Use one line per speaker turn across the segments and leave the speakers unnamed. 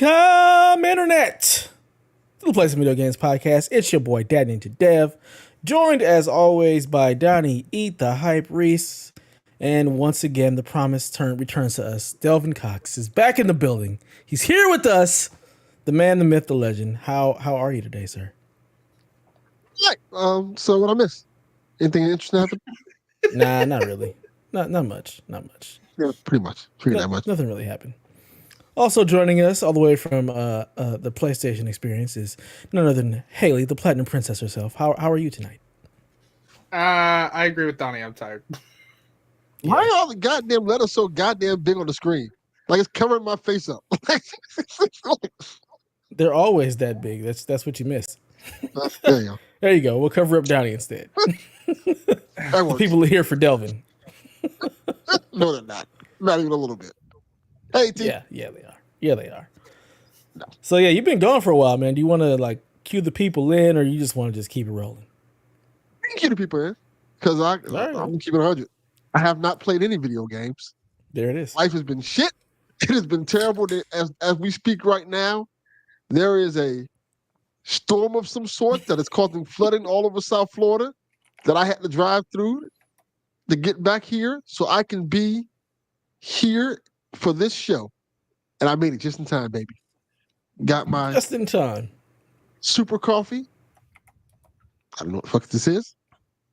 Welcome, Internet, to the Play Some Video Games podcast. It's your boy, Dad Ninja Dev, joined as always by Donnie Eat the Hype Reese. And once again, the promise returns to us. Delvin Cox is back in the building. He's here with us, the man, the myth, the legend. How are you today, sir?
Right. So what I missed? Anything interesting happen?
Nah, not really. Not much. Not much.
Yeah, pretty much. That much.
Nothing really happened. Also joining us all the way from the PlayStation experience is none other than Haley, the Platinum Princess herself. How are you tonight?
I agree with Donnie. I'm tired.
Why are all the goddamn letters so goddamn big on the screen? Like it's covering my face up.
They're always that big. That's what you miss.
There you go.
There you go. We'll cover up Downey instead. The people are here for Delvin.
No, they're not. Not even a little bit. Hey, T.
Yeah, they are. Yeah, they are. No. So yeah, you've been gone for a while, man. Do you want to like cue the people in, or you just want to just keep it rolling?
You can cue the people in because I'm keeping 100. I have not played any video games.
There it is.
Life has been shit. It has been terrible. As we speak right now, there is a storm of some sort that is causing flooding all over South Florida that I had to drive through to get back here so I can be here for this show. And I made it just in time, baby. Got my
just in time.
Super coffee. I don't know what the fuck this is.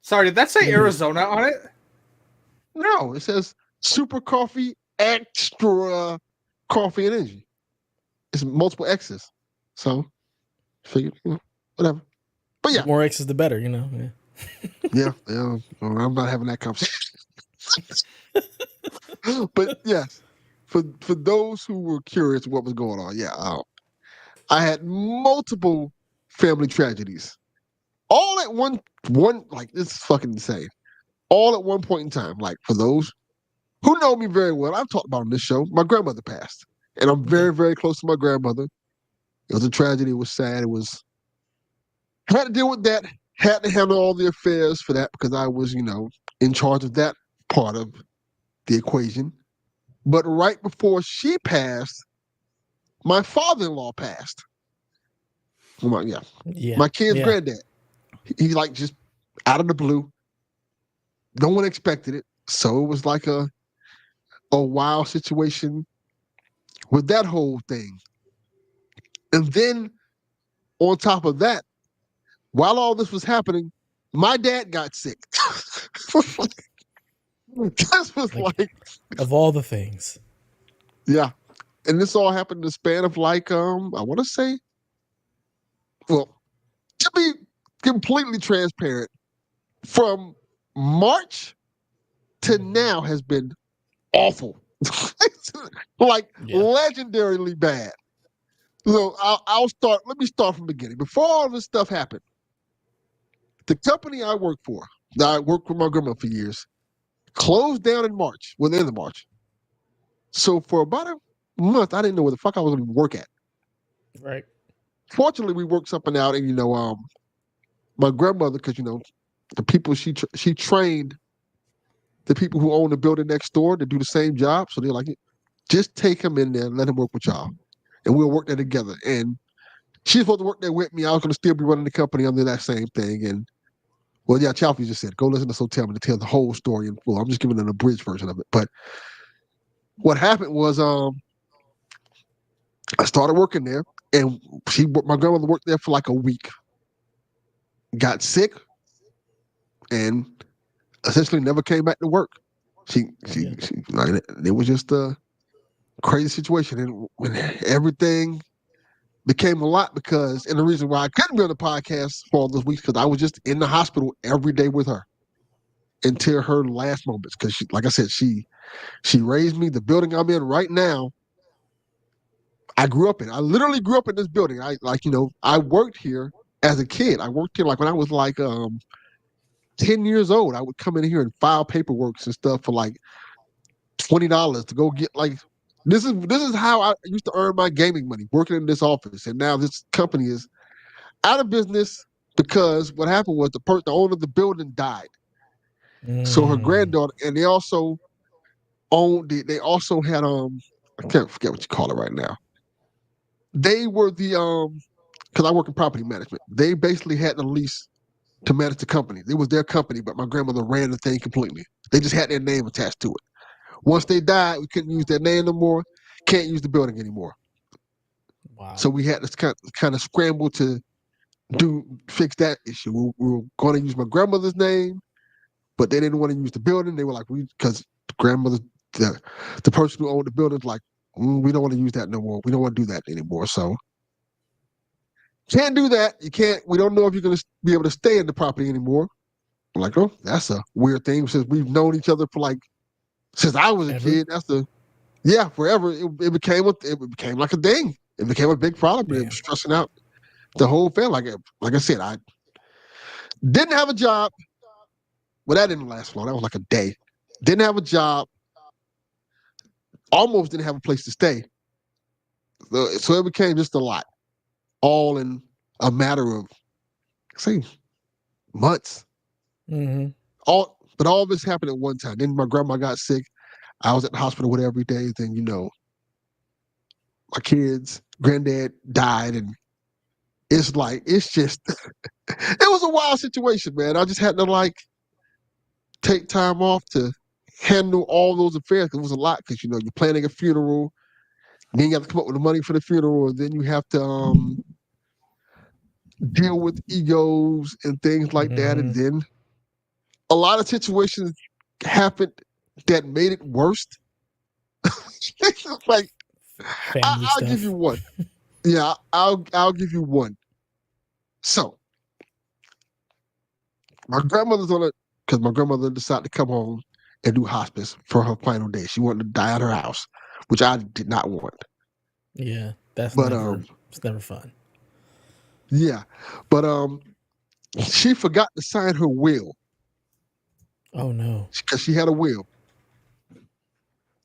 Sorry, did that say Arizona on it?
No, it says Super Coffee Extra Coffee and Energy. It's multiple X's. So, figured, whatever. But yeah.
The more X's, the better, Yeah.
Yeah. I'm not having that conversation. But yes, for those who were curious what was going on, I had multiple family tragedies. All at one like this is fucking insane. All at one point in time. Like for those who know me very well, I've talked about on this show, my grandmother passed. And I'm very, very close to my grandmother. It was a tragedy. It was sad. Had to deal with that. Had to handle all the affairs for that because I was, in charge of that part of the equation. But right before she passed, my father-in-law passed. My kid's granddad. He like just out of the blue. No one expected it. So it was like a wild situation with that whole thing. And then on top of that, while all this was happening, my dad got sick. This was like
of all the things.
Yeah. And this all happened in the span of I want to say, well, to be completely transparent, from March to now has been awful. Legendarily bad. So let me start from the beginning. Before all this stuff happened, the company I worked for, that I worked with my grandma for years, closed down in March, the end of March. So for about a month, I didn't know where the fuck I was going to work at.
Right.
Fortunately, we worked something out, and my grandmother, because the people she trained, the people who own the building next door to do the same job. So they're like, just take him in there and let him work with y'all, and we'll work there together. And she's supposed to work there with me. I was going to still be running the company under that same thing. And Chalfie just said, go listen to So Tell Me to tell the whole story in full. I'm just giving an abridged version of it. But what happened was I started working there, and my grandmother worked there for like a week. Got sick, and essentially never came back to work. It was just a crazy situation, and when everything became a lot and the reason why I couldn't be on the podcast for all those weeks because I was just in the hospital every day with her until her last moments. Because like I said, she raised me. The building I'm in right now, I literally grew up in this building. I worked here as a kid. I worked here when I was 10 years old. I would come in here and file paperwork and stuff for $20 to go get this is how I used to earn my gaming money, working in this office. And now this company is out of business because what happened was the owner of the building died. So her granddaughter, and they also had I can't forget what you call it right now. they were the because I work in property management. They basically had the lease to manage the company. It was their company, but my grandmother ran the thing completely. They just had their name attached to it. Once they died, we couldn't use their name no more. Can't use the building anymore.
Wow.
So we had to kind of scramble to fix that issue. We were going to use my grandmother's name, but they didn't want to use the building. They were like, because grandmother, the person who owned the building, was like, we don't want to use that no more. We don't want to do that anymore. So can't do that. You can't. We don't know if you're going to be able to stay in the property anymore. I'm like, oh, that's a weird thing since we've known each other for since I was a kid. That's forever. It became like a thing. It became a big problem. And it was stressing out the whole family. Like I said, I didn't have a job. Well, that didn't last long. That was like a day. Didn't have a job. Almost didn't have a place to stay. So it became just a lot. All in a matter of, say, months.
Mm-hmm.
But all this happened at one time. Then my grandma got sick. I was at the hospital with her every day. Then, my kids, granddad died. And it's just, it was a wild situation, man. I just had to take time off to handle all those affairs. It was a lot because, you're planning a funeral. Then you have to come up with the money for the funeral. And then you have to deal with egos and things like that. And then a lot of situations happened that made it worse. Like,
Family
I'll
stuff.
give you one. Yeah, I'll give you one. So, my grandmother's because my grandmother decided to come home and do hospice for her final day. She wanted to die at her house, which I did not want.
Yeah, it's never fun.
Yeah, but she forgot to sign her will.
Oh no!
Because she had a will.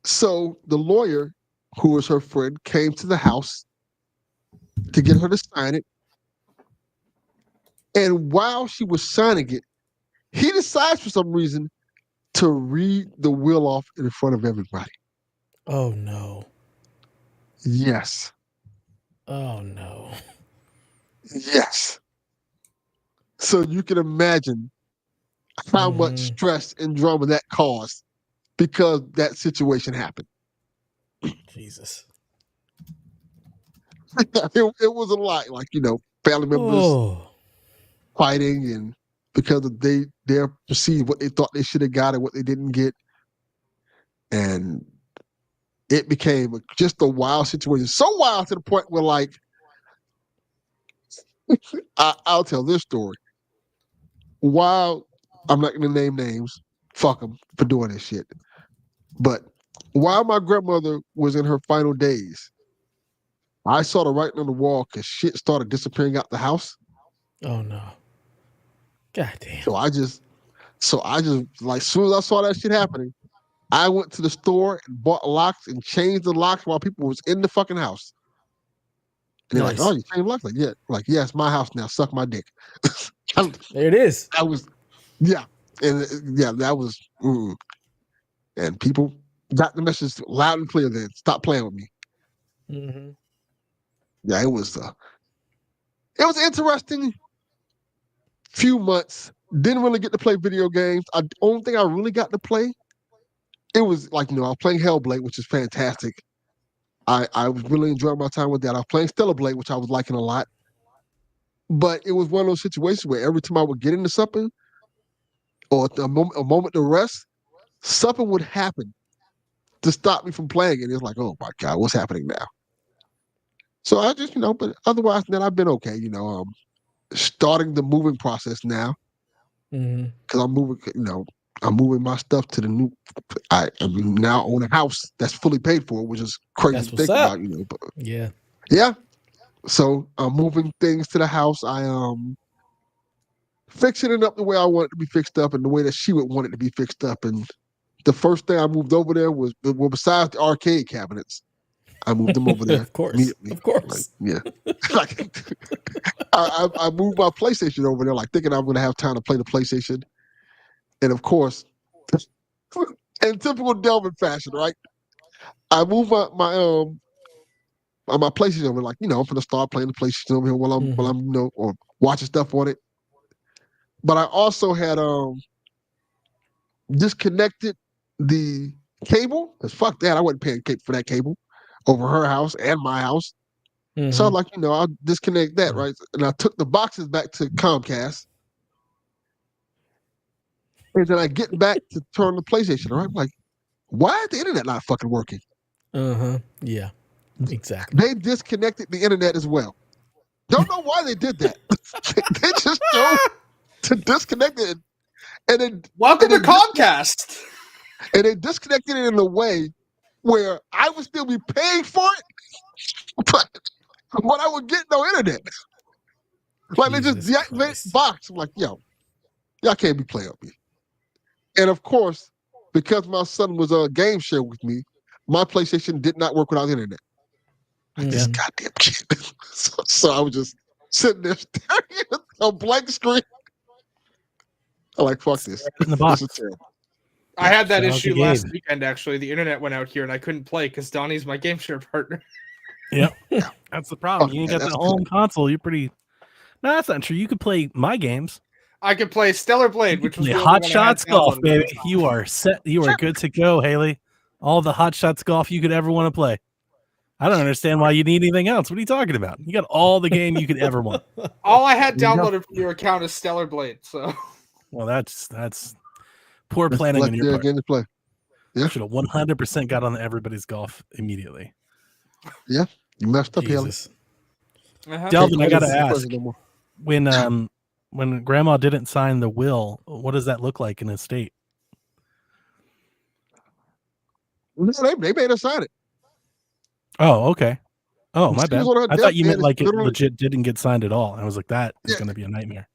So the lawyer, who was her friend, came to the house to get her to sign it. And while she was signing it, he decides for some reason to read the will off in front of everybody.
Oh no!
Yes.
Oh no!
Yes. So you can imagine how much stress and drama that caused because that situation happened.
Jesus.
It was a lot, family members fighting and because of their perceived what they thought they should have got and what they didn't get. And it became just a wild situation. So wild to the point where I'll tell this story. While I'm not going to name names, fuck them for doing this shit. But while my grandmother was in her final days, I saw the writing on the wall because shit started disappearing out the house.
Oh no! God damn!
So I just as soon as I saw that shit happening, I went to the store and bought locks and changed the locks while people was in the fucking house. And they're like, "Oh, you changed locks?" Yeah, it's my house now. Suck my dick.
There it is.
I was, yeah, and that was, and people got the message loud and clear. Then stop playing with me.
Mm-hmm.
Yeah, it was interesting. Few months. Didn't really get to play video games. The only thing I really got to play, it was I was playing Hellblade, which is fantastic. I was really enjoying my time with that. I was playing Stellar Blade, which I was liking a lot. But it was one of those situations where every time I would get into something or a moment to rest, something would happen to stop me from playing. And it's like, oh my God, what's happening now? So I just, but otherwise, then I've been okay. Starting the moving process now because I'm moving my stuff to the new. I now own a house that's fully paid for, which is crazy to think about. But yeah. So I'm moving things to the house. I fixing it up the way I want it to be fixed up and the way that she would want it to be fixed up. And the first thing I moved over there was besides the arcade cabinets, I moved them over there.
Of course.
Immediately.
Of course.
Yeah. I moved my PlayStation over there, thinking I'm going to have time to play the PlayStation. And of course, in typical Delvin fashion, right? I moved my on my PlayStation. I'm like, I'm gonna start playing the PlayStation over here while I'm or watching stuff on it. But I also had disconnected the cable, because fuck that, I wasn't paying for that cable over her house and my house. So I'm like, I'll disconnect that, right? And I took the boxes back to Comcast. And then I get back to turn the PlayStation, right? I'm like, why is the internet not fucking working?
Yeah. Exactly.
They disconnected the internet as well. Don't know why they did that. They just chose to disconnect it. And then
Welcome to Comcast.
And they disconnected it in a way where I would still be paying for it, but I would get no internet. Like, they just deactivate the box. I'm like, yo, y'all can't be playing with me. And of course, because my son was a game share with me, my PlayStation did not work without internet. Like, this goddamn kid. So I was just sitting there staring at a blank screen. I'm like, fuck this.
In the box.
This is terrible.
I had that
Shout out
issue
to
last
Gabe.
weekend, actually. The internet went out here and I couldn't play because Donnie's my game share partner.
Yep. That's the problem.
Oh,
You ain't
yeah,
got
that's
the home console. You're pretty. No, that's not true. You could play my games.
I could play Stellar Blade,
You
which
could
was
play
the only
Hot
one I had
Shots Golf,
downloaded.
baby. You are set. You are good to go, Haley. All the Hot Shots Golf you could ever want to play. I don't understand why you need anything else. What are you talking about? You got all the game you could ever want.
All I had downloaded from your account is Stellar Blade. So,
Well, that's poor planning on your part.
Game to play. Yeah.
Should have 100% got on everybody's golf immediately.
Yeah, you messed up, Haley.
Jesus.
Delvin, I gotta
Can't
ask,
play no more.
when Grandma didn't sign the will, what does that look like in his state?
They made us sign it.
Oh, okay. Oh, my
She
bad.
was on her
I thought you
deathbed,
meant like it
literally-
legit didn't get signed at all. I was like, that is
Yeah.
going to be a nightmare.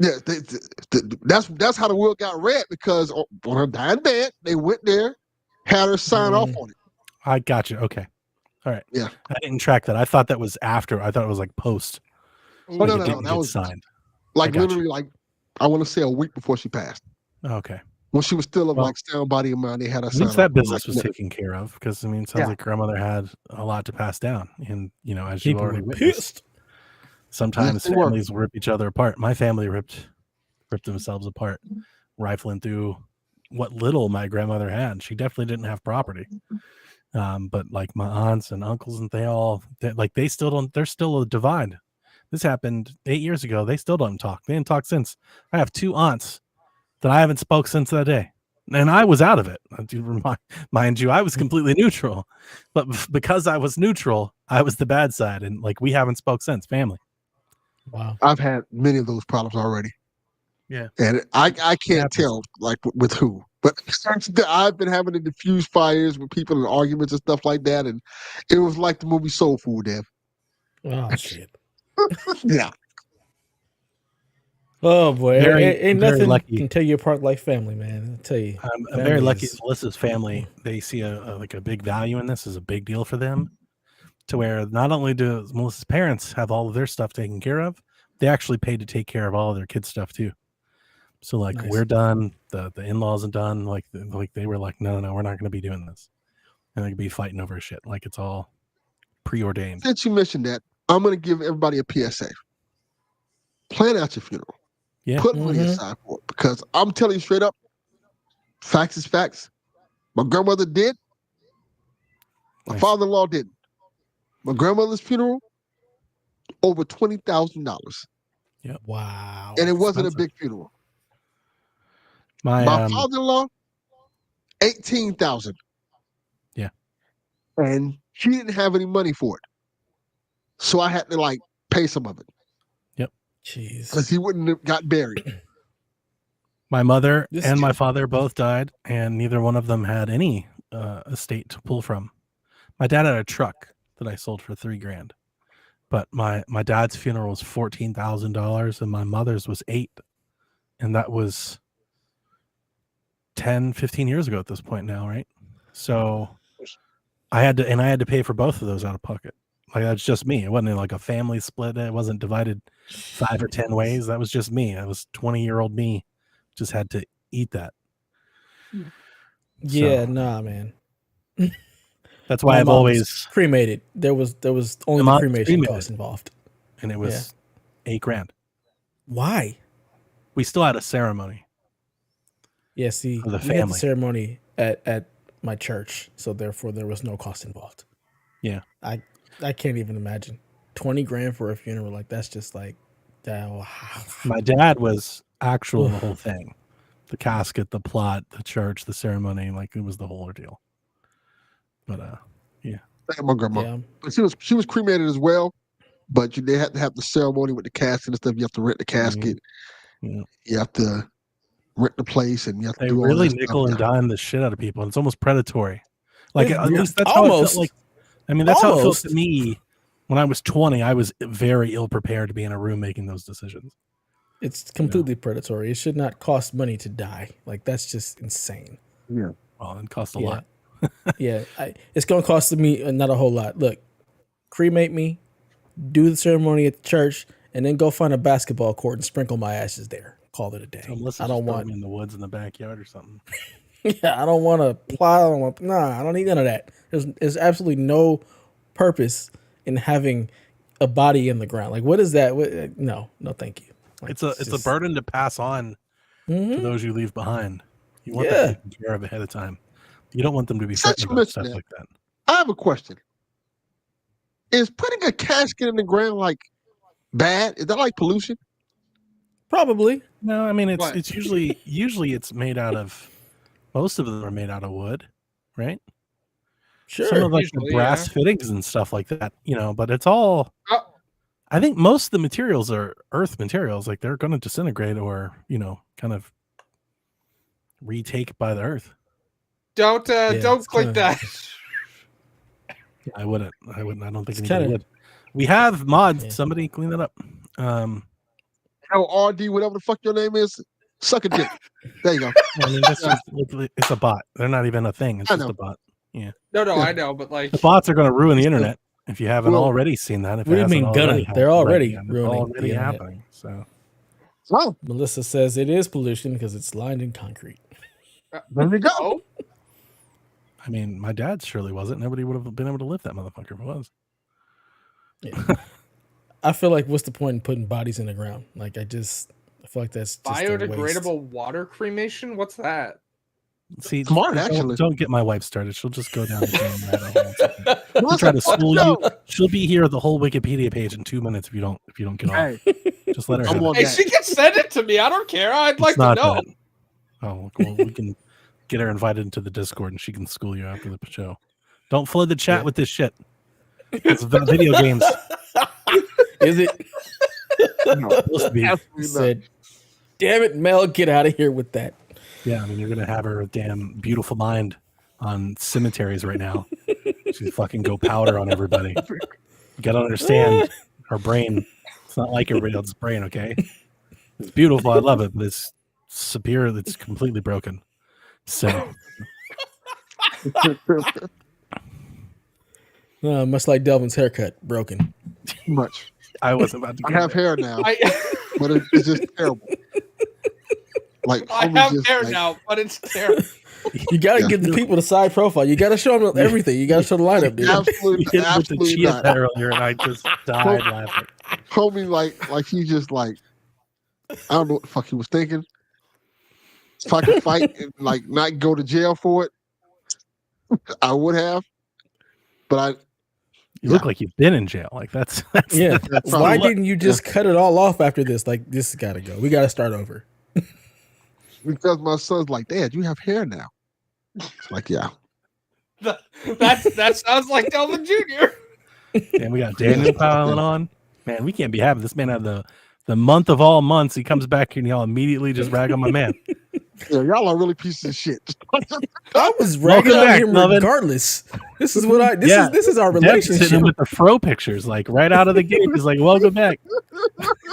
Yeah, that's how the will got read, because on her dying bed, they went there, had her sign off on it.
I got you. Okay. All right.
Yeah.
I didn't track that. I thought that was after. I thought it was like post.
Oh,
Like
no,
it
no,
didn't
that
get
was
signed.
like
I got
literally like, I want to say a week before she passed.
Okay.
When she was still of
Well,
like sound body and mind, they had her
At
sign
least that
off.
business was
Like,
taken care of because, I mean, it sounds like grandmother had a lot to pass down. And, as you
People
already
were
witnessed,
pissed.
sometimes
Yes, they were.
families rip each other apart. My family ripped themselves apart, rifling through what little my grandmother had. She definitely didn't have property. But like my aunts and uncles, and they're still a divide. This happened 8 years ago. They still don't talk. They didn't talk since. I have two aunts that I haven't spoke since that day. And I was out of it. I do mind you, I was completely neutral. But because I was neutral, I was the bad side. And like, we haven't spoke since, family.
Wow.
I've had many of those problems already.
Yeah.
And I can't tell like with who, but I've been having to diffuse fires with people and arguments and stuff like that. And it was like the movie Soul Food, Dev.
Oh, shit.
Yeah.
Oh, boy.
Very,
Ain't
very
nothing
lucky.
can tear you apart like family, man. I tell you.
I'm
family
very lucky.
is-
Melissa's family, they see a big value in this, is a big deal for them, to where not only do Melissa's parents have all of their stuff taken care of, they actually paid to take care of all of their kids' stuff too. So like,
Nice.
we're done. The in-laws are done. Like they were like, no, we're not going to be doing this, and they could be fighting over shit. Like, it's all preordained.
Since you mentioned that, I'm going to give everybody a PSA. Plan out your funeral.
Yeah.
Put money aside for it, because I'm telling you straight up, facts is facts. My grandmother did. My
Nice.
father-in-law didn't. My grandmother's funeral, over $20,000,
Wow.
and it wasn't a
expensive.
big funeral.
My
My father-in-law, $18,000.
Yeah.
And she didn't have any money for it, so I had to like pay some of it
Jeez.
because he wouldn't have got buried.
my mother
This-
and my father both died, and neither one of them had any estate to pull from. My dad had a truck that I sold for $3,000, but my dad's funeral was $14,000, and my mother's was $8,000, and that was 10, 15 years ago at this point now, right? So I had to pay for both of those out of pocket. Like, that's just me. It wasn't like a family split. It wasn't divided 5 or 10 ways. That was just me. I was 20-year-old me, just had to eat that.
Yeah,
So-
nah, man.
That's why
My
I've
mom was
always
cremated. There was only the
mom's
cremation
cremated.
cost involved.
and it was $8,000.
Why?
We still had a ceremony.
Yeah, see,
For the
we had the
family.
ceremony at my church, so therefore there was no cost involved.
Yeah.
I can't even imagine $20,000 for a funeral. Like that's just like that.
My dad was actual the whole thing. The casket, the plot, the church, the ceremony, like it was the whole ordeal. But
My grandma.
Yeah.
But she was cremated as well. But they had to have the ceremony with the casket and stuff. You have to rent the casket.
Yeah.
You have to rent the place, and you have to
they
do all
really
that
nickel
stuff.
and dime the shit out of people. And it's almost predatory. Like at least that's
Almost.
how it felt like. I mean, that's how it felt
Almost.
to me when I was 20. I was very ill prepared to be in a room making those decisions.
It's completely predatory. It should not cost money to die. Like that's just insane.
Yeah.
Well, it costs a lot.
Yeah, it's gonna cost me not a whole lot. Look, cremate me, do the ceremony at the church, and then go find a basketball court and sprinkle my ashes there. Call it a day.
So Melissa
I don't
just throw
want.
me in the woods in the backyard or something.
Yeah, I don't want to plow. I don't want. Nah, I don't need none of that. There's absolutely no purpose in having a body in the ground. Like, what is that? No, thank you. Like,
It's a burden to pass on to those you leave behind. You want that taken care of ahead of time. You don't want them to be
Since
threatened
you
about stuff
mentioned
like that.
I have a question. Is putting a casket in the ground like bad? Is that like pollution?
Probably.
No, I mean
What?
it's usually it's made out of, most of them are made out of wood, right?
Sure.
Some of like the
Usually,
brass fittings and stuff like that, but it's all.
Oh.
I think most of the materials are earth materials. Like they're going to disintegrate or kind of retake by the earth.
Don't
it's
click
kinda-
that.
I wouldn't. I don't think
It's
anybody
kinda-
would. We have mods.
Yeah.
Somebody clean that up.
RD, whatever the fuck your name is, suck a dick. There you go.
I mean, that's just, it's a bot. They're not even a thing. It's
I
just
know.
a bot.
No, I know, but like
The bots are going to ruin the
It's
internet if you haven't
well,
already seen that. If
what do
it
you mean
hasn't
gonna?
already
They're
happened.
already
It's
ruining the
already
internet.
happening. So
Oh,
Melissa says it is pollution because it's lined in concrete.
there you go.
oh,
I mean, my dad surely wasn't. Nobody would have been able to lift that motherfucker if it was.
Yeah. I feel like what's the point in putting bodies in the ground? Like I feel like that's just a waste.
biodegradable water cremation. What's that?
See,
Smart,
don't-
actually.
Don't get my wife started. She'll just go down the damn rabbit hole. She'll
Melissa,
try to school
no.
you. She'll be here the whole Wikipedia page in 2 minutes if you don't get off.
Hey,
Just let her.
I'm
have
on
it.
Hey,
that.
she can send it to me. I don't care. I'd
It's
like to
not
know.
that. Oh, well, we can get her invited into the Discord and she can school you after the show. Don't flood the chat with this shit. It's about video games.
Is it?
No,
Supposed to be.
absolutely not.
Said, damn it, Mel, get out of here with that.
Yeah, I mean, you're gonna have her damn beautiful mind on cemeteries right now. She's fucking go powder on everybody. You gotta understand her brain. It's not like everybody else's brain, okay? It's beautiful, I love it, but it's severe. It's completely broken. So
Much like Delvin's haircut, broken.
Too much.
I wasn't about to.
I
Get
have
there.
hair now,
I
but it's just terrible. Like
I
homie
have
just,
hair
like,
now, but it's terrible.
You got to
Yeah.
give the people the side profile. You got to show them everything. You got to show the lineup, dude.
You
Absolutely,
hit it with the
absolutely
chia
not.
pet earlier, and I just died laughing.
Homie, like he's just like, I don't know what the fuck he was thinking. If I could fight and like not go to jail for it, I would have. But
You look like you've been in jail. Like that's
Yeah.
That's
Why
probably-
didn't you just cut it all off after this? Like, this has got to go. We got to start over.
because my son's like, Dad, you have hair now. It's like, yeah.
That sounds like Delvin Jr.
And we got Daniel piling on. Man, we can't be having this man have the month of all months. He comes back here and y'all immediately just rag on my man.
Yeah, y'all are really pieces of shit.
I was ragging
Welcome
on
back,
him
Melvin.
regardless. This is what I. This
Yeah.
is this is our
Dev's hitting
relationship.
him with the fro pictures, like right out of the gate. He's like, "Welcome back."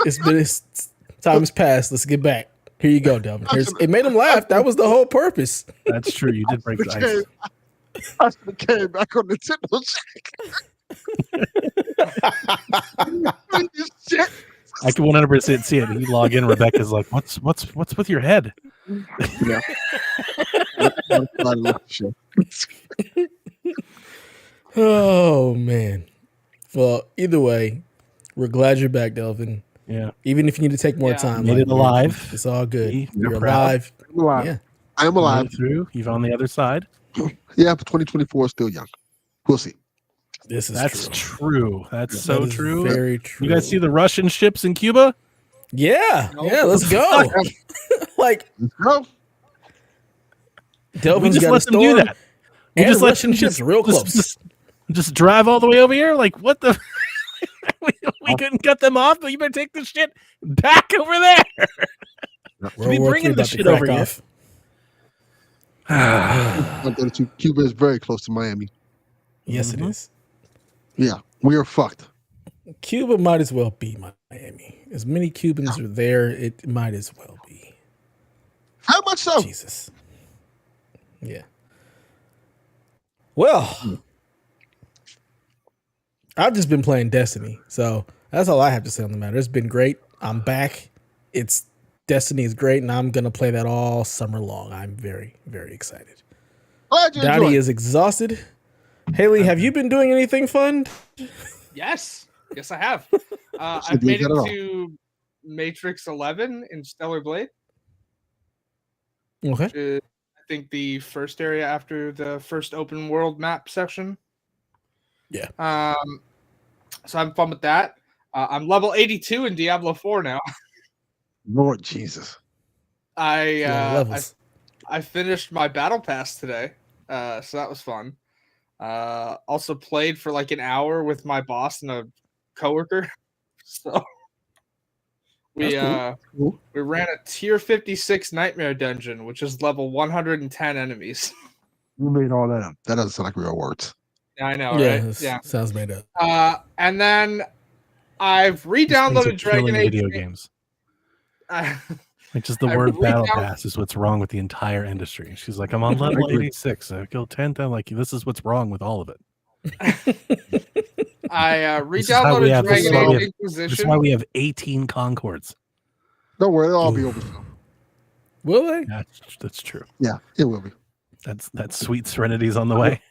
It's time has passed. Let's get back. Here you go, Delvin. It made him laugh. That was the whole purpose.
That's true. You did break the ice.
I should have came back on Nintendo. Shit.
I can 100% see it. You log in, Rebecca's like, "What's with your head?"
Yeah.
Oh man. Well, either way, we're glad you're back, Delvin.
Yeah.
Even if you need to take more
Yeah.
time,
Made it alive.
It's all good.
See,
You're
we're proud.
alive.
I'm alive.
Yeah.
I am
You made
alive.
it through. You're on the other side.
Yeah, but 2024 is still young. We'll see.
This is
That's
true.
true. That's so
That is
true.
Very true.
You guys see the Russian ships in Cuba?
Yeah.
No.
Yeah. Let's go. Like
Let's go.
We
Delvin's
just
got a
let them do
storm
that. We
and
just let
Russian
them
ships real close.
Just drive all the way over here? Like, what the? we couldn't cut them off, but you better take this shit back over there.
World
be
War
bringing
III
this
about to
shit
crack
over here.
off.
Cuba is very close to Miami.
Yes, it is.
Yeah, we are fucked.
Cuba might as well be Miami. As many Cubans are there, it might as well be.
How much so?
Jesus. Yeah. Well, I've just been playing Destiny, so that's all I have to say on the matter. It's been great. I'm back. Destiny is great, and I'm gonna play that all summer long. I'm very, very excited.
Glad you
Donnie
enjoyed.
is exhausted. Haley, have you been doing anything fun?
Yes, I have.
Should
I've
be
made it
good at all.
to Matrix 11 in Stellar Blade.
Okay.
Which is, I think, the first area after the first open world map section.
Yeah.
So I'm fun with that. I'm level 82 in Diablo 4 now.
Lord Jesus.
I finished my battle pass today, so that was fun. Also played for like an hour with my boss and a coworker. So we
Cool.
we ran a tier 56 nightmare dungeon, which is level 110 enemies.
You made all that up. That doesn't sound like real words.
I know,
Yeah,
right? Yeah.
sounds made up.
And then I've
These things are
re-downloaded Dragon
killing
Age.
video games.
I-
Like just the
I
word battle
re-down-
pass is what's wrong with the entire industry. She's like, I'm on level 86. I killed 10. I'm like, this is what's wrong with all of it.
I
This is how we
re-downloaded
have- this is why
Dragon
we
Age
have- This is
Inquisition.
why we have 18 Concords.
Don't worry, it'll all be over soon.
Will they?
That's true.
Yeah, it will be.
That sweet serenity's on the way.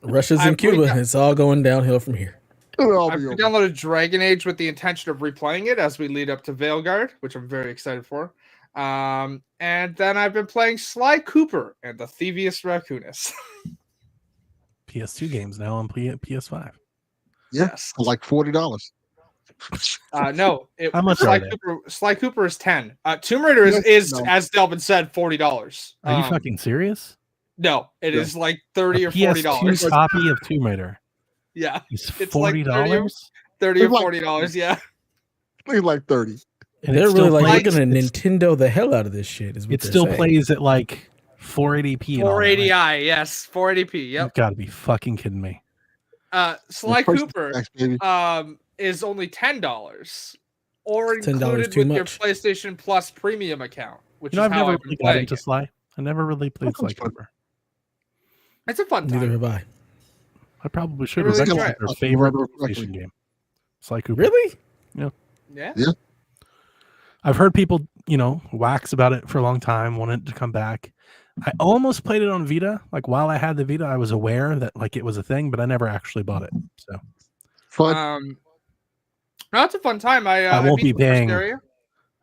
Russia's
I've
in Cuba.
re-
It's all going downhill from here.
It'll all
I've
be over.
downloaded Dragon Age with the intention of replaying it as we lead up to Veilguard, which I'm very excited for. And then I've been playing Sly Cooper and the Thievius Raccoonus.
PS2 games now on PS5.
Yes.
For like $40.
No.
How much
Sly
are they?
Sly Cooper is 10. Tomb Raider is
No.
as Delvin said, $40.
Are you fucking serious?
No, it
Yeah.
is like $30 or
PS2
$40.
copy of Tomb Raider
Yeah,
is
It's like
$40.
30 or
It's like-
$40. Yeah.
It's like 30.
and
They're
it still
really like
plays-
they're gonna
it's-
Nintendo the hell out of this shit. Is what
It
they're
still
saying.
plays at like 480p. and all that, right?
480i, yes, 480p. Yep.
You've got to be fucking kidding me.
Sly
First
Cooper
X, baby.
is only $10 or
$10
included
too
with your
much.
PlayStation Plus premium account, which
You know,
is
I've
how
never
I've
really
been
got
playing
into
it.
Sly. I never really played Sly
sounds fun.
Cooper.
It's a fun
Neither
time.
have I.
I probably should
really
have.
enjoy
That's
it.
their favorite
Remember
PlayStation
correctly.
game. Sly Cooper.
Really?
Yeah.
I've heard people, wax about it for a long time, wanted to come back. I almost played it on Vita. Like while I had the Vita, I was aware that like it was a thing, but I never actually bought it. So
Fun.
No, it's a fun time.
I won't
beat
be
the first
paying-
area.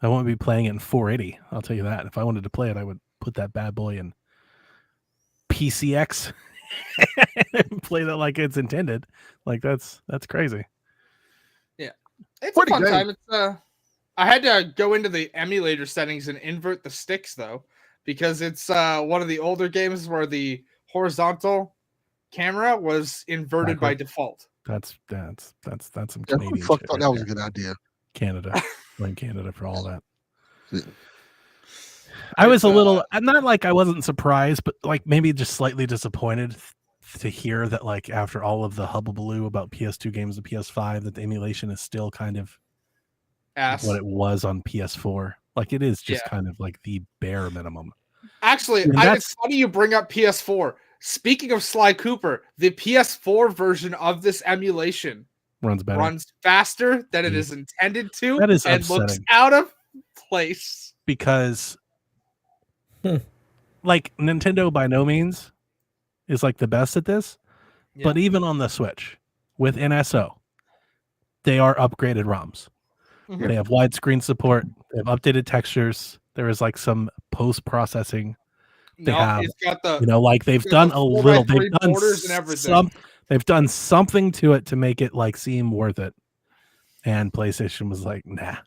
I won't be playing it in 480. I'll tell you that. If I wanted to play it, I would put that bad boy in PCX and play that like it's intended. Like that's crazy.
It's
Pretty
a fun
great.
time. It's I had to go into the emulator settings and invert the sticks though, because it's one of the older games where the horizontal camera was inverted by default.
That's some
Yeah, who
Canadian
the fuck
shit
thought
right
that was a
there.
good idea?
Canada. Blame Canada for all that.
Yeah.
I was a
It's,
little, not like I wasn't surprised, but like maybe just slightly disappointed to hear that like after all of the hubbubaloo about PS2 games and PS5 that the emulation is still kind of
Ass.
what it was on PS4. Like it is just
Yeah.
kind of like the bare minimum.
Actually,
And
it's funny you bring up PS4. Speaking of Sly Cooper, the PS4 version of this emulation
Runs better.
runs faster than it
Mm.
is intended to,
That is
and looks
upsetting.
out of place.
Because
Hmm.
like Nintendo by no means is like the best at this.
Yeah.
But even on the Switch with NSO, they are upgraded ROMs.
Mhm.
They have widescreen support. They have updated textures. There is like some post-processing. They have,
it's got the
like they've
got
done
the
a
4x3
little. They've done
borders and everything.
They've done something to it to make it like seem worth it. And PlayStation was like, nah,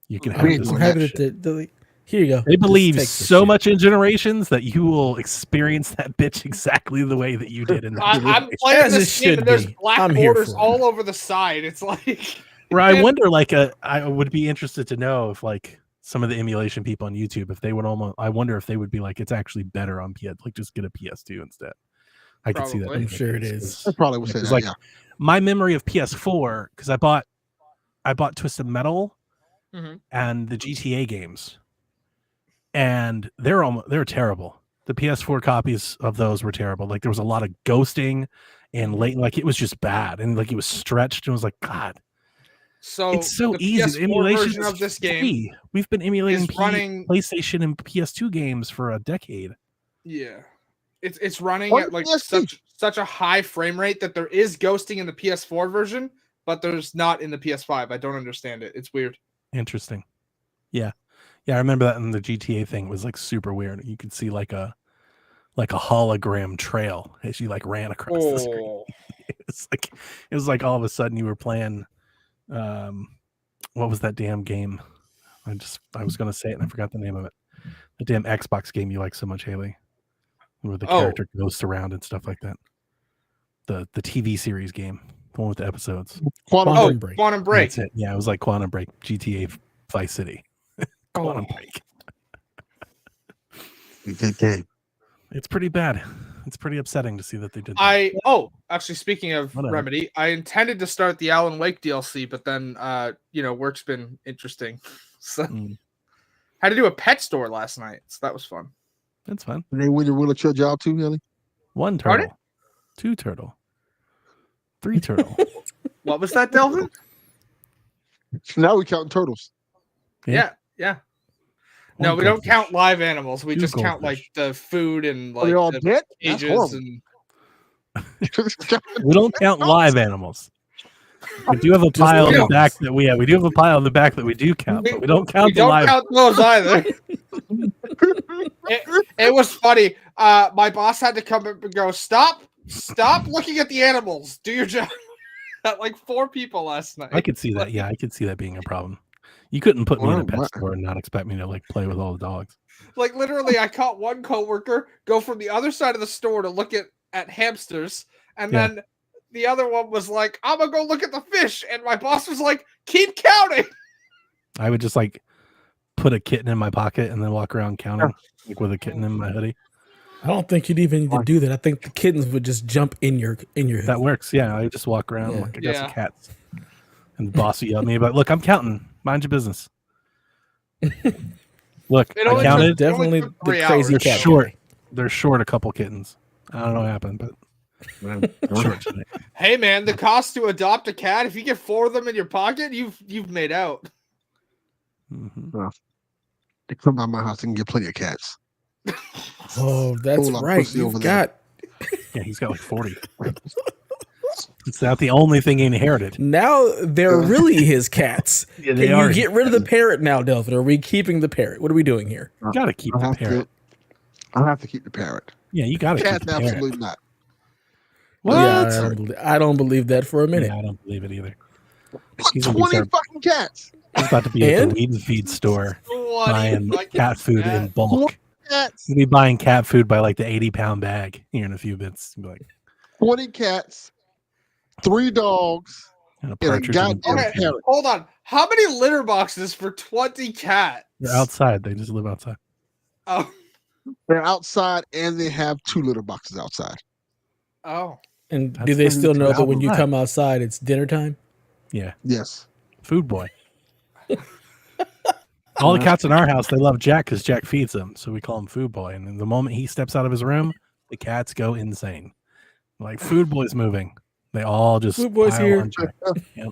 you can have
We ain't
this.
doing
Have
that
it at the here you go.
They believe
Just take this
so
shit.
much in Generations that you will experience that bitch exactly the way that you did in that.
I'm playing
As it
this game
should
and there's
be.
black
I'm here
borders
for it.
all over the side. It's like
Where I wonder, like, I would be interested to know if, like, some of the emulation people on YouTube, if they would I wonder if they would be like, it's actually better on PS, like, just get a PS2 instead. I could see that.
Probably.
I'm sure it is.
I probably would say that.
Like,
Yeah.
my memory of PS4, because I bought Twisted Metal
Mhm.
and the GTA games, and they're terrible. The PS4 copies of those were terrible. Like, there was a lot of ghosting and late, like, it was just bad, and like it was stretched, and it was like, God.
so
It's so
the
easy. The
PS4
emulation
version
is
of this
free.
game.
We've been emulating
is running-
PlayStation and PS2 games for a decade.
Yeah. It's running
Or
at like
PSP.
such a high frame rate that there is ghosting in the PS4 version, but there's not in the PS5. I don't understand it. It's weird.
Interesting. Yeah. I remember that in the GTA thing. It was like super weird. You could see like a hologram trail as you like ran across the screen.
Oh.
It was like all of a sudden you were playing what was that damn game? I was gonna say it and I forgot the name of it. The damn Xbox game you like so much, Haley. Where the character goes around and stuff like that. The TV series game. The one with the episodes.
Quantum
Break.
Quantum Break.
That's it. Yeah, it was like Quantum Break, GTA Vice City. Quantum Break.
Good game.
It's pretty bad. It's pretty upsetting to see that they did that.
Actually, speaking of
Whatever.
Remedy, I intended to start the Alan Wake DLC, but then work's been interesting. So had to do a pet store last night, so that was fun.
That's fun.
Did they win your wheelchair job too, Ellie?
1
Pardon?
turtle. 2 turtle. 3 turtle.
What was that, Delvin?
Now we counting turtles.
Yeah. No, we don't count live animals. We
2
just count like
goldfish.
the food and
Are
like
they all
the
dead? That's
cages
horrible.
and
We don't count live animals. We do have a pile in the back that we do have a pile in the back that we do count, but we don't count
we
the
don't
live.
count those either. It was funny. My boss had to come up and go, stop looking at the animals. Do your job. At like 4 people last night.
I could see that. Yeah, I could see that being a problem. You couldn't put me in a pet
Wow.
store and not expect me to like play with all the dogs.
Like literally, I caught one coworker go from the other side of the store to look at hamsters, and then the other one was like, "I'm gonna go look at the fish," and my boss was like, "Keep counting."
I would just like put a kitten in my pocket and then walk around counting, like with a kitten in my hoodie.
I don't think you'd even need to do that. I think the kittens would just jump in your hood.
That works. Yeah, I just walk around
Yeah.
like I got some
Yeah.
cats. And the boss would yell at me, but look, I'm counting. Mind your business. Look,
It
I
only
counted.
took-
Definitely
took
the
3
crazy
hours.
They're
cat.
short.
guy.
They're short a couple kittens. I don't know what happened, but short tonight.
Hey man, the cost to adopt a cat, if you get 4 of them in your pocket, you've made out.
Mhm.
They come by my house and get plenty of cats.
Oh, that's
Hold on,
right.
pussy over
You've
there.
got
Yeah, he's got like 40. It's not the only thing he inherited.
now they're really his cats.
Yeah,
Can you get rid of the parrot now, Delphin? Are we keeping the parrot? What are we doing here?
You gotta keep
I'll
the
have
parrot.
I'll have to keep the parrot.
Yeah, you gotta keep
Cats,
the parrot.
absolutely not.
What?
Yeah, I don't believe that for a minute.
Yeah, I don't believe it either.
What,
He's gonna
20
start-
fucking cats.
He's about to be at
And?
the weed and feed store
What?
buying cat food in bulk.
Cats.
He'll be buying cat food by like the 80-pound bag here in a few bits. He'll be like,
20 cats, 3 dogs,
and a
and a
partridge. in a
goddamn
barn.
Okay.
parrot.
Hold on. How many litter boxes for 20 cats?
They're outside. They just live outside.
Oh.
They're outside and they have 2 litter boxes outside.
Oh.
And
That's
do they still know that when you
outside.
come outside, it's dinner time?
Yeah,
Yes.
food boy. All the cats in our house, they love Jack because Jack feeds them, so we call him Food Boy. And then the moment he steps out of his room, the cats go insane. Like Food Boy's moving, they all just
Food Boy's
pile
here.
on Jack. Yep.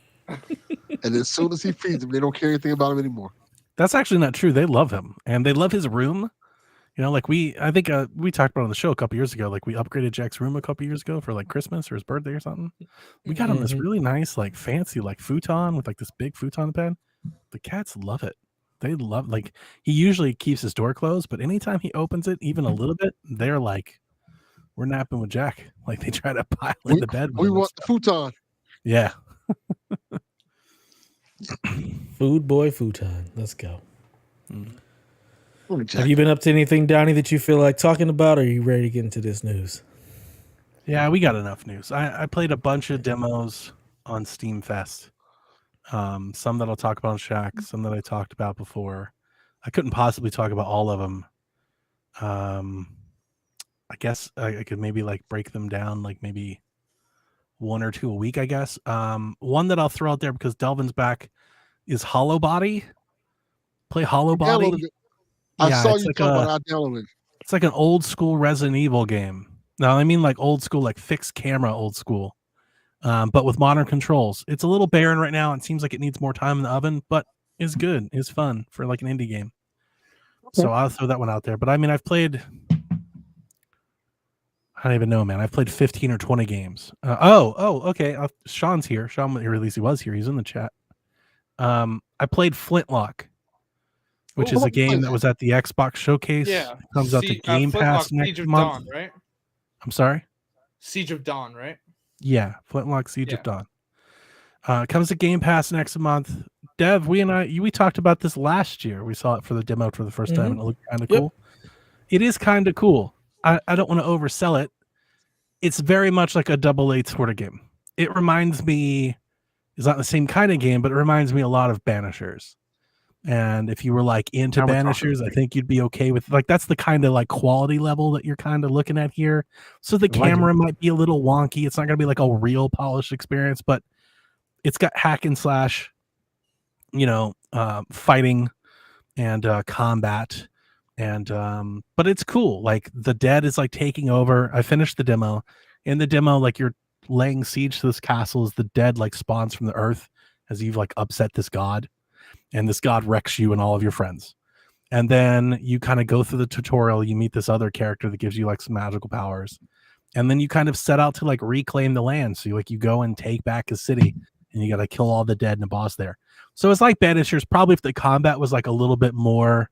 And as soon as he feeds them, they don't care anything about him anymore.
That's actually not true. They love him, and they love his room. You know, like I think we talked about it on the show a couple years ago. Like we upgraded Jack's room a couple years ago for like Christmas or his birthday or something. We got him this really nice, like fancy, like futon with like this big futon bed. The cats love it. They love, like, he usually keeps his door closed, but anytime he opens it even a little bit, they're like, we're napping with Jack. Like they try to pile in the bed.
We want the futon.
Yeah.
Food boy futon. Let's go.
Jack.
Have you been up to anything, Donnie, that you feel like talking about, or are you ready to get into this news?
Yeah, we got enough news. I played a bunch of demos on Steam Fest. Some that I'll talk about on Shack, some that I talked about before. I couldn't possibly talk about all of them. I guess I could maybe like break them down, like maybe one or two a week, I guess. One that I'll throw out there because Delvin's back is Hollow Body. Play Hollow Body.
I saw you talk about it. I downloaded it.
It's like an old school Resident Evil game. Now, I mean like old school, like fixed camera old school, but with modern controls. It's a little barren right now. It seems like it needs more time in the oven, but it's good. It's fun for like an indie game. Okay. So I'll throw that one out there. But I mean, I've played... I don't even know, man. I've played 15 or 20 games. Okay. Sean's here. Sean, or at least he was here. He's in the chat. I played Flintlock, which is a game that was at the Xbox Showcase.
Yeah.
It comes out to Game Pass next month.
Dawn, right?
I'm sorry?
Siege of Dawn, right?
Yeah, Flintlock Siege of Dawn. It comes to Game Pass next month. Dev, we talked about this last year. We saw it for the demo for the first time, and it looked kind of cool. It is kind of cool. I don't want to oversell it. It's very much like a AA sort of game. It reminds me, it's not the same kind of game, but it reminds me a lot of Banishers. And if you were like into Banishers, I think you'd be okay with, like, that's the kind of like quality level that you're kind of looking at here. So the camera might be a little wonky. It's not going to be like a real polished experience, but it's got hack and slash, fighting and combat. And but it's cool. Like the dead is like taking over. I finished the demo. In the demo, like you're laying siege to this castle as the dead like spawns from the earth as you've like upset this god, and this god wrecks you and all of your friends. And then you kind of go through the tutorial. You meet this other character that gives you like some magical powers, and then you kind of set out to like reclaim the land. So you go and take back a city, and you got to kill all the dead and the boss there. So it's like Banishers. Probably if the combat was like a little bit more.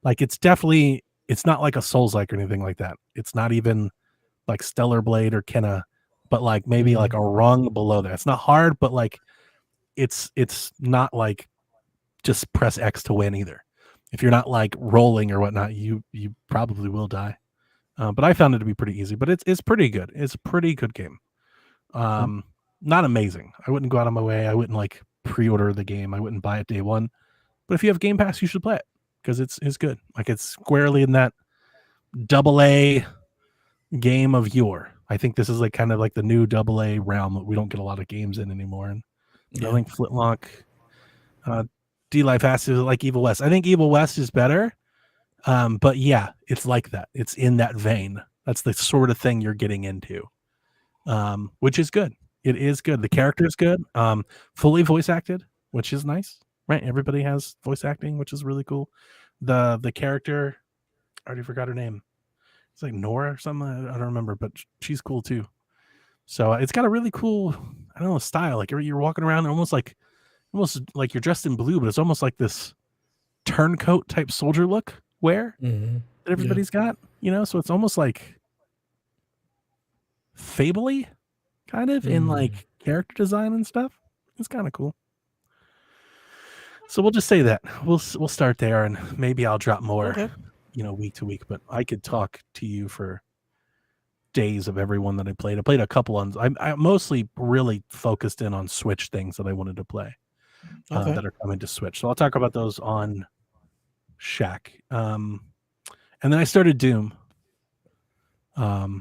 Like it's not like a Souls-like or anything like that. It's not even like Stellar Blade or Kenna, but like maybe like a rung below that. It's not hard, but like it's not like just press X to win either. If you're not like rolling or whatnot, you probably will die. But I found it to be pretty easy. But it's pretty good. It's a pretty good game. Not amazing. I wouldn't go out of my way. I wouldn't like pre-order the game. I wouldn't buy it day one. But if you have Game Pass, you should play it. Because it's good. Like it's squarely in that AA game of yore. I think this is like kind of like the new AA realm that we don't get a lot of games in anymore. And I think Flintlock, D-Life has to like Evil West. I think Evil West is better. But yeah, it's like that. It's in that vein. That's the sort of thing you're getting into. Which is good. It is good. The character is good. Fully voice acted, which is nice. Right, everybody has voice acting, which is really cool. The character, I already forgot her name. It's like Nora or something. I don't remember, but she's cool too. So it's got a really cool, I don't know, style. Like you're walking around, almost like you're dressed in blue, but it's almost like this turncoat type soldier look that everybody's got. So it's almost like Fable-y, kind of in like character design and stuff. It's kind of cool. So we'll just say that we'll start there, and maybe I'll drop more, week to week. But I could talk to you for days of every one that I played. I played a couple ones. I mostly really focused in on Switch things that I wanted to play that are coming to Switch. So I'll talk about those on Shack. And then I started Doom. Out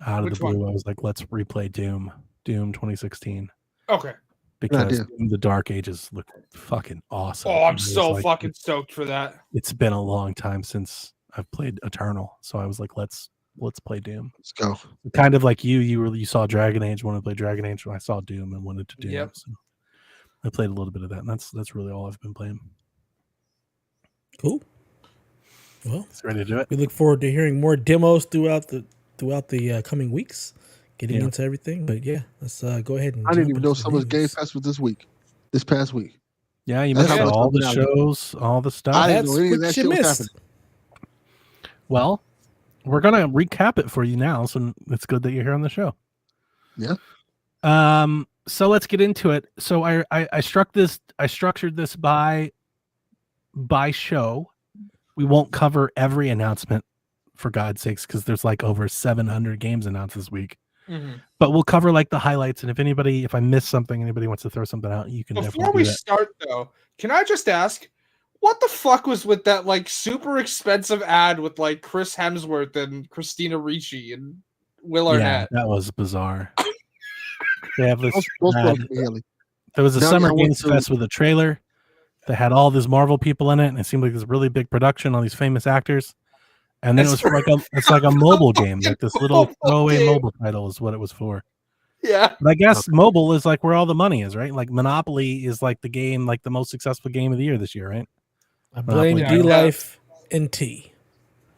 of the blue, I was like, let's replay Doom 2016.
Okay.
Because the Dark Ages look fucking awesome.
Oh, I'm so like, fucking stoked for that.
It's been a long time since I've played Eternal, so I was like, let's play Doom.
Let's go.
Kind of like you saw Dragon Age, wanted to play Dragon Age, and I saw Doom and wanted to do it. So I played a little bit of that, and that's really all I've been playing.
Cool. Well,
He's ready to do it.
we look forward to hearing more demos throughout the coming weeks, getting into everything. But yeah, let's go ahead and.
I didn't even know Summer's Game Fest was this past week.
Yeah, you missed all the shows, all the stuff.
I didn't know any of that shit was happening.
Well, we're gonna recap it for you now, so it's good that you're here on the show.
Yeah.
So let's get into it. So I structured this by show. We won't cover every announcement, for God's sakes, because there's like over 700 games announced this week.
Mm-hmm.
But we'll cover like the highlights, and if I miss something, anybody wants to throw something out, you can.
Before we start, though, can I just ask, what the fuck was with that like super expensive ad with like Chris Hemsworth and Christina Ricci and Will Arnett?
Yeah, that was bizarre. They have this. There was a Summer Games Fest with a trailer that had all these Marvel people in it, and it seemed like this really big production, all these famous actors. And then it was for like a mobile game, like this little throwaway mobile title is what it was for.
Yeah.
But I guess mobile is like where all the money is, right? Like Monopoly is like the game, like the most successful game of the year this year, right?
I blame D-Life and T.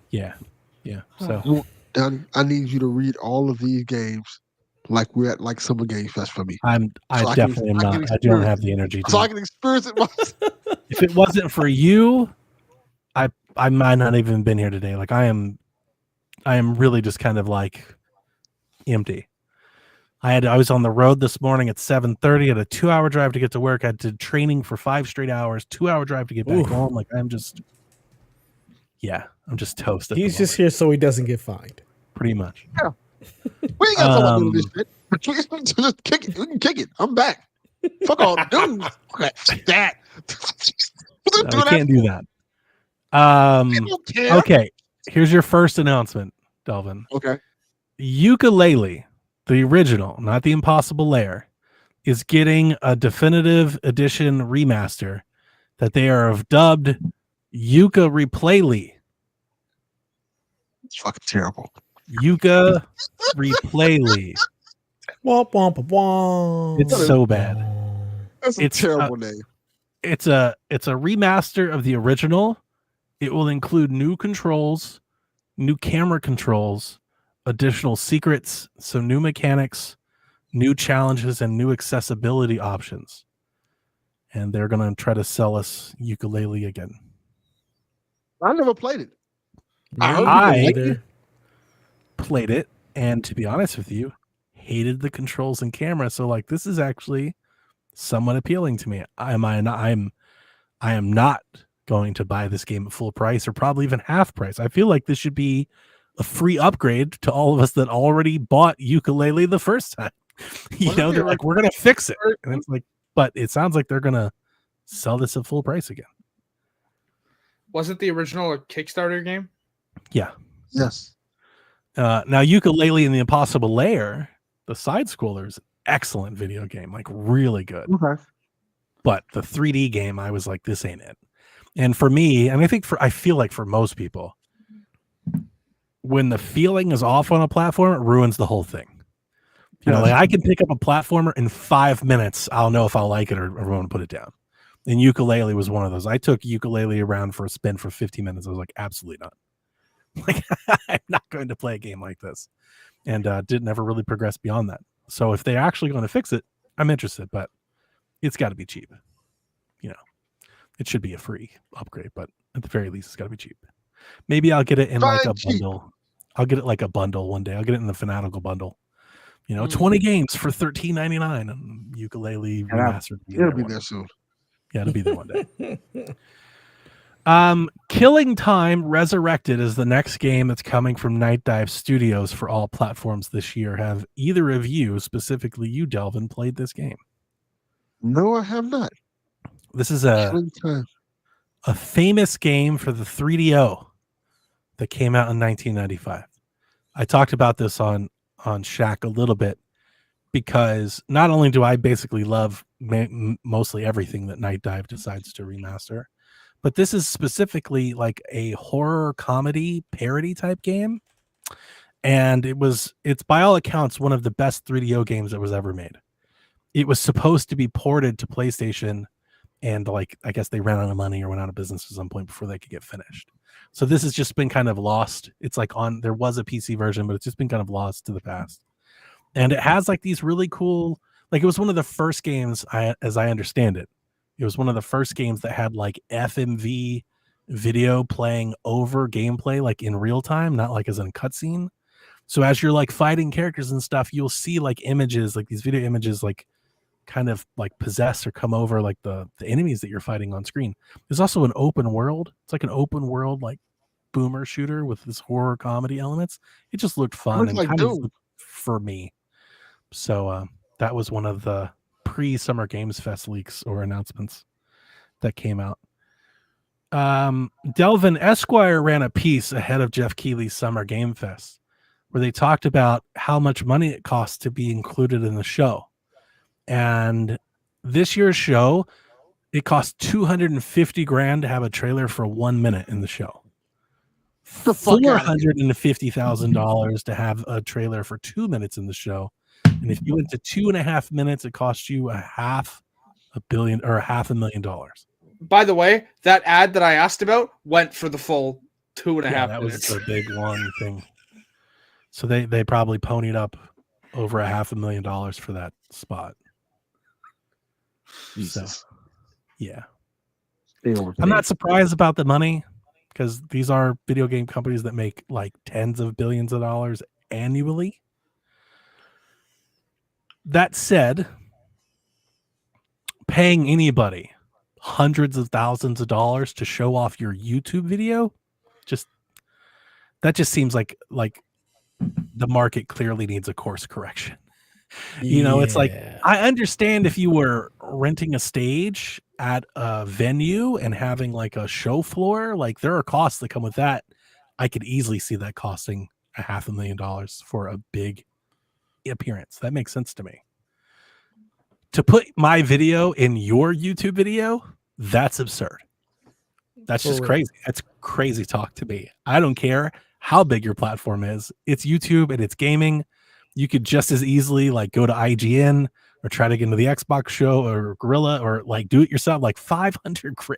Yeah. Yeah. So
Donnie, I need you to read all of these games like we're at like Summer Game Fest for me.
I definitely am not. I don't have the energy to.
So I can experience it myself.
If it wasn't for you, I might not even been here today. Like I am really just kind of like empty. I was on the road this morning at 7:30. Had a 2-hour drive to get to work. I did training for 5 straight hours. 2-hour drive to get back home. Like I'm just toast.
He's just here so he doesn't get fined.
Pretty much.
Yeah. We ain't got to talk about this shit. Just kick it. We can kick it. I'm back. Fuck all dudes. That.
No, we can't do that. Okay. Here's your first announcement, Delvin.
Okay.
Yooka-Laylee, the original, not the Impossible Lair, is getting a definitive edition remaster that they are dubbed Yooka-Replay-Lee.
It's fucking terrible.
Yooka-Replay-Lee.
Womp womp womp.
It's so bad.
That's a terrible name.
It's a remaster of the original. It will include new controls, new camera controls, additional secrets, so new mechanics, new challenges, and new accessibility options. And they're going to try to sell us Yooka-Laylee again.
I never played it.
I played it, and to be honest with you, hated the controls and camera. So like, this is actually somewhat appealing to me. I am not going to buy this game at full price or probably even half price. I feel like this should be a free upgrade to all of us that already bought Yooka-Laylee the first time. They're like, we're gonna fix it, and it's like, but it sounds like they're gonna sell this at full price again.
Wasn't the original a Kickstarter game?
Yeah. Yes.
Now Yooka-Laylee and the Impossible Lair, the side scroller, is an excellent video game, like really good.
Okay.
But the 3D game, I was like, this ain't it. And for me, and I feel like for most people, when the feeling is off on a platform, it ruins the whole thing. Like I can pick up a platformer in 5 minutes. I'll know if I'll like it or want to put it down. And Yooka-Laylee was one of those. I took Yooka-Laylee around for a spin for 50 minutes. I was like, absolutely not. Like, I'm not going to play a game like this. And didn't ever really progress beyond that. So if they're actually going to fix it, I'm interested, but it's got to be cheap. It should be a free upgrade, but at the very least, it's got to be cheap. Maybe I'll get it in like a bundle. I'll get it like a bundle one day. I'll get it in the Fanatical bundle. 20 games for $13.99 and Yooka-Laylee remastered.
It'll be there soon.
Yeah, it'll be there one day. Killing Time Resurrected is the next game that's coming from Night Dive Studios for all platforms this year. Have either of you, specifically you, Delvin, played this game?
No, I have not.
This is a famous game for the 3DO that came out in 1995. I talked about this on Shaq a little bit because not only do I basically love mostly everything that Night Dive decides to remaster, but this is specifically like a horror comedy parody type game. And it's by all accounts one of the best 3DO games that was ever made. It was supposed to be ported to PlayStation, and like I guess they ran out of money or went out of business at some point before they could get finished. So this has just been kind of lost. It's like there was a PC version, but it's just been kind of lost to the past. And it has like these really cool, like it was one of the first games, as I understand it, it was one of the first games that had like FMV video playing over gameplay, like in real time, not like as in a cutscene. So as you're like fighting characters and stuff, you'll see like images, like these video images, like kind of like possess or come over like the enemies that you're fighting on screen. There's also an open world. It's like an open world, like boomer shooter with this horror comedy elements. It just looked fun and kind of for me. So that was one of the pre-Summer Games Fest leaks or announcements that came out. Delvin Esquire ran a piece ahead of Jeff Keighley's Summer Game Fest where they talked about how much money it costs to be included in the show. And this year's show, it cost $250,000 to have a trailer for 1 minute in the show. $450,000 to have a trailer for 2 minutes in the show. And if you went to 2.5 minutes, it cost you $500,000.
By the way, that ad that I asked about went for the full 2.5 minutes.
That was the big long thing. So they probably ponied up over $500,000 for that spot.
Jesus.
So, yeah. I'm not surprised about the money because these are video game companies that make like tens of billions of dollars annually. That said, paying anybody hundreds of thousands of dollars to show off your YouTube video, just seems like the market clearly needs a course correction. You know, it's like, I understand if you were renting a stage at a venue and having like a show floor, like there are costs that come with that. I could easily see that costing $500,000 for a big appearance. That makes sense to me. To put my video in your YouTube video, that's absurd. That's just crazy. That's crazy talk to me. I don't care how big your platform is. It's YouTube and it's gaming. You could just as easily like go to IGN or try to get into the Xbox show or Gorilla or like do it yourself, like $500,000.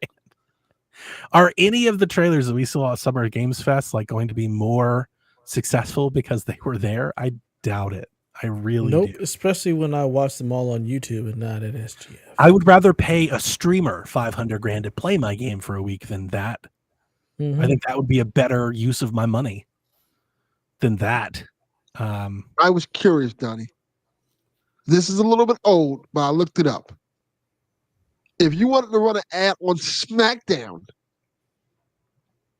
Are any of the trailers that we saw at Summer Games Fest like going to be more successful because they were there? I doubt it. I really do.
Especially when I watch them all on YouTube and not at SGF.
I would rather pay a streamer $500,000 to play my game for a week than that. I think that would be a better use of my money than that.
I was curious, Donnie. This is a little bit old, but I looked it up. If you wanted to run an ad on SmackDown,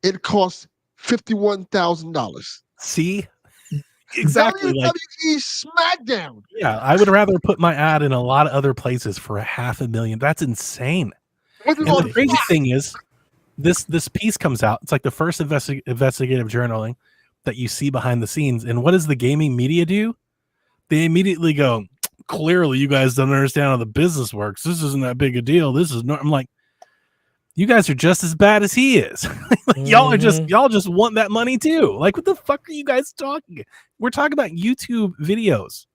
it costs $51,000.
See? Exactly.
WWE SmackDown.
Yeah, I would rather put my ad in a lot of other places for $500,000. That's insane. And the crazy thing is, this piece comes out. It's like the first investigative journaling that you see behind the scenes. And what does the gaming media do? They immediately go, clearly you guys don't understand how the business works. This isn't that big a deal. This is I'm like, you guys are just as bad as he is. Like, y'all just want that money too. Like, what the fuck are you guys talking? We're talking about YouTube videos,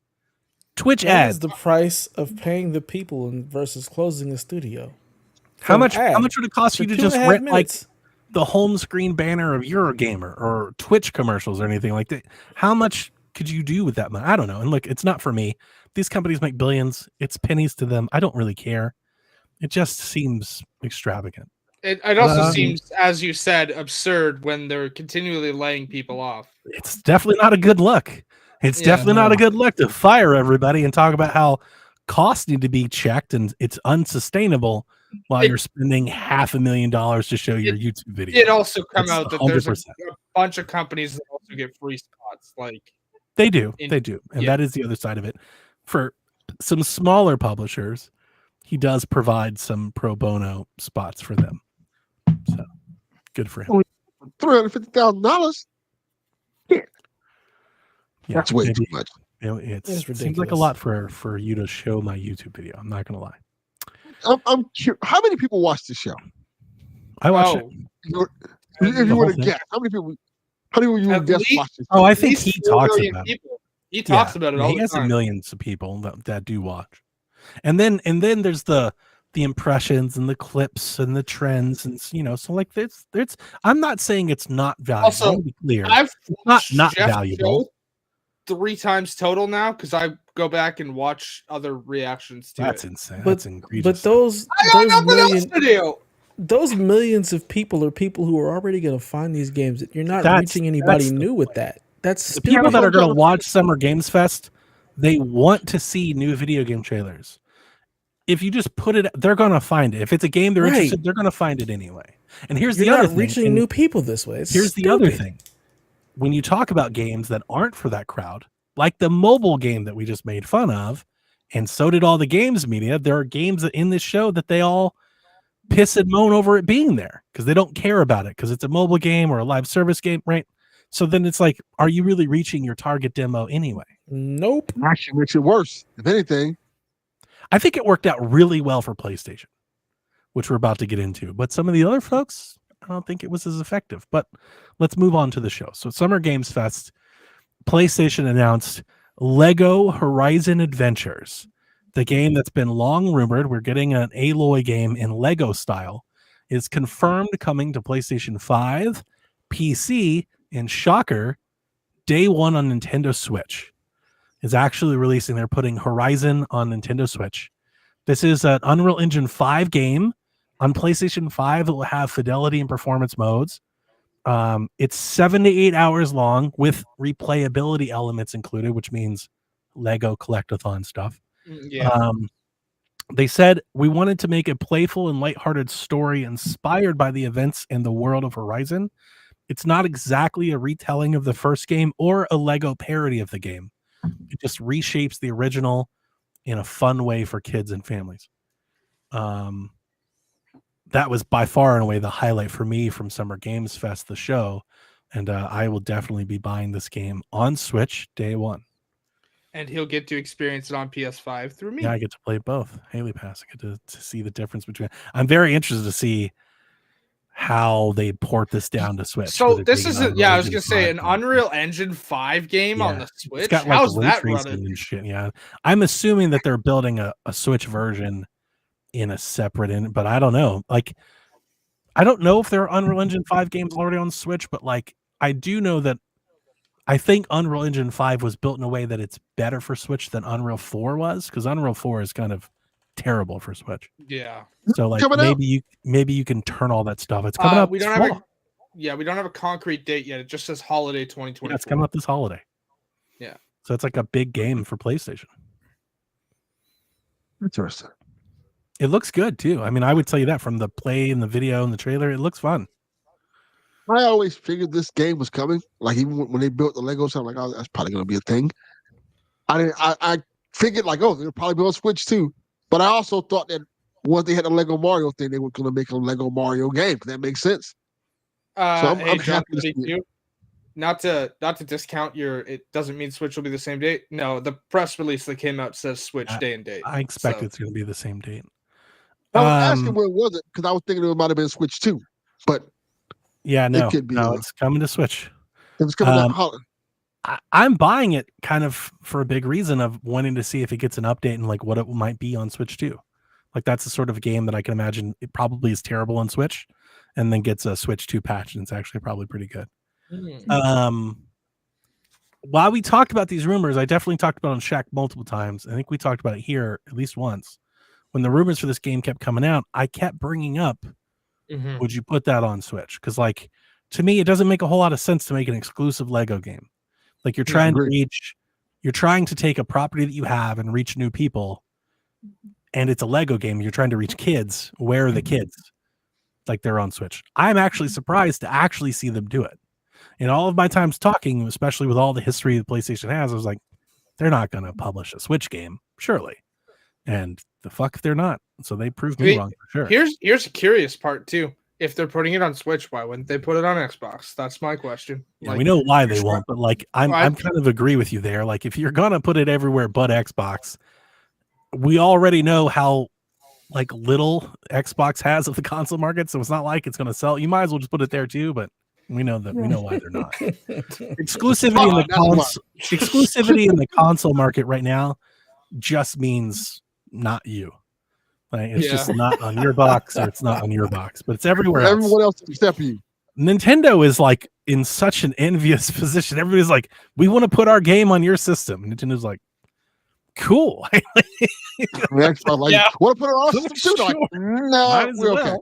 Twitch ads.
Is the price of paying the people versus closing a studio?
How much would it cost you to just rent like the home screen banner of Eurogamer or Twitch commercials or anything like that? How much could you do with that money? I don't know. And look, it's not for me. These companies make billions. It's pennies to them. I don't really care. It just seems extravagant.
It also seems, as you said, absurd when they're continually laying people off.
It's definitely not a good look. It's definitely not a good look to fire everybody and talk about how costs need to be checked and it's unsustainable while you're spending $500,000 to show your YouTube video.
It also come out that there's a bunch of companies that also get free spots. Like
they do. And that is the other side of it. For some smaller publishers, he does provide some pro bono spots for them. So good for him.
$350,000. Yeah, that's way too much.
You know, it seems like a lot for you to show my YouTube video. I'm not gonna lie.
I'm curious. How many people watch the show?
I watch it.
If you were to guess, how many people you would guess watch this?
Oh, I think he talks about it.
He talks about it all the time.
He has millions of people that do watch. And then there's the the impressions and the clips and the trends, and so like it's I'm not saying it's not valuable.
Also,
to be clear,
I've
not
Jeff's
valuable.
show 3 times total now because I go back and watch other reactions to
That's
it.
insane.
But,
That's egregious.
but those
I got nothing else to do.
those millions of people are people who are already going to find these games. You're not reaching anybody new with that. That's
the
stupid.
people that are going to watch Summer Games Fest. They want to see new video game trailers. If you just put it, they're going to find it. If it's a game they're interested, they're going to find it anyway. And here's the other thing.
You're not reaching new people this way.
Here's the other thing. When you talk about games that aren't for that crowd, like the mobile game that we just made fun of, and so did all the games media, there are games in this show that they all piss and moan over it being there because they don't care about it because it's a mobile game or a live service game, right? So then it's like, are you really reaching your target demo anyway?
Nope.
Actually makes it worse, if anything.
I think it worked out really well for PlayStation, which we're about to get into. But some of the other folks, I don't think it was as effective. But let's move on to the show. So Summer Games Fest, PlayStation announced Lego Horizon Adventures, the game that's been long rumored. We're getting an Aloy game in Lego style. Is confirmed coming to PlayStation 5, PC, and shocker, day one on Nintendo Switch. Is actually releasing. They're putting Horizon on Nintendo Switch. This is an Unreal Engine 5 game on PlayStation 5. It will have fidelity and performance modes. It's 7 to 8 hours long with replayability elements included, which means Lego collectathon stuff.
Yeah.
They said we wanted to make a playful and lighthearted story inspired by the events in the world of Horizon. It's not exactly a retelling of the first game or a Lego parody of the game. It just reshapes the original in a fun way for kids and families. That was by far and away the highlight for me from Summer Games Fest, the show. And I will definitely be buying this game on Switch day one.
And he'll get to experience it on PS5 through me.
Yeah, I get to play both. Haley Pass. I get to see the difference between. I'm very interested to see how they port this down to Switch.
So this isn't. Yeah, I was gonna say an Unreal Engine 5 game on the Switch.
It's got, like,
how's that running?
And shit. Yeah, I'm assuming that they're building a Switch version in a separate but I don't know. Like, I don't know if there are Unreal Engine 5 games already on Switch, but like, I do know that I think Unreal Engine 5 was built in a way that it's better for Switch than Unreal 4 was, because Unreal 4 is kind of terrible for Switch.
Yeah.
So like maybe you can turn all that stuff. It's coming up.
We don't have a concrete date yet. It just says holiday 2024.
Yeah, it's coming up this holiday.
Yeah.
So it's like a big game for PlayStation.
Interesting.
It looks good too. I mean, I would tell you that from the play and the video and the trailer, it looks fun.
I always figured this game was coming. Like, even when they built the Lego, so I'm like, oh, that's probably going to be a thing. I figured, like, oh, they'll probably be on Switch too. But I also thought that once they had the Lego Mario thing, they were going to make a Lego Mario game. That makes sense. So I'm happy to see it.
Not to discount it doesn't mean Switch will be the same date. No, the press release that came out says Switch day and date.
I expect it's going to be the same date.
I was asking where was it, because I was thinking it might have been Switch too. But
yeah, no, it's coming to Switch.
It's coming out.
I'm buying it kind of for a big reason of wanting to see if it gets an update and like what it might be on Switch too. Like, that's the sort of game that I can imagine it probably is terrible on Switch and then gets a Switch 2 patch, and it's actually probably pretty good. While we talked about these rumors, I definitely talked about it on Shaq multiple times. I think we talked about it here at least once. When the rumors for this game kept coming out, I kept bringing up, would you put that on Switch? Because, like, to me, it doesn't make a whole lot of sense to make an exclusive Lego game. Like, you're trying to take a property that you have and reach new people, and it's a Lego game. You're trying to reach kids. Where are the kids? Like, they're on Switch. I'm actually surprised to actually see them do it. In all of my times talking, especially with all the history that PlayStation has, I was like, they're not going to publish a Switch game, surely. And the fuck if they're not. So they proved me wrong for sure.
Here's a curious part too. If they're putting it on Switch, why wouldn't they put it on Xbox? That's my question.
Yeah, we know why they won't, but like I'm kind of agree with you there. Like, if you're gonna put it everywhere but Xbox, we already know how like little Xbox has of the console market, so it's not like it's gonna sell. You might as well just put it there too, but we know why they're not. Exclusivity in the console market right now just means not you. Like it's just not on your box, or it's not on your box, but it's everywhere else.
Everyone else except you.
Nintendo is like in such an envious position. Everybody's like, we want to put our game on your system. Nintendo's like, cool.
Want to put it on our system too? Like, no, we're okay.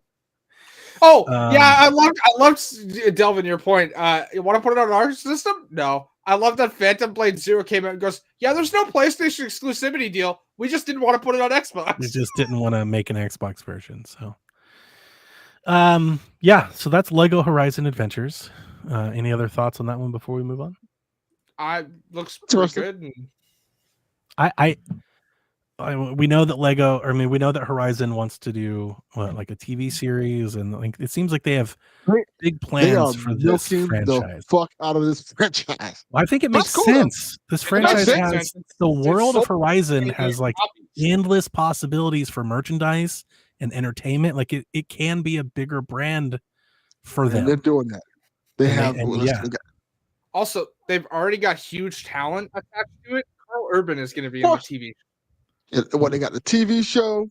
Oh, I loved delving your point. You want to put it on our system? No. I love that Phantom Blade Zero came out and goes, yeah, there's no PlayStation exclusivity deal. We just didn't want to put it on Xbox.
We just didn't want to make an Xbox version. So, so that's Lego Horizon Adventures. Any other thoughts on that one before we move on?
Looks pretty good.
We know that we know that Horizon wants to do like a TV series, and like it seems like they have big plans for this franchise.
The fuck out of this franchise.
Well, I think it makes sense. This franchise has the world of Horizon has like endless possibilities for merchandise and entertainment. Like it can be a bigger brand for them.
And they're doing that. They have.
Also, they've already got huge talent attached to it. Carl Urban is going to be on the TV.
Well, they got the TV show,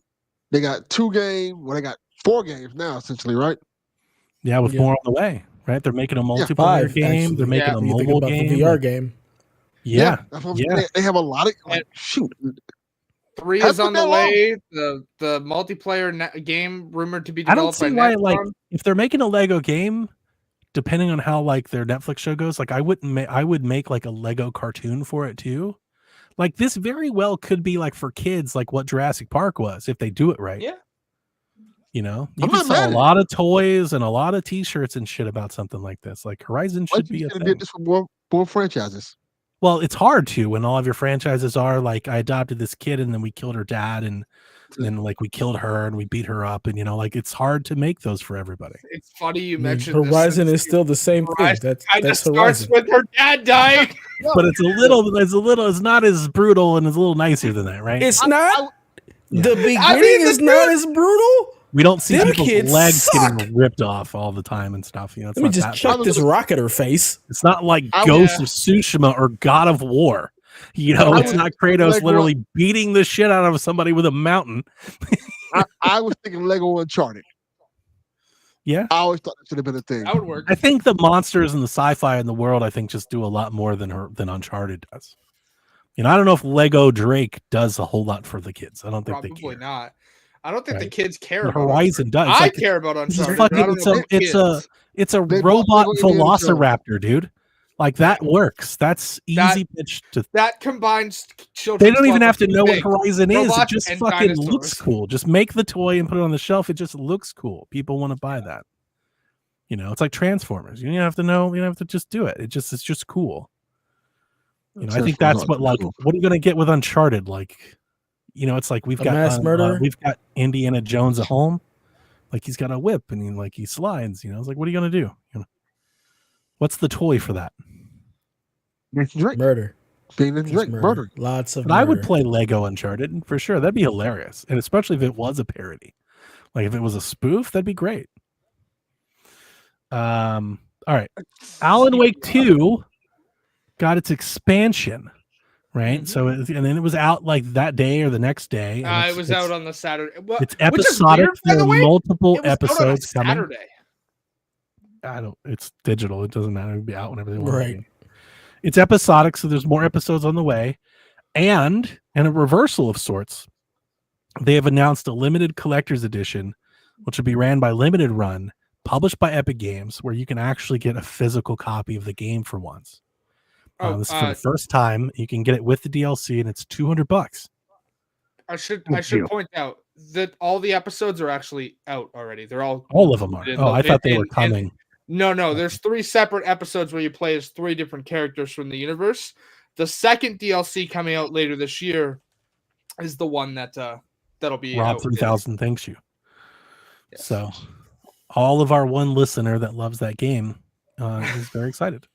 they got 2 games, they got 4 games now, essentially, right?
Yeah, with more on the way, right? They're making a multiplayer game. Actually. They're making a mobile game.
The VR game.
Yeah.
They have a lot of shoot.
3 is on the way. The multiplayer game rumored to be developed. I don't see why,
if they're making a Lego game, depending on how their Netflix show goes, I would make like a Lego cartoon for it too. Like this very well could be like for kids, like what Jurassic Park was, if they do it right.
Yeah.
You can sell a lot of toys and a lot of T-shirts and shit about something like this. Like Horizon should be a thing.
Get this for more franchises.
Well, it's hard to when all of your franchises are like, I adopted this kid and then we killed her dad and then like we killed her and we beat her up and it's hard to make those for everybody.
It's funny you mentioned
Horizon is still the same thing. That's
starts with her dad dying.
But it's not as brutal and it's a little nicer than that, right?
It's not. The beginning is not as brutal.
We don't see people's legs getting ripped off all the time and stuff.
Let me just chuck this rock at her face.
It's not like Ghost of Tsushima or God of War. It's not Kratos literally beating the shit out of somebody with a mountain.
I was thinking Lego Uncharted.
Yeah.
I always thought that should have been a thing.
That would work.
I think the monsters and the sci-fi in the world, just do a lot more than Uncharted does. I don't know if Lego Drake does a whole lot for the kids. I don't think they care.
Probably not. I don't think the kids care about
Horizon does.
I care about Uncharted.
It's a robot velociraptor, dude. Like that works. That's easy pitch to.
That combines children.
They don't even have to know what Horizon is. It just fucking looks cool. Just make the toy and put it on the shelf. It just looks cool. People want to buy that. It's like Transformers. You don't have to know. You don't have to just do it. It's just cool. I think that's what what are you gonna get with Uncharted? It's like we've got
mass murder.
We've got Indiana Jones at home. Like he's got a whip and he slides. It's like, what are you gonna do? What's the toy for that?
Murder.
Murder.
Lots of.
But I would play Lego Uncharted for sure. That'd be hilarious, and especially if it was a parody. Like if it was a spoof, that'd be great. All right, Alan Wake 2 got its expansion, right? Mm-hmm. So and then it was out like that day or the next day.
It was out on the Saturday. Well,
it's episodic. There are multiple episodes coming.
Saturday.
It's digital. It doesn't matter. It'll be out whenever they want.
Right.
It's episodic, so there's more episodes on the way. And in a reversal of sorts, they have announced a limited collector's edition, which will be ran by Limited Run, published by Epic Games, where you can actually get a physical copy of the game for once. This is for the first time. You can get it with the DLC, and it's $200.
I should point out that all the episodes are actually out already. They're all
of them are. I thought they were coming.
No. There's 3 separate episodes where you play as 3 different characters from the universe. The second DLC coming out later this year is the one that'll be
Rob 3000 thanks you. Yes. So all of our one listener that loves that game is very excited.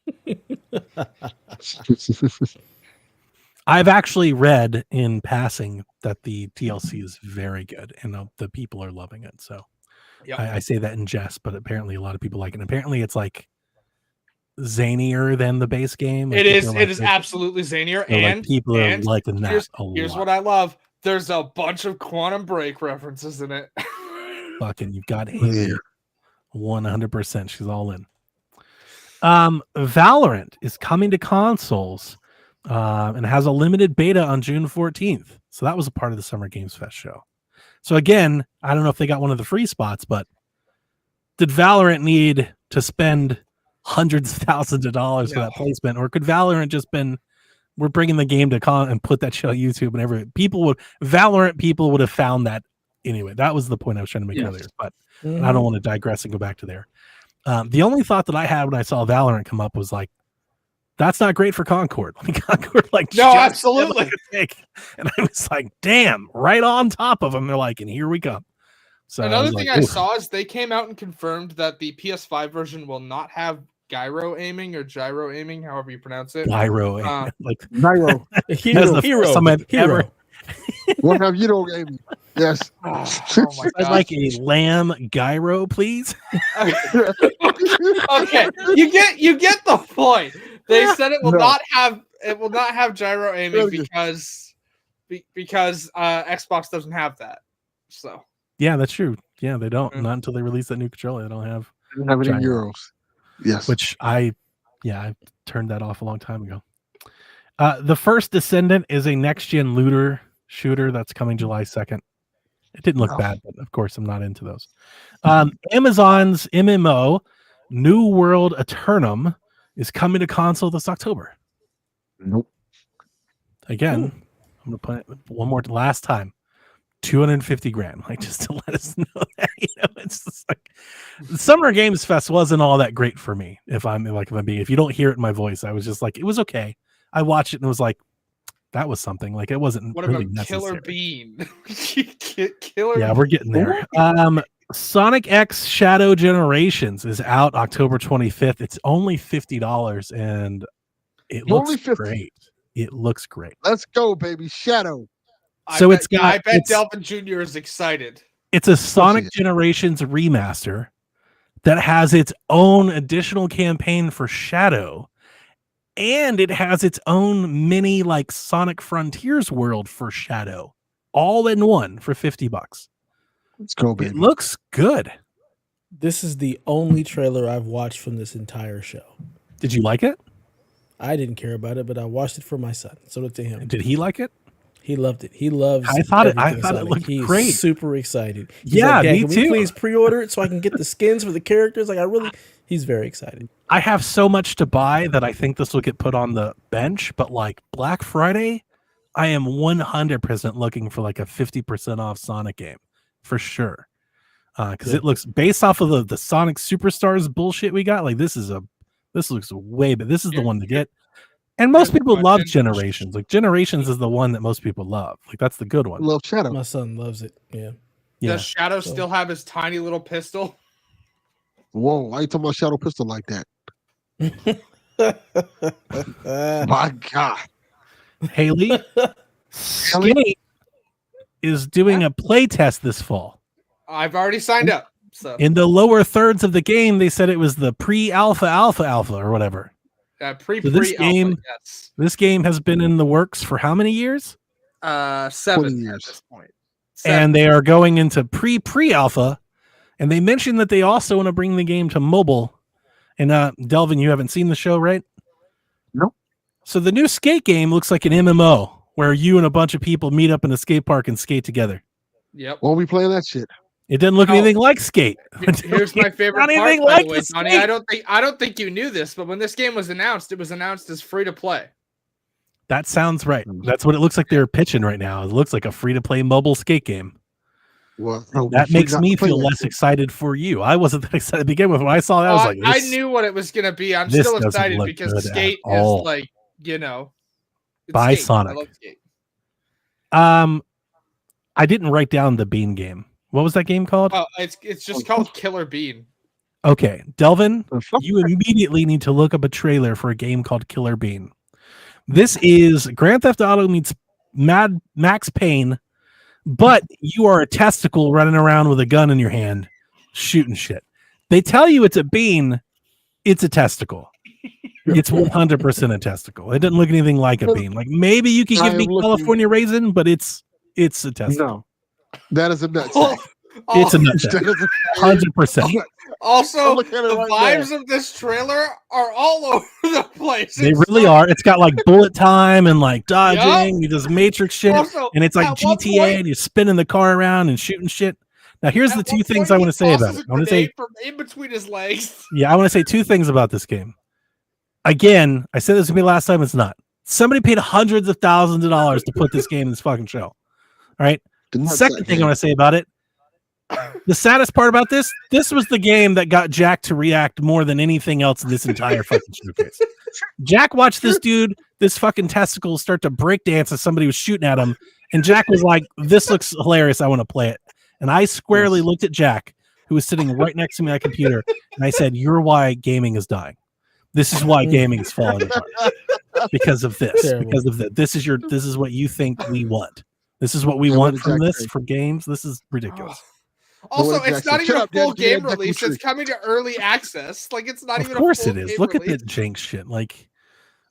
I've actually read in passing that the DLC is very good and the people are loving it. So I say that in jest, but apparently a lot of people like it. And apparently it's like zanier than the base game.
It is absolutely zanier.
So and people are liking that a lot.
Here's what I love. There's a bunch of Quantum Break references in it.
Fucking, you've got Haley. 100%. She's all in. Valorant is coming to consoles and has a limited beta on June 14th. So that was a part of the Summer Games Fest show. So again, I don't know if they got one of the free spots, but did Valorant need to spend hundreds of thousands of dollars for that placement? Or could Valorant just been, we're bringing the game to con and put that show on YouTube and Valorant people would have found that anyway. That was the point I was trying to make earlier, but I don't want to digress and go back to there. The only thought that I had when I saw Valorant come up was like, that's not great for Concord. Concord,
no, absolutely.
And I was like, damn, right on top of them. They're like, and here we come. So
another thing I saw is they came out and confirmed that the PS5 version will not have gyro aiming, however you pronounce it.
Gyro,
gyro.
Hero.
We'll have gyro aiming. Yes.
Oh my God.
I'd like a lamb gyro, please.
Okay, you get the point. They said it will not have gyro aiming because Xbox doesn't have that. So
yeah, that's true. Yeah, they don't. Not until they release that new controller. They don't have
any euros. Yes.
Which I turned that off a long time ago. The First Descendant is a next-gen looter shooter that's coming July 2nd. It didn't look bad, but of course I'm not into those. Amazon's MMO, New World Eternum, is coming to console this October.
Nope.
Again, I'm gonna put it one more last time. $250,000, like just to let us know that it's just like the Summer Games Fest wasn't all that great for me. If you don't hear it in my voice, I was just like, it was okay. I watched it and was like, that was something. Like it wasn't really necessary.
Killer Bean?
Yeah, we're getting there. Sonic X Shadow Generations is out October 25th. It's only $50 and it looks great. It looks great.
Let's go, baby. Shadow.
So
I bet Delvin Jr. is excited.
It's a Sonic Generations remaster that has its own additional campaign for Shadow, and it has its own mini Sonic Frontiers world for Shadow, all in one for $50.
Let's go, baby.
It looks good.
This is the only trailer I've watched from this entire show.
Did you like it?
I didn't care about it, but I watched it for my son. So did him.
Did he like it?
He loved it. He loves.
I thought it looked great.
He's super excited. He's
yeah,
like,
me
can
too.
We please pre-order it so I can get the skins for the characters. He's very excited.
I have so much to buy that I think this will get put on the bench. But Black Friday, I am 100% looking for a 50% off Sonic game for sure. Because it looks based off of the Sonic Superstars bullshit we got. This looks way, but this is the one to get. And most people love Generations. Generations is the one that most people love. That's the good one.
Love Shadow.
My son loves it. Yeah.
Does Shadow still have his tiny little pistol?
Whoa, why you talking about Shadow Pistol like that? My God.
Haley, Skinny is doing a play test this fall.
I've already signed up. So
in the lower thirds of the game, they said it was the pre-alpha or whatever. This game has been in the works for how many years?
7 years at this point.
And they are going into pre-alpha, and they mentioned that they also want to bring the game to mobile. And Delvin, you haven't seen the show, right?
Nope.
So the new skate game looks like an MMO where you and a bunch of people meet up in a skate park and skate together.
Yep.
Won't be playing that shit.
It doesn't look anything like Skate.
Here's my favorite part, by the way, Donnie. I don't think you knew this, but when this game was announced, it was announced as free to play.
That sounds right. That's what it looks like they're pitching right now. It looks like a free to play mobile skate game.
Well,
that makes me feel less excited for you. I wasn't that excited to begin with. When I saw that, I was like,
I knew what it was going to be. I'm still excited because Skate is
by
Skate.
Sonic.
I love Skate.
I didn't write down the Bean game. What was that game called?
Oh, it's just called Killer Bean.
Okay, Delvin, you immediately need to look up a trailer for a game called Killer Bean. This is Grand Theft Auto meets Max Payne, but you are a testicle running around with a gun in your hand, shooting shit. They tell you it's a bean, it's a testicle. It's 100% a testicle. It doesn't look anything like a bean. Maybe you could give me California raisin, but it's It's a testicle.
No, that is a nutsack.
It's a nutsack. 100%.
Also, the vibes of this trailer are all over the place.
They really are. It's got like bullet time and like dodging. You just Matrix shit, also, and it's like GTA, and you're spinning the car around and shooting shit. Now, here's the two things I want to say about it. I want to say
from in between his legs.
Yeah, I want to say two things about this game. Again, I said this to me last time. It's not. Somebody paid hundreds of thousands of dollars to put this game in this fucking show. All right. Second thing I want to say about it. The saddest part about this was the game that got Jack to react more than anything else in this entire fucking showcase. Jack watched this fucking testicle start to break dance as somebody was shooting at him, and Jack was like, "This looks hilarious. I want to play it." And I squarely looked at Jack, who was sitting right next to me on my computer, and I said, "You're why gaming is dying. This is why gaming is falling apart because of this. Terrible. Because of that. This is what you think we want. This is what we want from this for games. This is ridiculous."
Also, it's not even a full game release. It's coming to early access. Like, it's not even a full game release. Of course it is.
Look at that jinx shit. Like,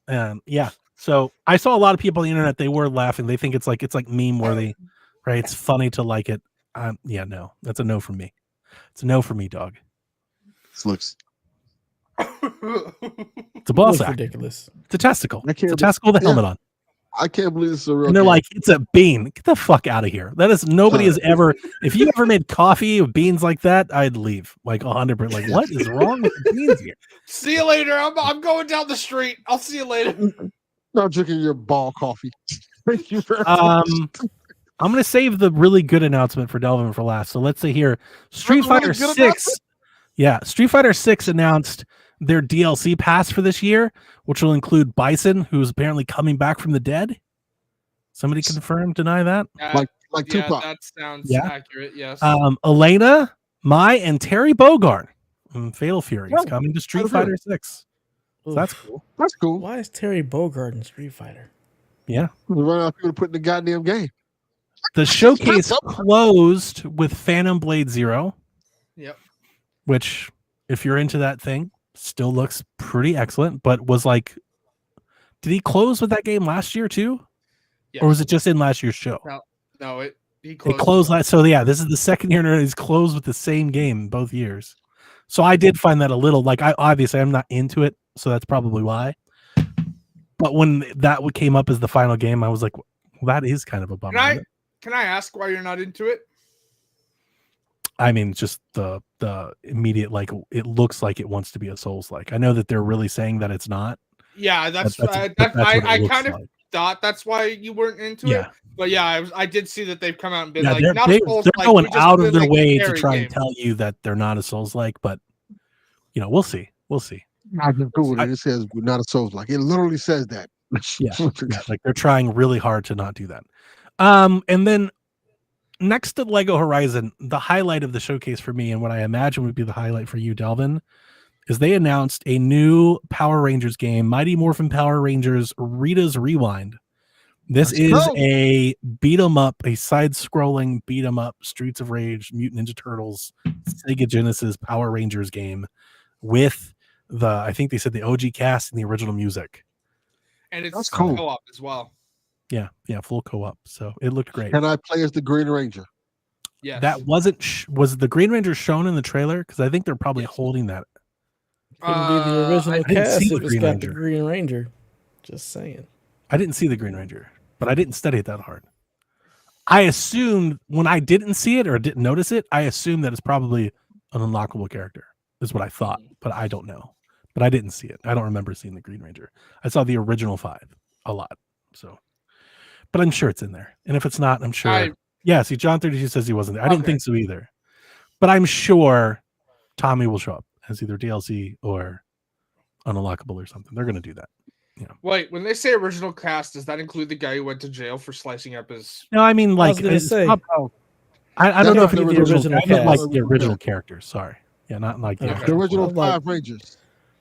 yeah. So I saw a lot of people on the internet. They were laughing. They think it's like meme worthy, right? It's funny to like it. Yeah, no, that's a no from me. It's a no for me, dog.
This looks.
It's a ball sack.
Ridiculous.
It's a testicle. It's a testicle with a helmet on.
I can't believe this is a real.
And they're
game.
like, it's a bean. Get the fuck out of here. That is nobody has ever. If you ever made coffee with beans like that, I'd leave. Like 100%. Like, what is wrong with the beans here?
See you later. I'm going down the street. I'll see you later.
Not drinking your ball coffee. Thank you very
much. I'm gonna save the really good announcement for Delvin for last. So let's say here, Street Fighter 6. Yeah, Street Fighter 6 announced their DLC pass for this year, which will include Bison, who's apparently coming back from the dead. Somebody confirm, deny that?
Like Tupac.
That sounds accurate, yes.
Elena, Mai, and Terry Bogard from Fatal Fury is coming to Street Fighter 6. So that's cool.
That's cool.
Why is Terry Bogard in Street Fighter?
Yeah.
We're running out people to put in the goddamn game.
The showcase closed with Phantom Blade Zero.
Yep.
Which, if you're into that thing, still looks pretty excellent, but was like, did he close with that game last year too? Yes. Or was it just in last year's show?
No, he
closed last. So yeah, this is the second year he's closed with the same game both years. So I did find that a little like I'm not into it, so that's probably why. But when that came up as the final game, I was like, well, that is kind of a bummer.
Can I ask why you're not into it?
I mean, just the immediate, like, it looks like it wants to be a Souls-like. I know that they're really saying that it's not.
Yeah, I kind of thought that's why you weren't into it. But yeah, I did see that they've come out and been like,
they're going out of their way to try and tell you that they're not a Souls-like, but we'll see.
I just Googled it. It says we're not a Souls-like. It literally says that.
Yeah, like they're trying really hard to not do that. And then next to Lego Horizon, the highlight of the showcase for me, and what I imagine would be the highlight for you, Delvin, is they announced a new Power Rangers game, Mighty Morphin Power Rangers Rita's Rewind. This is a beat 'em up, a side-scrolling beat 'em up, Streets of Rage, Mutant Ninja Turtles, Sega Genesis Power Rangers game with I think they said the OG cast and the original music.
And it's cool. Co-op as well.
Yeah, full co-op. So it looked great.
Can I play as the Green Ranger?
Yeah.
That wasn't was the Green Ranger shown in the trailer? Because I think they're probably holding that.
Couldn't be the original cast if it's got the Green Ranger. Just saying.
I didn't see the Green Ranger, but I didn't study it that hard. I assumed when I didn't see it or didn't notice it, I assumed that it's probably an unlockable character. Is what I thought, but I don't know. But I didn't see it. I don't remember seeing the Green Ranger. I saw the original 5 a lot. So, but I'm sure it's in there. And if it's not, I'm sure. See, John 32 says he wasn't there. I didn't think so either. But I'm sure Tommy will show up as either DLC or unlockable or something. They're going to do that. Yeah.
Wait, when they say original cast, does that include the guy who went to jail for slicing up his?
No, I mean like I don't know if it's the original cast. Like the original characters. Sorry. Yeah, not like
the original 5 Rangers.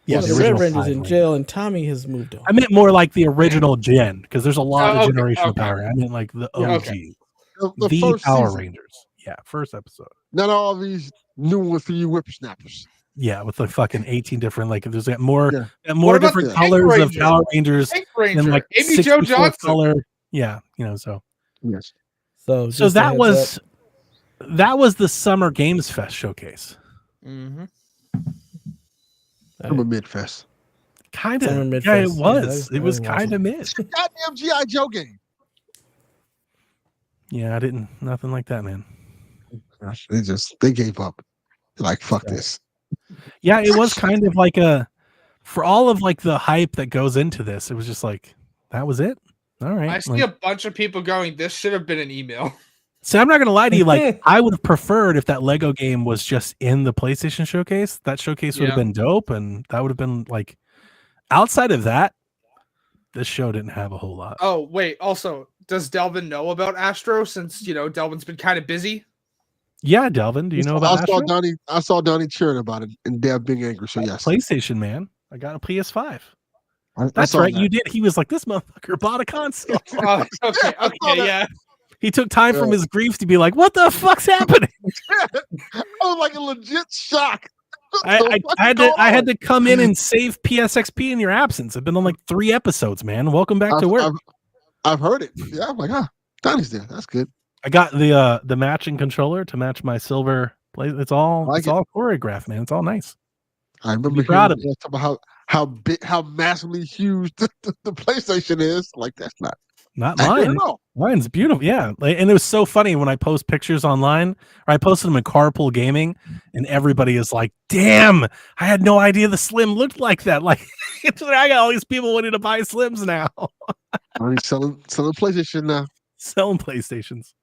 Yeah, the Red Ranger's in jail and Tommy has moved on.
I meant more like the original gen, because there's a lot of generational power. I mean like the OG. The first Power season. Rangers. Yeah, first episode.
Not all these new ones for you whippersnappers.
Yeah, with like fucking 18 different, like there's more different colors of Power Rangers
Ranger.
than like
Amy Jo Johnson
color. Yeah, so.
Yes.
So
So that was the Summer Games Fest showcase.
Mm-hmm.
I'm a mid-fest.
Kind of.
Summer
Yeah, it
Midfest.
was.
Yeah,
it was kind of mid.
Goddamn G.I. Joe game.
Yeah, I didn't. Nothing like that, man.
They gave up. They're like, fuck this.
Yeah, it was kind of like for all of like the hype that goes into this, it was just like, that was it. All right.
I see a bunch of people going, this should have been an email.
So I'm not gonna lie to you, like I would have preferred if that Lego game was just in the PlayStation showcase. That showcase would have been dope, and that would have been like outside of that, this show didn't have a whole lot.
Oh, wait, also, does Delvin know about Astro since Delvin's been kind of busy?
Yeah, Delvin, do you know about Astro?
I saw Donnie cheering about it and Dev being angry, so yes.
PlayStation, man. I got a PS5. That's
saw
right,
that.
you did. He was like, this motherfucker bought a console.
Okay, yeah.
He took time from his grief to be like, what the fuck's happening?
I was like a legit shock.
I had to come in and save PSXP in your absence. I've been on like 3 episodes, man. Welcome back to work.
I've heard it. Yeah, I'm like, Donnie's there. That's good.
I got the matching controller to match my silver play. It's all choreographed, man. It's all nice.
I remember
proud
hearing about how massively huge the PlayStation is. Like, that's not
mine. Mine's beautiful. Yeah. And it was so funny when I post pictures online, or I posted them in Carpool Gaming, and everybody is like, damn, I had no idea the Slim looked like that. Like, I got all these people wanting to buy Slims now.
I'm selling PlayStation now.
Selling PlayStations.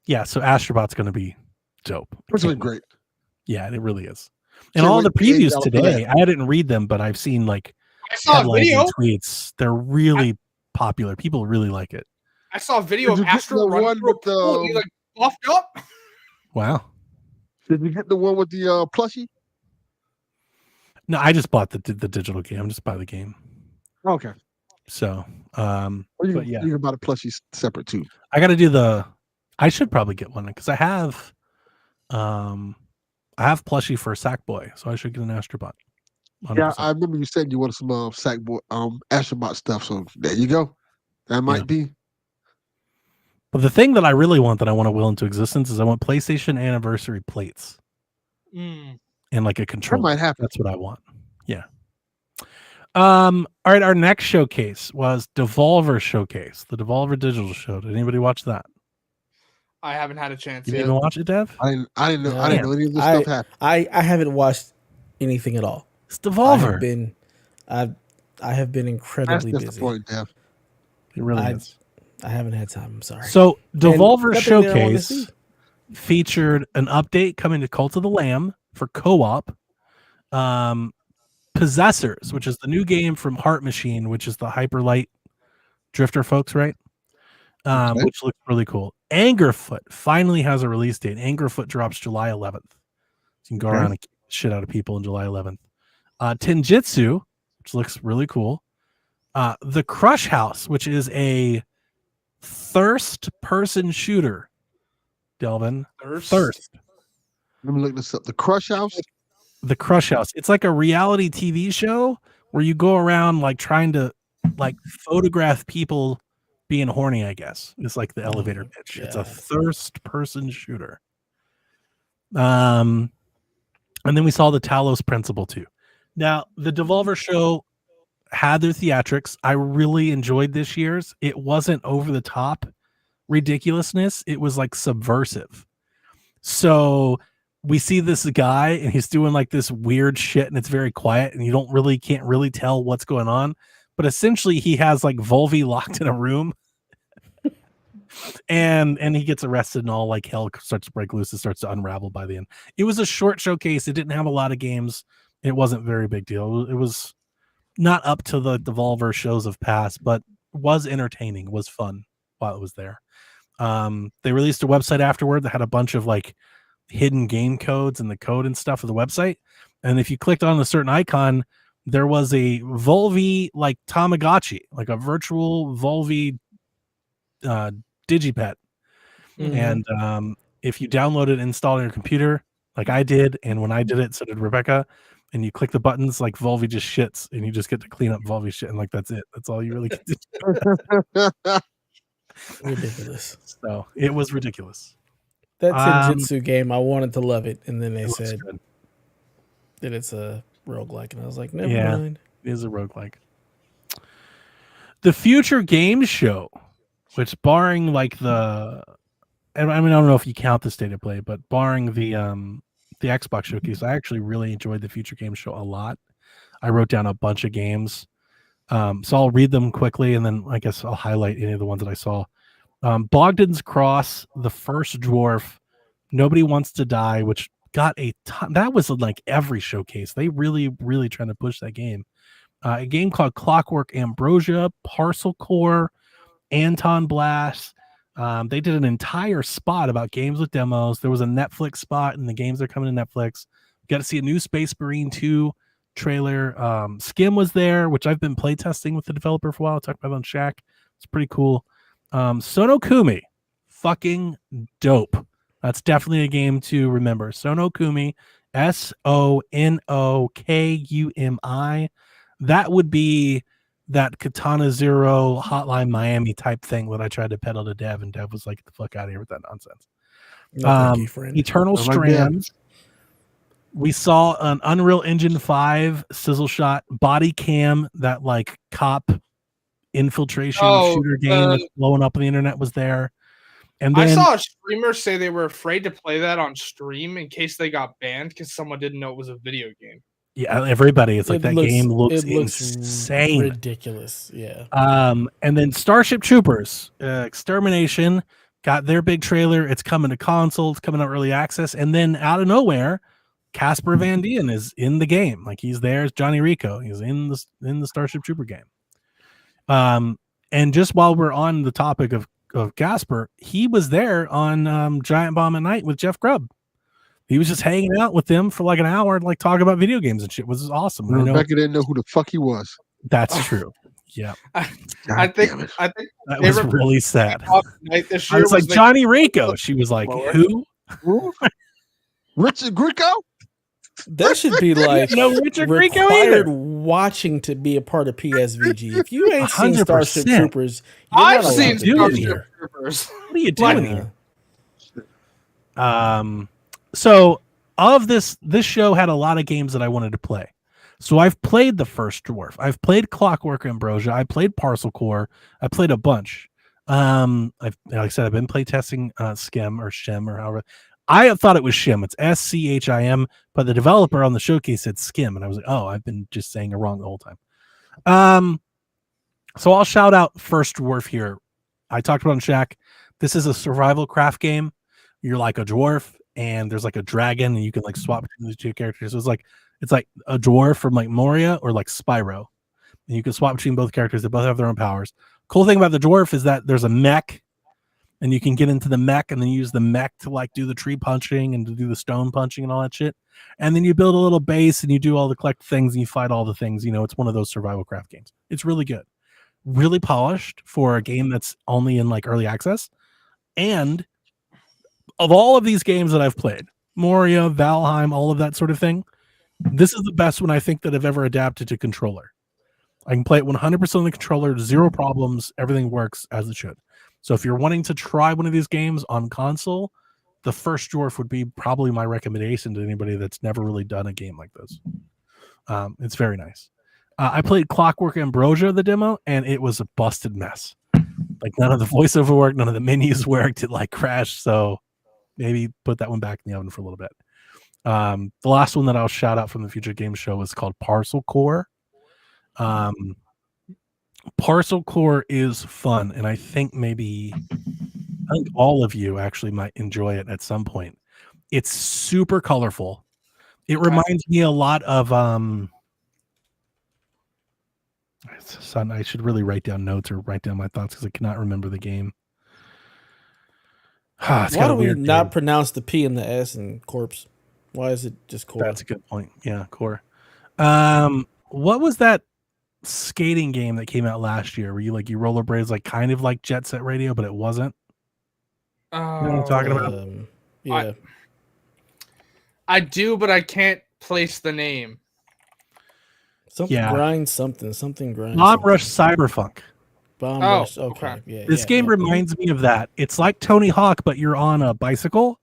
Yeah, so Astrobot's going to be dope.
It's going to be great.
Yeah, it really is. And all the previews today, I didn't read them, but I've seen like headlines and tweets. They're really popular. People really like it.
I saw a video of Astro running through a pool. He like buffed up.
Wow.
Did you get the one with the plushie?
No, I just bought the digital game. I'm just buy the game.
Okay.
So,
you can buy the plushie separate too.
I got to do I should probably get one because I have plushie for Sackboy, so I should get an Astrobot. 100%.
Yeah, I remember you said you wanted some Sackboy Astrobot stuff, so there you go. That might be.
But the thing that I really want that I want to will into existence is I want PlayStation anniversary plates. And like a controller.
That might happen.
That's what I want. Yeah. All right, our next showcase was Devolver Showcase, the Devolver Digital Show. Did anybody watch that?
I haven't had a chance
You
yet.
didn't even watch it, Dev?
I didn't know any of this stuff happened.
I haven't watched anything at all.
It's Devolver.
I have been incredibly busy.
Dev.
It really is.
I haven't had time. I'm sorry.
So Devolver Showcase featured an update coming to Cult of the Lamb for co-op. Possessors, which is the new game from Heart Machine, which is the Hyperlight Drifter folks, right? Which looks really cool. Angerfoot finally has a release date. Angerfoot drops July 11th. So you can go around and kick the shit out of people on July 11th. Tenjitsu, which looks really cool. The Crush House, which is a thirst-person shooter. Delvin. Thirst.
Let me look this up. The Crush House?
The Crush House. It's like a reality TV show where you go around like trying to like photograph people being horny, I guess. It's like the elevator pitch. It's a thirst-person shooter. And then we saw the Talos Principle too. Now, the Devolver show had their theatrics. I really enjoyed this year's. It wasn't over the top ridiculousness. It was like subversive. So we see this guy and he's doing like this weird shit and it's very quiet and you can't really tell what's going on. But essentially he has like Volvi locked in a room and he gets arrested and all like hell starts to break loose and starts to unravel by the end. It was a short showcase. It didn't have a lot of games. It wasn't a very big deal. It was not up to the Devolver shows of past, but was entertaining, was fun while it was there. They released a website afterward that had a bunch of like hidden game codes and the code and stuff of the website. And if you clicked on a certain icon, there was a Volvi like Tamagotchi, like a virtual Volvi Digipet. And if you download it and install it on your computer, like I did, and when I did it, so did Rebecca, and you click the buttons, like Volvi just shits, and you just get to clean up Volvi shit, and like that's it. That's all you really get to do.
Ridiculous.
So it was ridiculous.
That Tenjitsu game, I wanted to love it, and then they
It
said
good.
that it's a roguelike, and I was like, never mind.
It is a roguelike. The Future Games Show, which barring like I don't know if you count the State of Play, but barring the Xbox showcase, I actually really enjoyed the Future Games Show a lot. I wrote down a bunch of games. So I'll read them quickly, and then I guess I'll highlight any of the ones that I saw. Bogdan's Cross, The First Dwarf, Nobody Wants to Die, which got a ton. That was like every showcase. They really, really trying to push that game. A game called Clockwork Ambrosia, Parcel Core, Anton Blast. They did an entire spot about games with demos. There was a Netflix spot, and the games are coming to Netflix. Got to see a new Space Marine 2 trailer. Skim was there, which I've been playtesting with the developer for a while. I talked about it on Shack. It's pretty cool. Sonokumi, fucking dope. That's definitely a game to remember. Sonokumi, Sonokumi. That would be that Katana Zero Hotline Miami type thing that I tried to peddle to Dev, and Dev was like, "Get the fuck out of here with that nonsense."
No, thank you, friend.
Eternal Strands. We saw an Unreal Engine 5 sizzle shot body cam, that like cop infiltration shooter game that's blowing up on the internet was there. And then
I saw a streamer say they were afraid to play that on stream in case they got banned because someone didn't know it was a video game.
Yeah, everybody. It's like that game looks insane,
ridiculous. Yeah.
And then Starship Troopers, Extermination got their big trailer. It's coming to console. It's coming out early access, and then out of nowhere, Casper Van Dien is in the game. Like he's there as Johnny Rico. He's in the Starship Trooper game. And just while we're on the topic of Casper, he was there on Giant Bomb at Night with Jeff Grubb. He was just hanging out with them for like an hour, like talking about video games and shit. It was awesome.
Rebecca didn't know who the fuck he was.
That's true. Yeah.
I think
that was really sad. I was like, Johnny Rico. She was like, who?
Richard Grieco?
That should be like
Richard Grieco
required watching to be a part of PSVG. If you ain't seen
100%.
Starship Troopers,
I've seen
Starship
Troopers.
What are you doing here? So of this show had a lot of games that I wanted to play. So I've played The First Dwarf. I've played Clockwork Ambrosia. I played Parcel Core. I played a bunch. Like I said, I've been playtesting Skim or Shim or however. I thought it was Shim. It's SCHIM, but the developer on the showcase said Skim, and I was like, oh, I've been just saying it wrong the whole time. So I'll shout out First Dwarf here. I talked about it on Shack. This is a survival craft game. You're like a dwarf, and there's like a dragon, and you can like swap between the two characters. So it's like a dwarf from like Moria or like Spyro, and you can swap between both characters. They both have their own powers. Cool thing about the dwarf is that there's a mech, and you can get into the mech and then use the mech to like do the tree punching and to do the stone punching and all that shit. And then you build a little base and you do all the collect things and you fight all the things. You know, it's one of those survival craft games. It's really good, really polished for a game that's only in like early access. And of all of these games that I've played, Moria, Valheim, all of that sort of thing, this is the best one I think that I've ever adapted to controller. I can play it 100% on the controller, zero problems. Everything works as it should. So if you're wanting to try one of these games on console, The First Dwarf would be probably my recommendation to anybody that's never really done a game like this. It's very nice. I played Clockwork Ambrosia, the demo, and it was a busted mess. Like none of the voiceover worked, none of the menus worked. It like crashed. So maybe put that one back in the oven for a little bit. The last one that I'll shout out from the Future Games Show is called Parcel Core. Parcel Core is fun, and I think all of you actually might enjoy it at some point. It's super colorful. It reminds me a lot of son, I should really write down notes or write down my thoughts because I cannot remember the game.
Why do we not pronounce the P and the S in corpse? Why is it just core?
That's a good point. Yeah, core. What was that skating game that came out last year where you rollerblades like kind of like Jet Set Radio, but it wasn't? You know what I'm talking about?
Yeah.
I do, but I can't place the name.
Something grind something grind.
Mob Rush Cyberpunk.
Bomb Rush. Okay. Yeah.
This game reminds me of that. It's like Tony Hawk, but you're on a bicycle,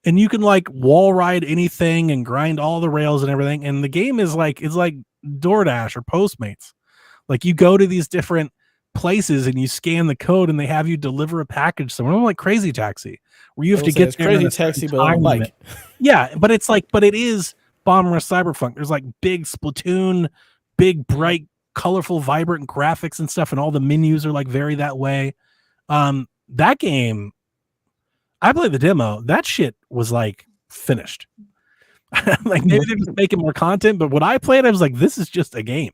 and you can like wall ride anything and grind all the rails and everything. And the game is like DoorDash or Postmates. Like you go to these different places and you scan the code, and they have you deliver a package somewhere. Like Crazy Taxi, where you have to get there.
Crazy Taxi, but on a bike.
Yeah, but it is Bomb Rush Cyberpunk. There's like big Splatoon, big bright, colorful, vibrant graphics and stuff, and all the menus are like very that way. That game, I played the demo. That shit was like finished. Like maybe they're just making more content, but when I played, I was like, this is just a game.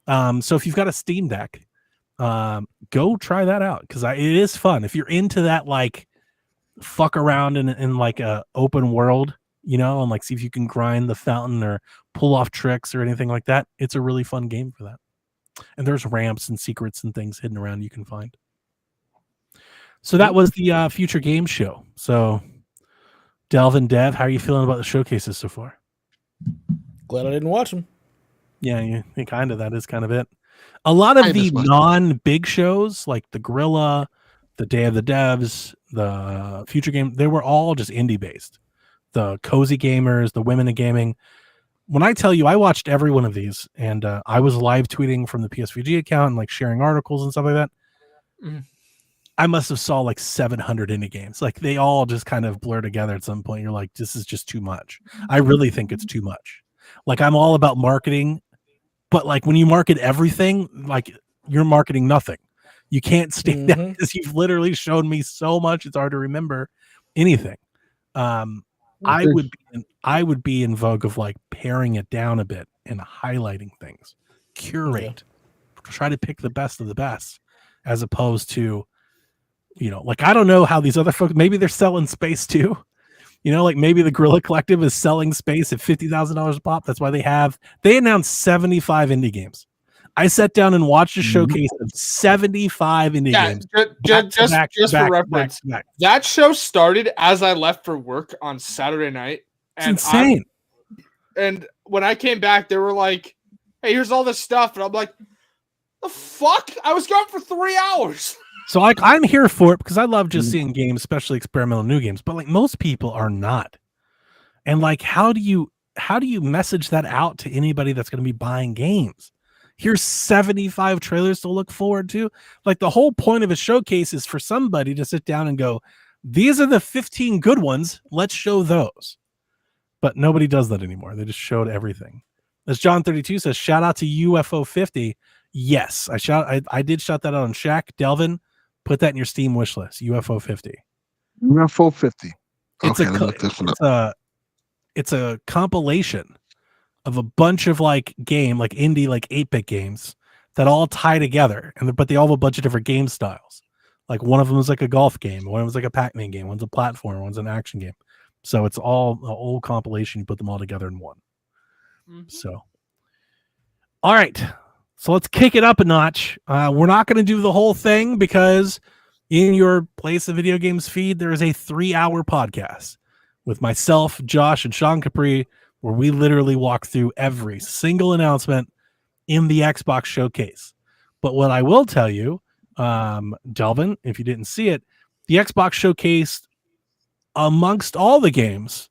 So if you've got a Steam Deck, go try that out, because it is fun. If you're into that, like fuck around in like a open world, and like see if you can grind the fountain or pull off tricks or anything like that, it's a really fun game for that. And there's ramps and secrets and things hidden around you can find. So that was the Future Games Show. So Delvin, Dev, how are you feeling about the showcases so far?
Glad I didn't watch them.
Yeah, that is kind of it. A lot of the non-big shows, like the Gorilla, the Day of the Devs, the Future Game, they were all just indie based. The Cozy Gamers, the Women in Gaming. When I tell you, I watched every one of these, and I was live tweeting from the PSVG account and like sharing articles and stuff like that. I must have saw like 700 indie games. Like they all just kind of blur together at some point. You're like, this is just too much. I really think it's too much. Like I'm all about marketing, but like when you market everything, like you're marketing nothing. You can't stand that because you've literally shown me so much. It's hard to remember anything. I would be in vogue of like paring it down a bit and highlighting things, curate, try to pick the best of the best, as opposed to, like I don't know how these other folks, maybe they're selling space too. Like maybe the Guerrilla Collective is selling space at $50,000 a pop. That's why they announced 75 indie games. I sat down and watched a showcase of 75 indie games.
Just for reference, that show started as I left for work on Saturday night.
It's insane.
And when I came back, they were like, hey, here's all this stuff. And I'm like, the fuck? I was gone for 3 hours.
So like I'm here for it because I love just seeing games, especially experimental new games. But like most people are not. And like, how do you message that out to anybody that's going to be buying games? Here's 75 trailers to look forward to. Like the whole point of a showcase is for somebody to sit down and go, these are the 15 good ones. Let's show those. But nobody does that anymore. They just showed everything. As John 32 says, shout out to UFO 50. Yes, I did shout that out on Shaq. Delvin, put that in your Steam wish list. UFO 50.
UFO 50.
It's a compilation of a bunch of like indie, like 8-bit games that all tie together, but they all have a bunch of different game styles. Like one of them is like a golf game, one of them is like a Pac-Man game, one's a platform, one's an action game. So it's all an old compilation. You put them all together in one. So, all right. So let's kick it up a notch. We're not going to do the whole thing because in your Place of Video Games feed, there is a 3-hour podcast with myself, Josh, and Sean Capri, where we literally walk through every single announcement in the Xbox showcase. But what I will tell you, Delvin, if you didn't see it, the Xbox showcase, amongst all the games,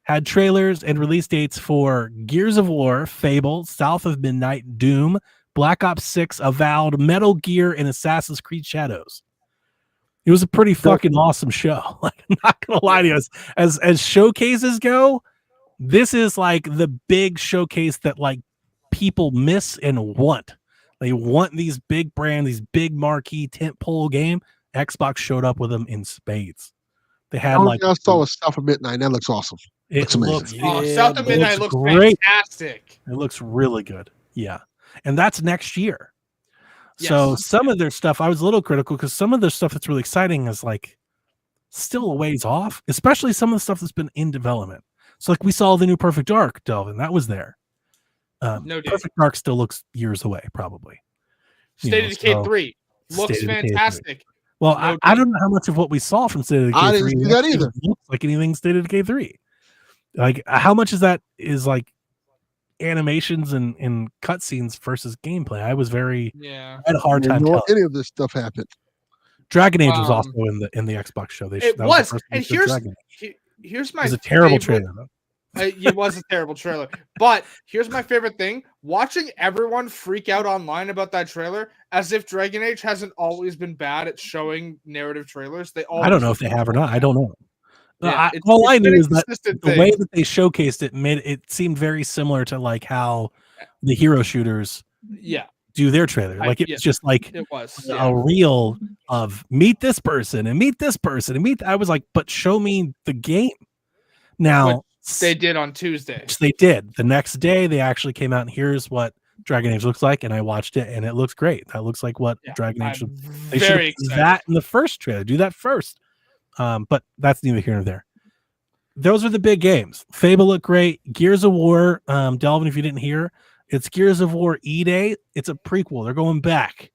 had trailers and release dates for Gears of War, Fable, South of Midnight, Doom, Black Ops 6, Avowed, Metal Gear, and Assassin's Creed Shadows. It was a pretty fucking awesome show. Like, I'm not gonna lie to you. As showcases go, this is like the big showcase that like people miss and want. They want these big brand, these big marquee tentpole game. Xbox showed up with them in spades. They had
I saw was South of Midnight. That looks awesome.
It looks
South of Midnight looks great. Fantastic.
It looks really good. Yeah. And that's next year.
Yes.
So some of their stuff, I was a little critical because some of their stuff that's really exciting is like still a ways off, especially some of the stuff that's been in development. So like we saw the new Perfect Dark, Delvin, that was there.
No
Perfect Dark still looks years away, probably.
State of Decay 3 looks fantastic.
Well, I don't know how much of what we saw from State of Decay 3
I didn't see that either.
looks like anything State of Decay 3. Like how much is that is like animations and cutscenes versus gameplay. I had a hard
You
time
know
telling.
any of this stuff happened.
Dragon Age was also in the Xbox show.
It
that
was,
the first
and here's my
it was a terrible
favorite,
trailer. Though.
It was a terrible trailer, but here's my favorite thing: watching everyone freak out online about that trailer, as if Dragon Age hasn't always been bad at showing narrative trailers.
I don't know if they have or not. I don't know.
Yeah,
all I knew is that the
thing.
way that they showcased it made it seemed very similar to like how the hero shooters do their trailer. Like it was just like
it was
a reel of meet this person and meet this person and meet. I was like, but show me the game. Now
they did on Tuesday.
They did. The next day they actually came out and here's what Dragon Age looks like, and I watched it and it looks great. That looks like what Dragon Age should. They should have that in the first trailer. Do that first. But that's neither here nor there. Those are the big games. Fable looked great. Gears of War, Delvin, if you didn't hear, it's Gears of War E-Day. It's a prequel. They're going back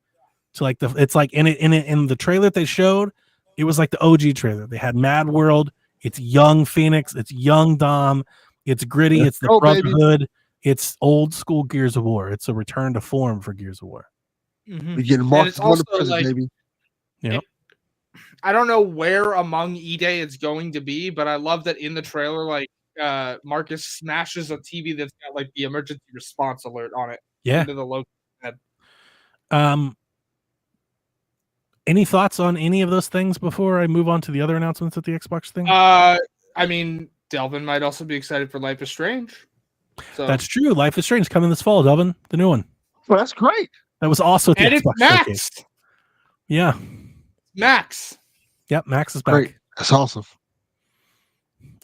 to like it's like in the trailer they showed, it was like the OG trailer. They had Mad World. It's young Phoenix. It's young Dom. It's gritty. It's the Brotherhood. Baby. It's old school Gears of War. It's a return to form for Gears of War.
Mm-hmm. You're getting Marcus present, baby.
Yeah.
I don't know where among E-Day it's going to be, but I love that in the trailer, like Marcus smashes a TV that's got like the emergency response alert on it.
Yeah.
Into the local head.
Any thoughts on any of those things before I move on to the other announcements at the Xbox thing?
I mean, Delvin might also be excited for Life is Strange. So
that's true. Life is Strange coming this fall, Delvin, the new one.
Well, that's great.
That was also at the Xbox
Max.
Showcase. Yeah.
Max.
Yep, Max is back.
Great. That's awesome.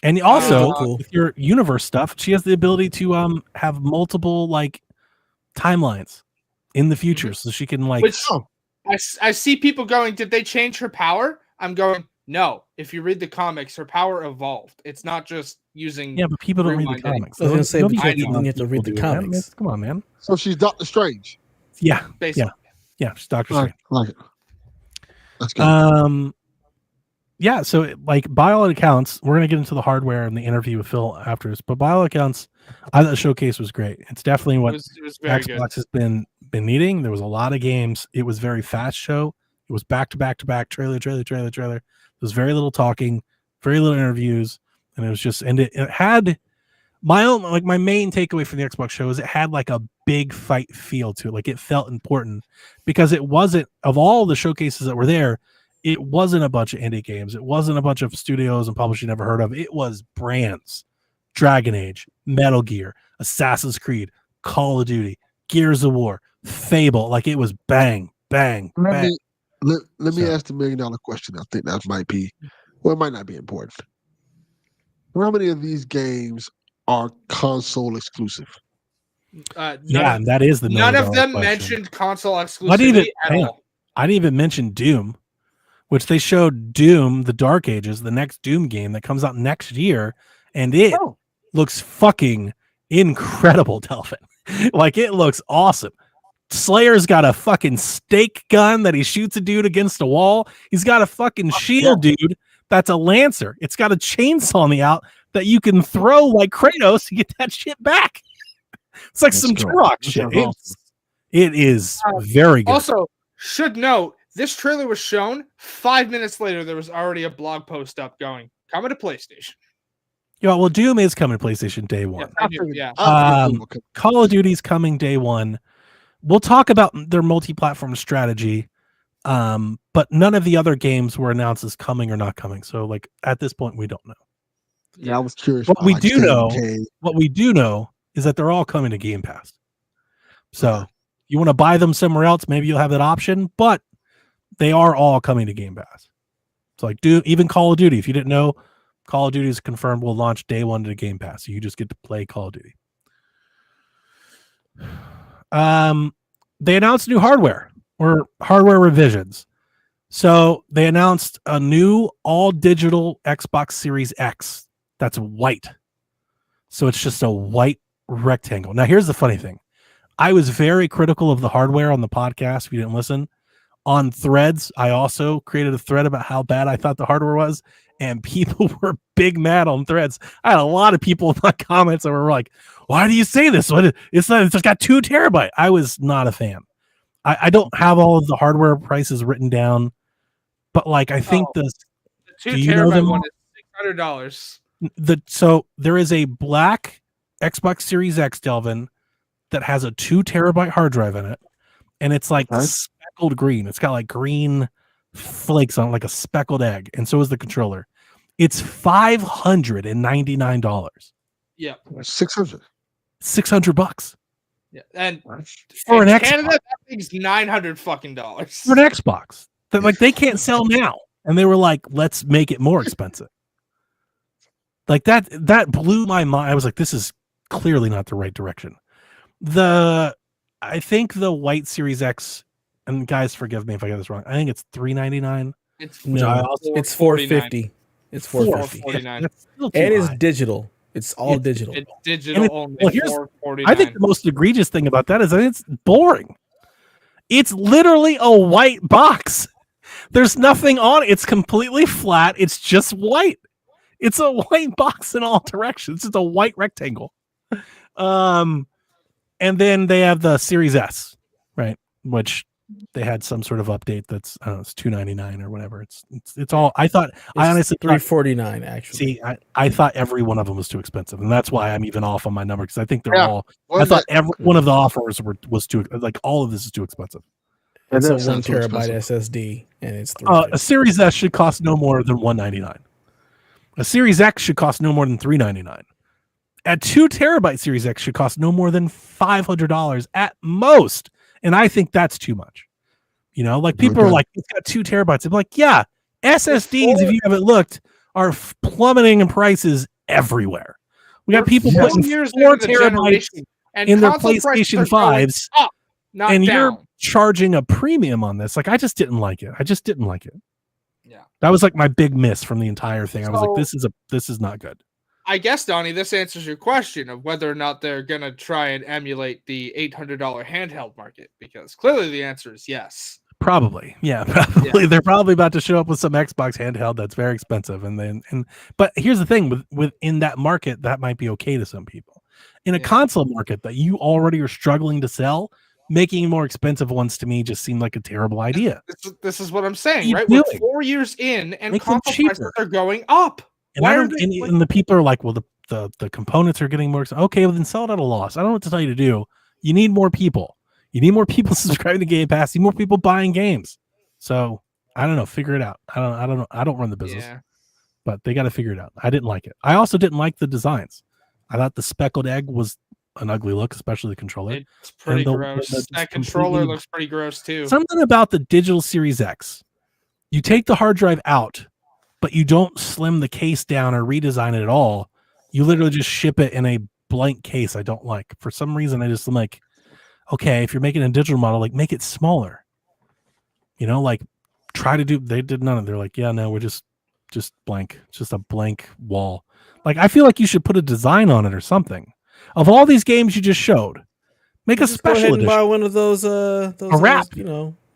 And also, with your universe stuff, she has the ability to have multiple like timelines in the future, so she can like.
Which, I see people going, did they change her power? I'm going, no. If you read the comics, her power evolved. It's not just using.
Yeah, but people don't read the comics.
I was going to say, you have to read the comics.
Come on, man.
So she's Doctor Strange.
Yeah,
basically.
Yeah, she's Doctor Strange.
I like it. That's good.
Yeah, so like by all accounts, we're gonna get into the hardware and the interview with Phil after this. But by all accounts, I thought the showcase was great. It's definitely what
it was very
Xbox has been needing. There was a lot of games. It was very fast show. It was back to back to back trailer. There was very little talking, very little interviews, and it was just it had my main takeaway from the Xbox show is it had like a big fight feel to it. Like it felt important because it wasn't of all the showcases that were there. It wasn't a bunch of indie games. It wasn't a bunch of studios and publishers you never heard of. It was brands, Dragon Age, Metal Gear, Assassin's Creed, Call of Duty, Gears of War, Fable. Like it was bang, bang, bang.
Let me ask the $1 million question. I think that might be, well, it might not be important. How many of these games are console exclusive?
Yeah, and that is the
none of them
question.
Mentioned console exclusivity at all.
I didn't even mention Doom, which they showed Doom, the Dark Ages, the next Doom game that comes out next year, and it looks fucking incredible, Delvin. Like it looks awesome. Slayer's got a fucking stake gun that he shoots a dude against a wall. He's got a fucking shield, dude. That's a Lancer. It's got a chainsaw on the out that you can throw like Kratos to get that shit back. It's like some Turok shit. It is very good.
Also, should note, this trailer was shown 5 minutes later. There was already a blog post up going, coming to PlayStation.
Yeah, well, Doom is coming to PlayStation day one.
Yeah.
Call of Duty's coming day one. We'll talk about their multi-platform strategy, but none of the other games were announced as coming or not coming. So, like at this point, we don't know.
Yeah, I was curious.
What we do know is that they're all coming to Game Pass. So, you want to buy them somewhere else, maybe you'll have that option, but they are all coming to Game Pass. So, like, even Call of Duty, if you didn't know, Call of Duty is confirmed will launch day one to the Game Pass. So you just get to play Call of Duty. They announced new hardware or hardware revisions. So they announced a new all digital Xbox Series X that's white. So it's just a white rectangle. Now, here's the funny thing. I was very critical of the hardware on the podcast. If you didn't listen on Threads, I also created a thread about how bad I thought the hardware was. and people were big mad on threads. I had a lot of people in my comments that were like, why do you say this? It's just got 2 terabyte. I was not a fan. I don't have all of the hardware prices written down, but like I think the
2 terabyte one is $600.
So there is a black Xbox Series X, Delvin, that has a 2 terabyte hard drive in it, and it's like speckled green. It's got like green flakes on it, like a speckled egg, and so is the controller. It's $599.
Yeah,
$600.
Yeah, and
for an
Canada,
Xbox,
that thing's $900 fucking dollars
for an Xbox that like they can't sell now, and they were like, let's make it more expensive. Like that blew my mind. I was like, this is clearly not the right direction. I think the white Series X, and guys, forgive me if I get this wrong, I think it's $399.
It's
it's $450. It's $450.
$449.
And it's digital. It's all digital.
It's digital only.
Well, $449. I think the most egregious thing about that is that it's boring. It's literally a white box. There's nothing on it. It's completely flat. It's just white. It's a white box in all directions. It's a white rectangle. And then they have the Series S, right? Which they had some sort of update that's I don't know, it's $299 or whatever. It's all. I honestly
$349 actually.
See, I thought every one of them was too expensive, and that's why I'm even off on my number because I think they're all. I thought every one of the offers was too like all of this is too expensive.
It's a 1 terabyte SSD, and it's
a Series S should cost no more than $199. A Series X should cost no more than $399. A 2 terabyte Series X should cost no more than $500 at most. And I think that's too much. You know, like people are like, it's got 2 terabytes. I'm like, yeah, SSDs, if you haven't looked, are plummeting in prices everywhere. We got people putting 4 terabytes in their PlayStation 5s, and you're charging a premium on this. Like, I just didn't like it. Yeah. That was like my big miss from the entire thing. I was like, this is not good.
I guess, Donnie, this answers your question of whether or not they're going to try and emulate the $800 handheld market, because clearly the answer is yes.
Probably. Yeah, probably. Yeah. They're probably about to show up with some Xbox handheld that's very expensive. But here's the thing with in that market, that might be okay to some people. In a console market that you already are struggling to sell, making more expensive ones to me just seemed like a terrible idea.
This is what I'm saying, right? We're 4 years in and console prices are going up.
And, and the people are like, well, the components are getting more expensive. Okay, well, then sell it at a loss. I don't know what to tell you to do. You need more people. You need more people subscribing to Game Pass. You need more people buying games. So I don't know. Figure it out. I don't know. I don't run the business, but they got to figure it out. I didn't like it. I also didn't like the designs. I thought the speckled egg was an ugly look, especially the controller.
It's pretty gross. That controller looks pretty gross too.
Something about the digital Series X. You take the hard drive out, but you don't slim the case down or redesign it at all. You literally just ship it in a blank case. I don't like. For some reason, I'm like, okay, if you're making a digital model, like make it smaller. You know, like try to do. They did none of. They're like, yeah, no, we're just blank, just a blank wall. Like I feel like you should put a design on it or something. Of all these games you just showed, make a special edition.
And buy one of those
a wrap.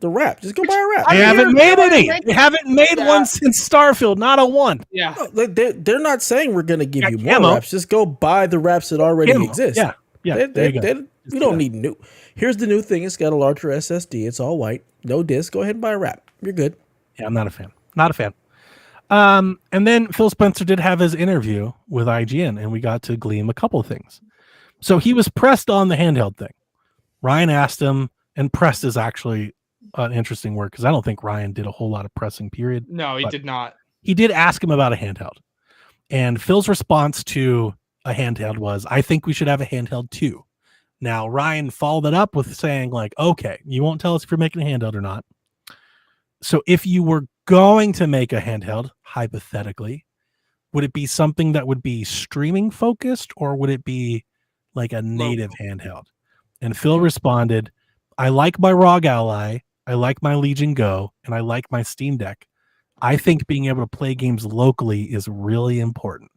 The wrap. Just go buy a wrap.
They haven't made any. They haven't made one since Starfield. Not a one.
Yeah.
No, they're not saying we're going to give you more wraps. Just go buy the wraps that already exist.
Yeah.
You don't need new. Here's the new thing. It's got a larger SSD. It's all white. No disc. Go ahead and buy a wrap. You're good.
Yeah, I'm not a fan. And then Phil Spencer did have his interview with IGN, and we got to glean a couple of things. So he was pressed on the handheld thing. Ryan asked him, and pressed is actually an interesting word because I don't think Ryan did a whole lot of pressing, period.
No, he did not.
He did ask him about a handheld. And Phil's response to a handheld was, I think we should have a handheld too. Now, Ryan followed it up with saying, like, okay, you won't tell us if you're making a handheld or not. So if you were going to make a handheld, hypothetically, would it be something that would be streaming focused, or would it be like a native handheld? And Phil responded, I like my ROG Ally, I like my Legion Go, and I like my Steam Deck. I think being able to play games locally is really important.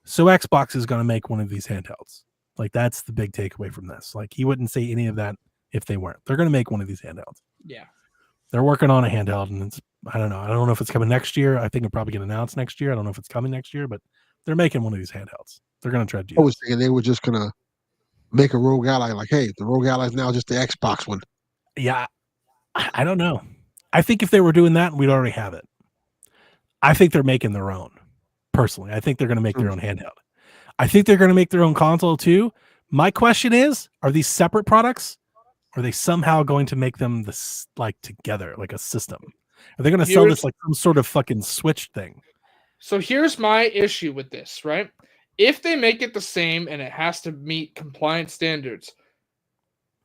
So Xbox is going to make one of these handhelds. Like, that's the big takeaway from this. Like, he wouldn't say any of that if they weren't. They're going to make one of these handhelds.
Yeah.
They're working on a handheld, and I don't know. I don't know if it's coming next year. I think it'll probably get announced next year. I don't know if it's coming next year, but they're making one of these handhelds. They're going to try to do
I was
this.
thinking they were just gonna make a Rogue Ally like, hey, the Rogue Ally is now just the Xbox one.
Yeah, I don't know. I think if they were doing that, we'd already have it. I think they're making their own. Personally, I think they're going to make their own handheld. I think they're going to make their own console too. My question is, are these separate products? Or are they somehow going to make them this like together, like a system? Are they going to sell this like some sort of fucking Switch thing?
So here's my issue with this, right? If they make it the same and it has to meet compliance standards,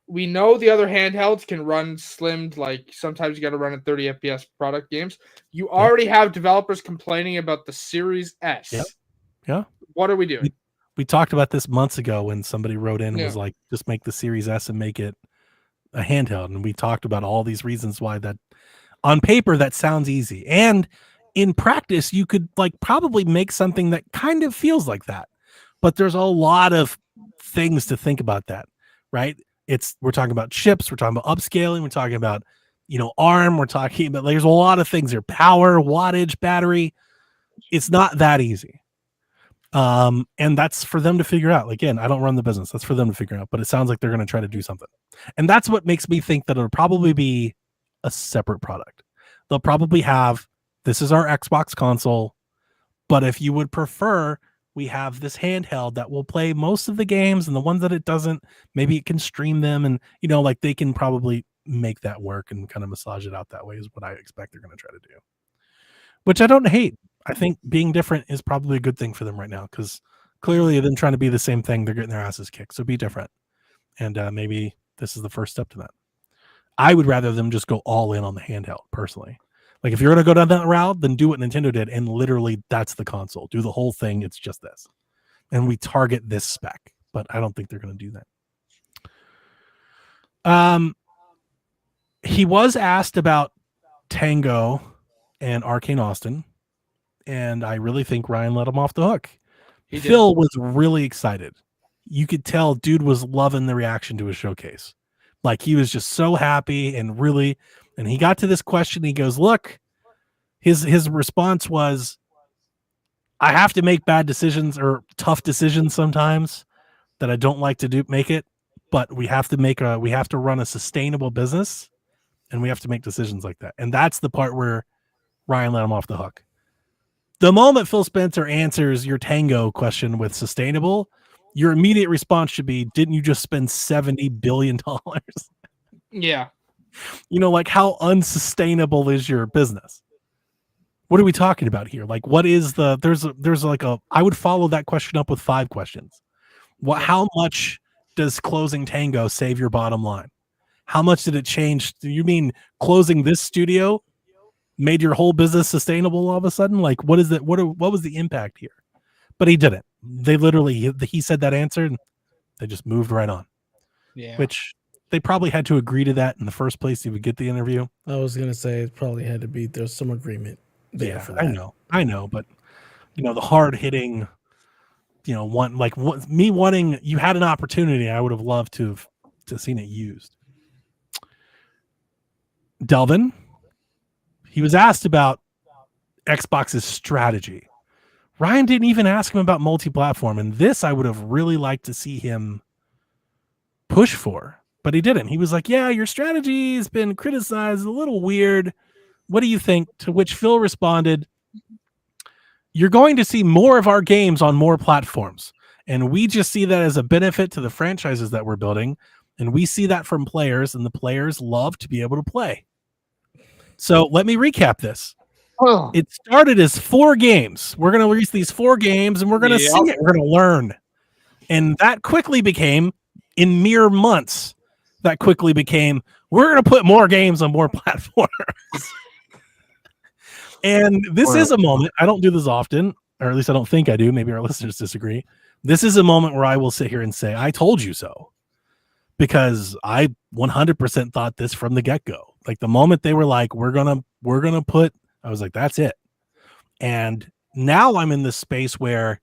we know the other handhelds can run slimmed, like sometimes you got to run at 30 FPS product games. You already have developers complaining about the Series S.
Yep. Yeah.
What are we doing?
We talked about this months ago when somebody wrote in and was like, just make the Series S and make it a handheld. And we talked about all these reasons why that on paper, that sounds easy. And in practice, you could like probably make something that kind of feels like that. But there's a lot of things to think about that, right? We're talking about chips, we're talking about upscaling, we're talking about, ARM, we're talking about, there's a lot of things there, power, wattage, battery. It's not that easy. And that's for them to figure out. Again, I don't run the business. That's for them to figure out, but it sounds like they're going to try to do something. And that's what makes me think that it'll probably be a separate product. They'll probably have, this is our Xbox console, but if you would prefer, we have this handheld that will play most of the games, and the ones that it doesn't, maybe it can stream them, and like they can probably make that work and kind of massage it out that way is what I expect they're going to try to do, which I don't hate. I think being different is probably a good thing for them right now, because clearly them trying to be the same thing, they're getting their asses kicked. So be different, and maybe this is the first step to that. I would rather them just go all in on the handheld personally. Like if you're going to go down that route, then do what Nintendo did. And literally that's the console. Do the whole thing. It's just this. And we target this spec, but I don't think they're going to do that. He was asked about Tango and Arcane Austin. And I really think Ryan let him off the hook. Phil was really excited. You could tell dude was loving the reaction to his showcase. Like he was just so happy and really, and he got to this question. He goes, look, his response was, I have to make bad decisions or tough decisions sometimes that I don't like to make it, but we have to run a sustainable business and we have to make decisions like that. And that's the part where Ryan let him off the hook. The moment Phil Spencer answers your Tango question with sustainable, your immediate response should be, didn't you just spend $70 billion?
Yeah.
Like how unsustainable is your business? What are we talking about here? Like, what is I would follow that question up with 5 questions. How much does closing Tango save your bottom line? How much did it change? Do you mean closing this studio made your whole business sustainable all of a sudden? Like, what is that? What was the impact here? But he didn't. They literally, he said that answer and they just moved right on.
Yeah.
Which they probably had to agree to that in the first place. He would get the interview.
I was going to say it probably had to be, there's some agreement there for that.
I know. But, the hard hitting, you had an opportunity. I would have loved to seen it used. Delvin, he was asked about Xbox's strategy. Ryan didn't even ask him about multi-platform, and this I would have really liked to see him push for, but he didn't. He was like, yeah, your strategy has been criticized, a little weird. What do you think? To which Phil responded, you're going to see more of our games on more platforms, and we just see that as a benefit to the franchises that we're building, and we see that from players, and the players love to be able to play. So let me recap this. It started as 4 games. We're going to release these 4 games and we're going to see it. We're going to learn. And that quickly became, in mere months, we're going to put more games on more platforms. And this is a moment, I don't do this often, or at least I don't think I do. Maybe our listeners disagree. This is a moment where I will sit here and say, I told you so. Because I 100% thought this from the get-go. Like the moment they were like, we're going to put, I was like, that's it. And now I'm in this space where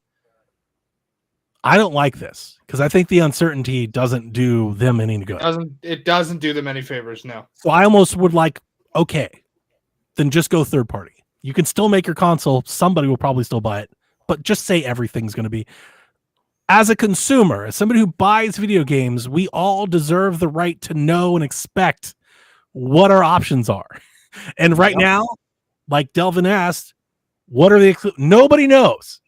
I don't like this because I think the uncertainty doesn't do them any good.
It doesn't do them any favors, no.
So I almost would like, okay, then just go third party. You can still make your console. Somebody will probably still buy it, but just say everything's going to be. As a consumer, as somebody who buys video games, we all deserve the right to know and expect what our options are. And right now, like Delvin asked, what are the nobody knows.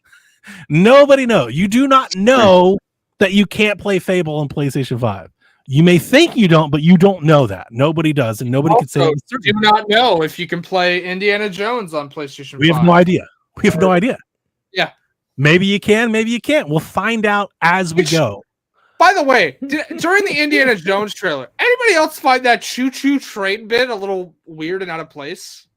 Nobody knows. You do not know that you can't play Fable on PlayStation 5. You may think you don't, but you don't know that. Nobody does, and nobody can say.
Do not know if you can play Indiana Jones on PlayStation 5.
We have no idea. We have no idea.
Yeah.
Maybe you can, maybe you can't. We'll find out as we go.
By the way, during the Indiana Jones trailer, anybody else find that choo-choo train bit a little weird and out of place?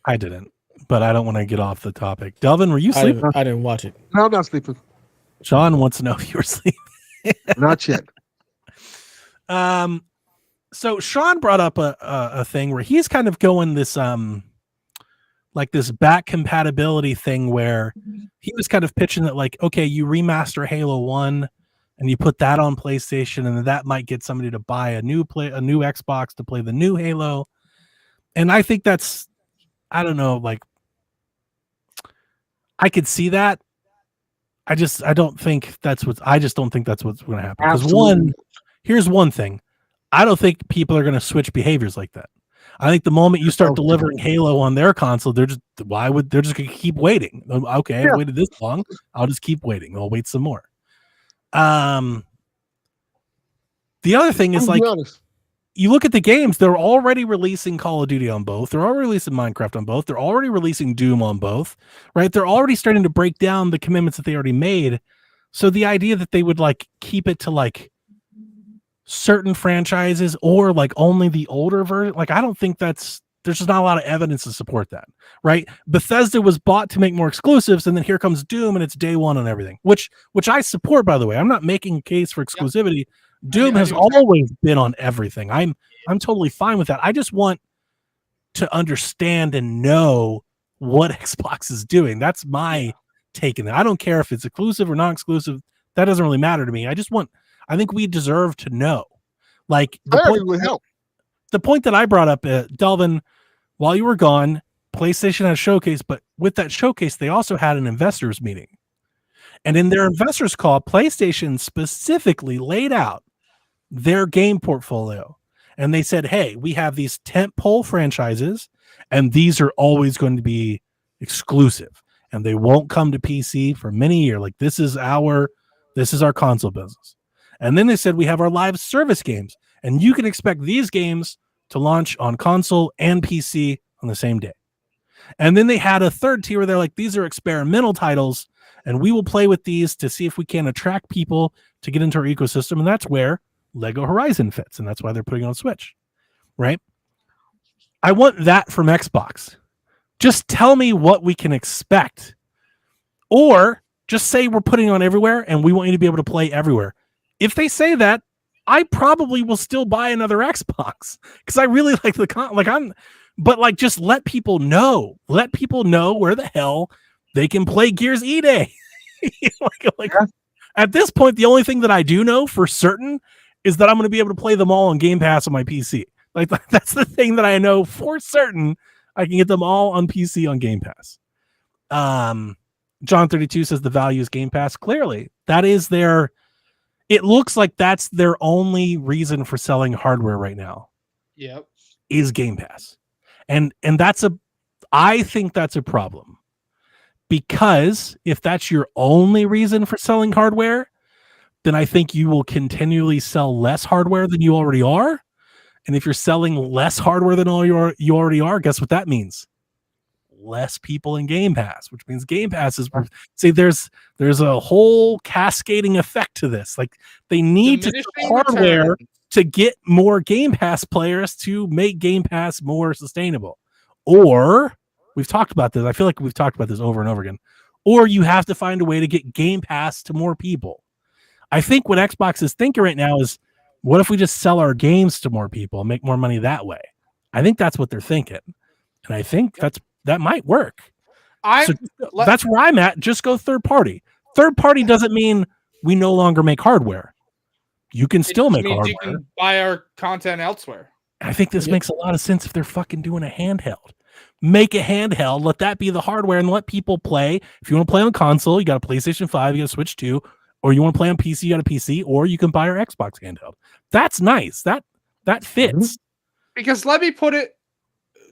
I didn't, but I don't want to get off the topic. Delvin, were you sleeping?
I didn't watch it.
No, I'm not sleeping.
Sean wants to know if you were sleeping.
Not yet.
So Sean brought up a thing where he's kind of going this like this back compatibility thing where he was kind of pitching that like, okay, you remaster Halo 1 and you put that on PlayStation and that might get somebody to buy a new Xbox to play the new Halo. And I think that's, I don't know, like I could see that. I just don't think that's what's going to happen. Because here's one thing. I don't think people are going to switch behaviors like that. I think the moment you start delivering Halo on their console, they're just going to keep waiting. Okay, I've waited this long. I'll just keep waiting. I'll wait some more. The other thing is like, you look at the games, they're already releasing Call of Duty on both. They're already releasing Minecraft on both. They're already releasing Doom on both, right? They're already starting to break down the commitments that they already made. So the idea that they would like keep it to like certain franchises or like only the older version, like I don't think there's just not a lot of evidence to support that, right? Bethesda was bought to make more exclusives, and then here comes Doom and it's day one on everything, which I support, by the way. I'm not making a case for exclusivity. Yep. Doom has always been on everything. I'm totally fine with that. I just want to understand and know what Xbox is doing. That's my take in that. I don't care if it's exclusive or non-exclusive. That doesn't really matter to me. I think we deserve to know. Like the point that I brought up, Delvin, while you were gone, PlayStation had a showcase, but with that showcase, they also had an investors meeting. And in their investors call, PlayStation specifically laid out their game portfolio. And they said, hey, we have these tentpole franchises, and these are always going to be exclusive. And they won't come to PC for many years. Like this is our console business. And then they said we have our live service games, and you can expect these games to launch on console and PC on the same day. And then they had a third tier where they're like, these are experimental titles, and we will play with these to see if we can attract people to get into our ecosystem. And that's where Lego Horizon fits, and that's why they're putting it on Switch, right? I want that from Xbox. Just tell me what we can expect. Or just say we're putting it on everywhere, and we want you to be able to play everywhere. If they say that, I probably will still buy another Xbox because I really like but just let people know. Let people know where the hell they can play Gears E-Day. At this point, the only thing that I do know for certain is that I'm going to be able to play them all on Game Pass on my PC. Like that's the thing that I know for certain. I can get them all on PC on Game Pass. John 32 says the value is Game Pass. Clearly, that is their. It looks like that's their only reason for selling hardware right now.
Yep,
is Game Pass, and I think that's a problem, because if that's your only reason for selling hardware, then I think you will continually sell less hardware than you already are. And if you're selling less hardware than all you already are, guess what that means? Less people in Game Pass, which means Game Pass is see there's a whole cascading effect to this. Like they need to sell hardware to get more Game Pass players to make Game Pass more sustainable. Or we've talked about this. I feel like we've talked about this over and over again. Or you have to find a way to get Game Pass to more people. I think what Xbox is thinking right now is, what if we just sell our games to more people and make more money that way? I think that's what they're thinking. And I think that might work. That's where I'm at. Just go third party. Third party doesn't mean we no longer make hardware. You can still make hardware.
You can buy our content elsewhere.
I think this makes a lot of sense if they're fucking doing a handheld. Make a handheld, let that be the hardware, and let people play. If you want to play on console, you got a PlayStation 5, you got a Switch 2, or you want to play on PC, you got a PC, or you can buy your Xbox handheld. That's nice. That fits.
Because let me put it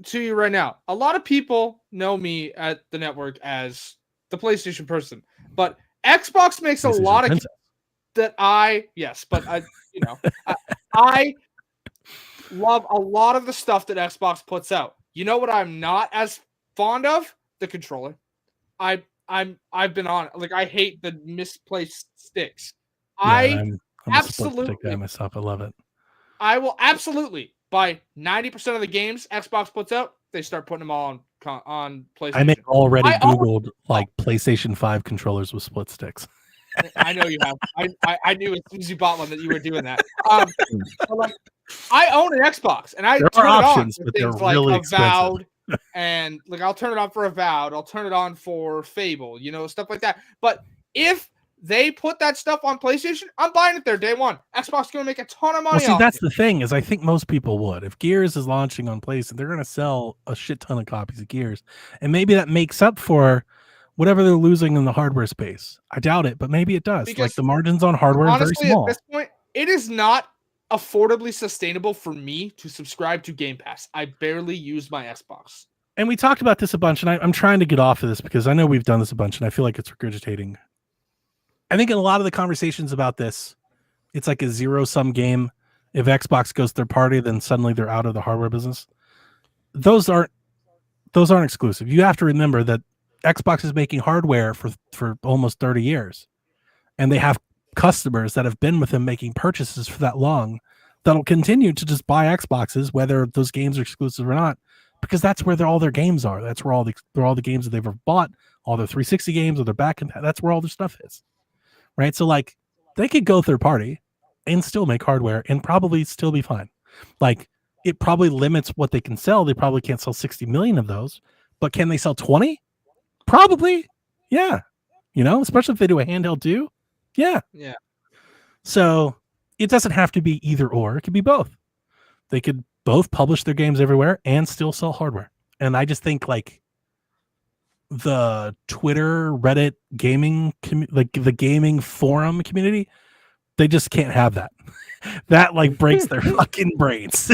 to you right now. A lot of people know me at the network as the PlayStation person, but Xbox makes a lot of that I love a lot of the stuff that Xbox puts out. You know what I'm not as fond of? The controller. I've been on like I hate the misplaced sticks.
I'm a split stick guy myself. I love it.
I will absolutely buy 90% of the games Xbox puts out. They start putting them all on PlayStation.
I already Googled like PlayStation 5 controllers with split sticks.
I know you have. I knew as soon as you bought one that you were doing that. But like, I own an Xbox, and I turn it on for things like
really
Avowed, and like I'll turn it on for Avowed. I'll turn it on for Fable, stuff like that. But if they put that stuff on PlayStation, I'm buying it there day one. Xbox is going to make a ton of money.
Well, see, that's the thing is I think most people would. If Gears is launching on PlayStation, they're going to sell a shit ton of copies of Gears, and maybe that makes up for whatever they're losing in the hardware space. I doubt it, but maybe it does. Because like the margins on hardware are very small.
At this point, it is not affordably sustainable for me to subscribe to Game Pass. I barely use my Xbox.
And we talked about this a bunch, and I'm trying to get off of this because I know we've done this a bunch, and I feel like it's regurgitating. I think in a lot of the conversations about this, it's like a zero-sum game. If Xbox goes third party, then suddenly they're out of the hardware business. Those aren't exclusive. You have to remember that Xbox is making hardware for almost 30 years, and they have customers that have been with them making purchases for that long that'll continue to just buy Xboxes, whether those games are exclusive or not, because that's where all their games are. That's where all the games that they've ever bought, all their 360 games or their back end. That's where all their stuff is, right? So like they could go third party and still make hardware and probably still be fine. Like it probably limits what they can sell. They probably can't sell 60 million of those, but can they sell 20? Probably, yeah. Especially if they do a handheld too. Yeah. So it doesn't have to be either or. It could be both. They could both publish their games everywhere and still sell hardware. And I just think like the Twitter, Reddit, gaming, like the gaming forum community, they just can't have that. That like breaks their fucking brains.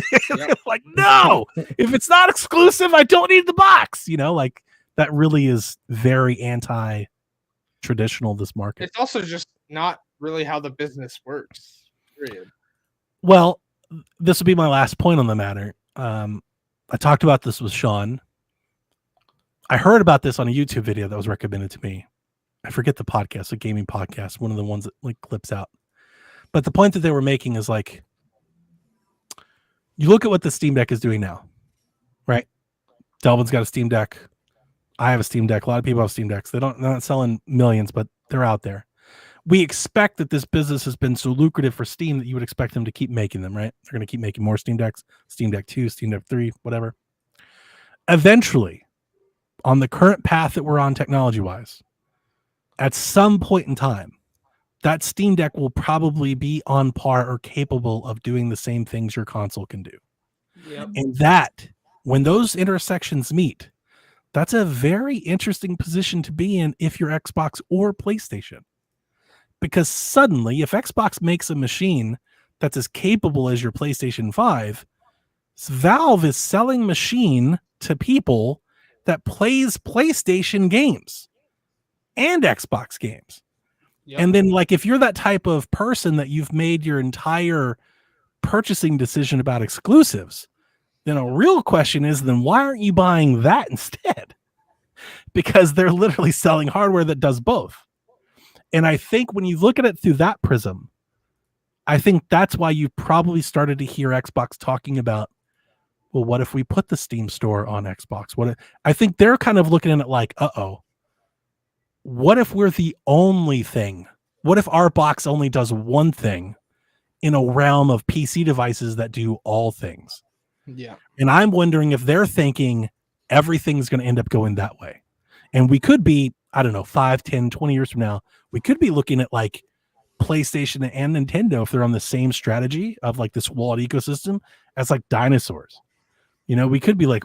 Like, no, if it's not exclusive, I don't need the box. Like that really is very anti-traditional, this market.
It's also just not really how the business works, period.
Well, this will be my last point on the matter. I talked about this with Sean. I heard about this on a YouTube video that was recommended to me. I forget the podcast, a gaming podcast, one of the ones that like clips out. But the point that they were making is like, you look at what the Steam Deck is doing now, right? Delvin's got a Steam Deck. I have a Steam Deck. A lot of people have Steam Decks. They're not selling millions, but they're out there. We expect that this business has been so lucrative for Steam that you would expect them to keep making them, right? They're going to keep making more Steam Decks, Steam Deck 2, Steam Deck 3, whatever. Eventually, on the current path that we're on technology-wise, at some point in time, that Steam Deck will probably be on par or capable of doing the same things your console can do.
Yep.
And that, when those intersections meet, that's a very interesting position to be in if you're Xbox or PlayStation. Because suddenly, if Xbox makes a machine that's as capable as your PlayStation 5, Valve is selling machine to people that plays PlayStation games and Xbox games. Yep. And then, like, if you're that type of person that you've made your entire purchasing decision about exclusives, then a real question is, then why aren't you buying that instead? Because they're literally selling hardware that does both. And I think when you look at it through that prism, I think that's why you probably started to hear Xbox talking about, well, what if we put the Steam store on Xbox? I think they're kind of looking at it like, what if we're the only thing? What if our box only does one thing in a realm of PC devices that do all things?
Yeah.
And I'm wondering if they're thinking everything's going to end up going that way. And we could be, I don't know, 5, 10, 20 years from now, we could be looking at like PlayStation and Nintendo if they're on the same strategy of like this walled ecosystem as like dinosaurs. We could be like,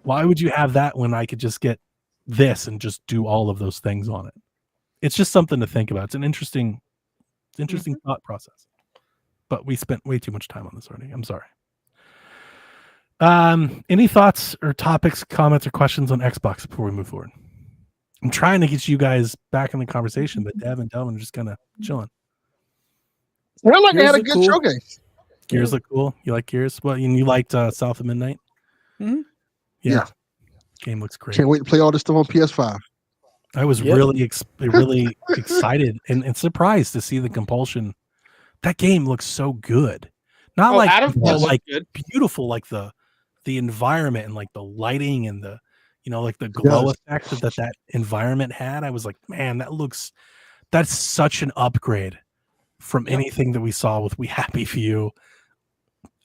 why would you have that when I could just get this and just do all of those things on it? It's just something to think about. It's an interesting thought process. But we spent way too much time on this already. I'm sorry. Any thoughts or topics, comments, or questions on Xbox before we move forward? I'm trying to get you guys back in the conversation, but Dev and Delvin are just kind of chilling.
I like I had a good showcase.
Gears look cool. You like Gears? Well, you liked South of Midnight?
Mm-hmm.
Yeah.
Game looks great.
Can't wait to play all this stuff on PS5.
I was really excited and surprised to see the Compulsion. That game looks so good. Not like good. Beautiful, like the environment and like the lighting and the like the glow effect that environment had. I was like, man, that's such an upgrade from anything that we saw with We Happy Few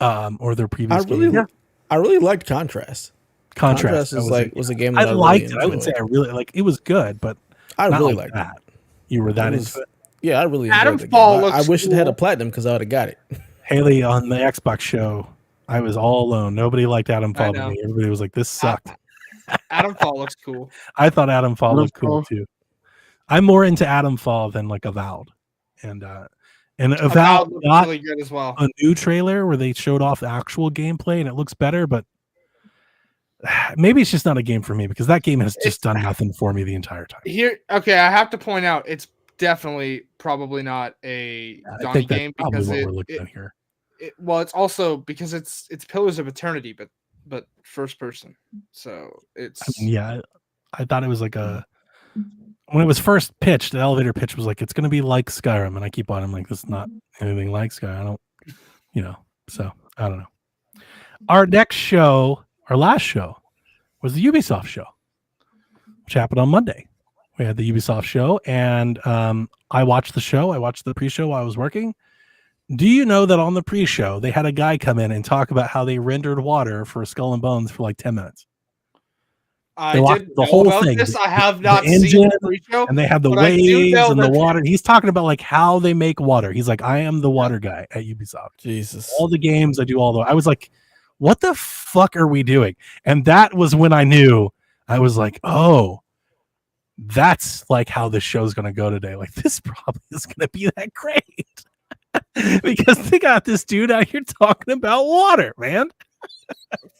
or their previous game.
I really liked Contrast. Contrast was a game that I liked. Really, I
would say I really like. It was good, but
I really liked
that. You were that into it.
Yeah, I really enjoyed
Adam
the game.
Fall looks
I wish
cool.
it had a platinum because I would have got it.
Haley, on the Xbox show, I was all alone. Nobody liked Adam Fall to me. Everybody was like, "This sucked."
Adam Fall looks cool.
I thought Adam Fall looked cool too. I'm more into Adam Fall than like Avowed, and Avowed got
really good as well.
A new trailer where they showed off the actual gameplay and it looks better, but maybe it's just not a game for me because that game has just done nothing for me the entire time.
I have to point out it's definitely probably not a Donnie game because it's also because it's Pillars of Eternity, but first person. So it's
I thought it was like when it was first pitched, the elevator pitch was like it's going to be like Skyrim, and I keep on. I'm like, this is not anything like Skyrim. So I don't know. Our next show, our last show, was the Ubisoft show, which happened on Monday. We had the Ubisoft show, and I watched the show. I watched the pre-show while I was working. Do you know that on the pre-show, they had a guy come in and talk about how they rendered water for Skull and Bones for like 10 minutes?
I did the whole thing. This I have not seen the pre-show,
and they have the waves and the water. He's talking about like how they make water. He's like, I am the water guy at Ubisoft.
Jesus,
all the games I do, I was like, what the fuck are we doing? And that was when I knew. I was like, oh, that's like how this show's going to go today. Like, this probably is going to be that great because they got this dude out here talking about water, man.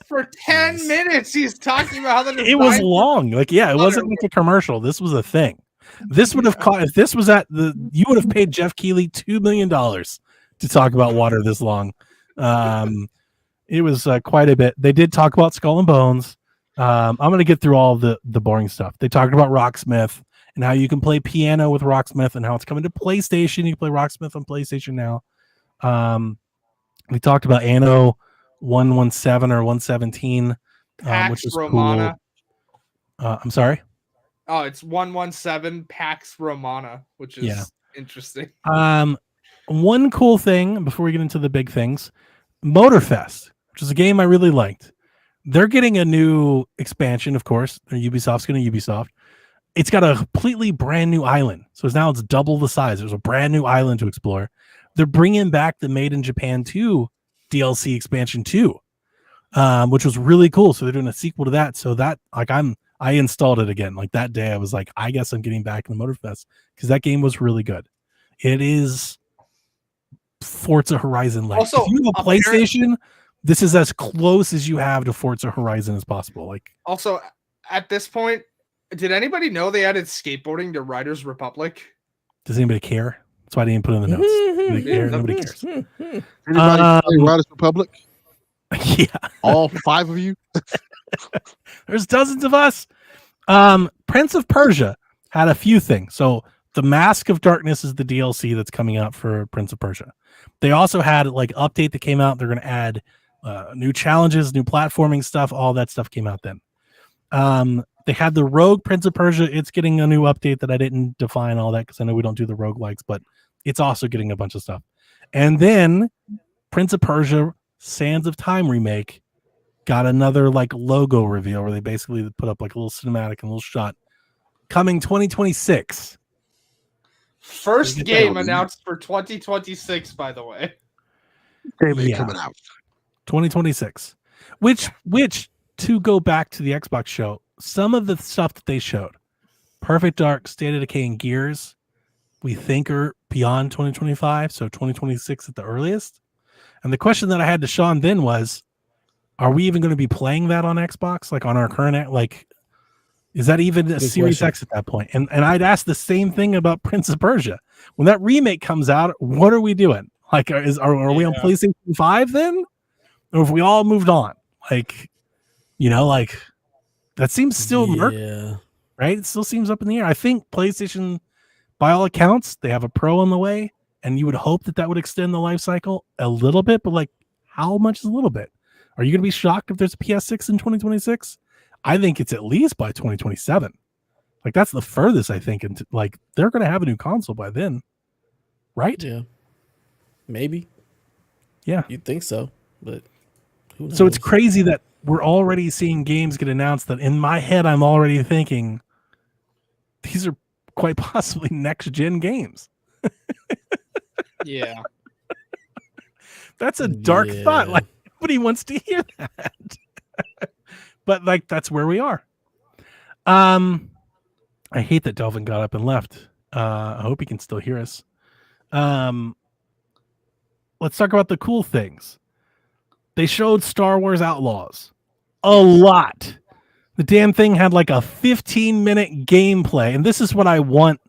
For 10 minutes, he's talking about how
it was long. Like, it wasn't like a commercial. This was a thing. This would have caught if this was you would have paid Jeff Keighley $2 million to talk about water this long. It was quite a bit. They did talk about Skull and Bones. I'm going to get through all the boring stuff. They talked about Rocksmith and how you can play piano with Rocksmith and how it's coming to PlayStation. You can play Rocksmith on PlayStation now. We talked about Anno 117 or 117, which is Romana. Cool. I'm sorry?
Oh, it's 117 Pax Romana, which is interesting.
One cool thing before we get into the big things, Motorfest, which is a game I really liked. They're getting a new expansion, of course. Ubisoft's going to Ubisoft. It's got a completely brand new island. So now it's double the size. There's a brand new island to explore. They're bringing back the Made in Japan 2 DLC expansion too, which was really cool. So they're doing a sequel to that. So that I installed it again. Like that day I was like, I guess I'm getting back in the Motorfest because that game was really good. It is Forza Horizon like. Also, if you have a PlayStation, this is as close as you have to Forza Horizon as possible. Like,
also at this point, did anybody know they added skateboarding to Riders Republic?
Does anybody care? That's why I didn't put it in the notes. Nobody cares.
Anybody play Riders Republic?
Yeah,
all 5 of you.
There's dozens of us. Prince of Persia had a few things. So the Mask of Darkness is the DLC that's coming out for Prince of Persia. They also had like update that came out. They're going to add new challenges, new platforming stuff. All that stuff came out then. They had the Rogue Prince of Persia. It's getting a new update that I didn't define all that because I know we don't do the roguelikes, but it's also getting a bunch of stuff. And then Prince of Persia Sands of Time remake got another like logo reveal where they basically put up like a little cinematic and a little shot coming 2026.
First game announced for 2026, by the way.
Game ain't coming out.
2026. Which to go back to the Xbox show, some of the stuff that they showed, Perfect Dark, State of Decay, and Gears, we think are beyond 2025, so 2026 at the earliest. And the question that I had to Sean then was, are we even going to be playing that on Xbox, like on our current, like, is that even a Series X at that point? And I'd ask the same thing about Prince of Persia. When that remake comes out, what are we doing? Like, are we on PlayStation 5 then? Or have we all moved on? Like, like that seems still murky, right? It still seems up in the air. I think PlayStation, by all accounts, they have a Pro on the way, and you would hope that would extend the life cycle a little bit, but like, how much is a little bit? Are you going to be shocked if there's a PS6 in 2026? I think it's at least by 2027. Like, that's the furthest I think. And like, they're going to have a new console by then, right?
Yeah, maybe.
Yeah,
you'd think so, but who knows?
So it's crazy that we're already seeing games get announced that in my head I'm already thinking these are quite possibly next gen games.
Yeah,
that's a dark thought. Like, nobody wants to hear that. But like, that's where we are. I hate that Delvin got up and left. I hope he can still hear us. Let's talk about the cool things. They showed Star Wars Outlaws a lot. The damn thing had like a 15-minute gameplay, and this is what I want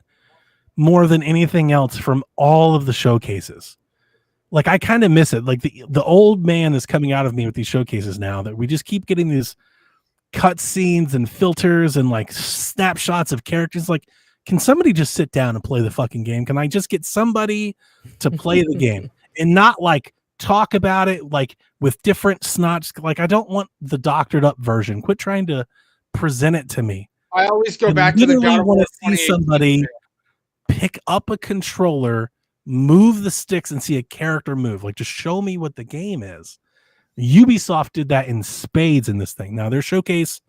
more than anything else from all of the showcases. Like, I kind of miss it. Like, the old man is coming out of me with these showcases now, that we just keep getting these cut scenes and filters and like snapshots of characters. Like, can somebody just sit down and play the fucking game? Can I just get somebody to play the game and not like talk about it like with different snots? Like, I don't want the doctored up version. Quit trying to present it to me.
I always go back to the God of War.
Want to see somebody pick up a controller, move the sticks, and see a character move. Like, just show me what the game is. Ubisoft did that in spades in this thing. Now, the showcase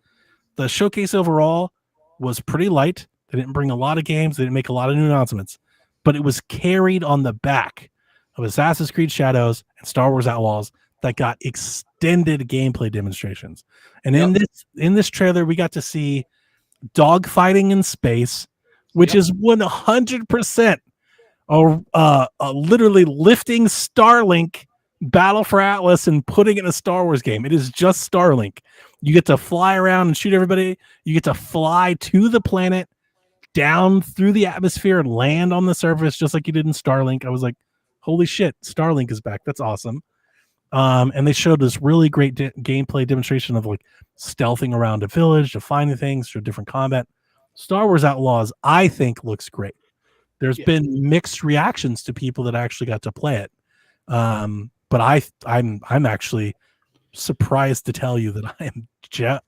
overall was pretty light. They didn't bring a lot of games. They didn't make a lot of new announcements, but it was carried on the back of Assassin's Creed Shadows and Star Wars Outlaws that got extended gameplay demonstrations. And in this trailer, we got to see dogfighting in space, which is 100% literally lifting Starlink Battle for Atlas and putting it in a Star Wars game. It is just Starlink. You get to fly around and shoot everybody. You get to fly to the planet, down through the atmosphere, and land on the surface just like you did in Starlink. I was like, holy shit, Starlink is back. That's awesome. And they showed this really great gameplay demonstration of like stealthing around a village, to finding things through different combat. Star Wars Outlaws, I think, looks great. There's been mixed reactions to people that actually got to play it. But I'm actually surprised to tell you that I am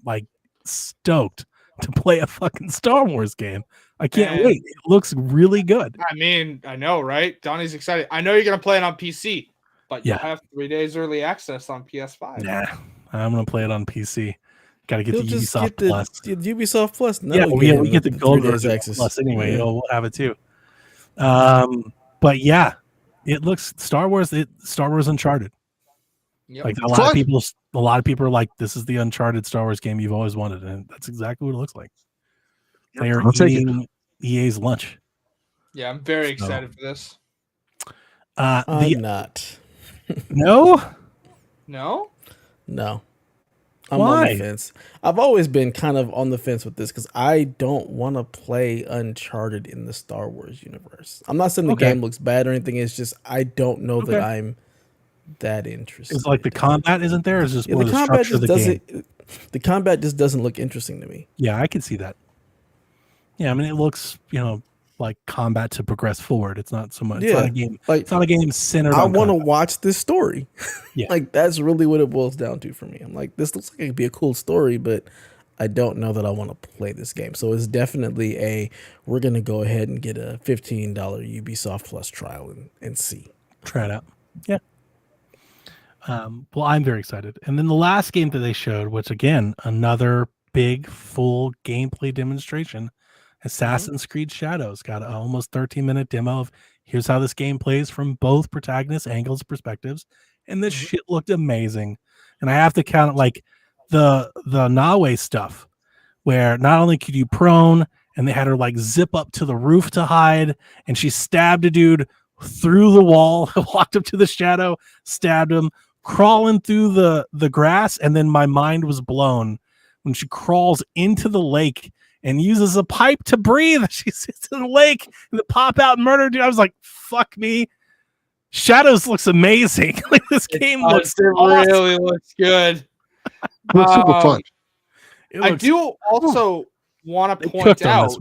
like stoked to play a fucking Star Wars game. I can't wait. It looks really good.
I mean, I know, right? Donnie's excited. I know you're gonna play it on PC, but you'll have 3 days early access on PS5.
Nah, I'm gonna play it on PC. Got to get the Ubisoft
Plus. The Ubisoft Plus.
No, we get the gold version Plus anyway. Yeah. We'll have it too. But yeah, it looks Star Wars Uncharted. Yep. Like a lot of people are like, this is the Uncharted Star Wars game you've always wanted, and that's exactly what it looks like. They are eating EA's lunch.
Yeah, I'm very excited for this.
I'm not.
No.
I'm on the fence. I've always been kind of on the fence with this because I don't want to play Uncharted in the Star Wars universe. I'm not saying the game looks bad or anything. It's just I don't know that I'm that interested.
It's like the combat isn't there. It's just more the structure of the game.
The combat just doesn't look interesting to me.
Yeah, I can see that. Yeah, I mean, it looks, like combat to progress forward. It's not so much. It's not a game. It's not a game centered.
I want to watch this story.
Yeah,
like that's really what it boils down to for me. I'm like, this looks like it could be a cool story, but I don't know that I want to play this game. So it's definitely we're gonna go ahead and get a $15 Ubisoft Plus trial and see.
Try it out. Yeah. Well, I'm very excited. And then the last game that they showed, which again, another big full gameplay demonstration, Assassin's Creed Shadows got an almost 13-minute demo of here's how this game plays from both protagonist angles perspectives, and this shit looked amazing. And I have to count it like the Nawe stuff, where not only could you prone, and they had her like zip up to the roof to hide, and she stabbed a dude through the wall, walked up to the shadow, stabbed him, crawling through the grass, and then my mind was blown when she crawls into the lake and uses a pipe to breathe. She sits in the lake and the pop out and murder dude. I was like, fuck me. Shadows looks amazing. Like this game looks awesome.
Really looks good.
Looks super fun.
I do also want to point out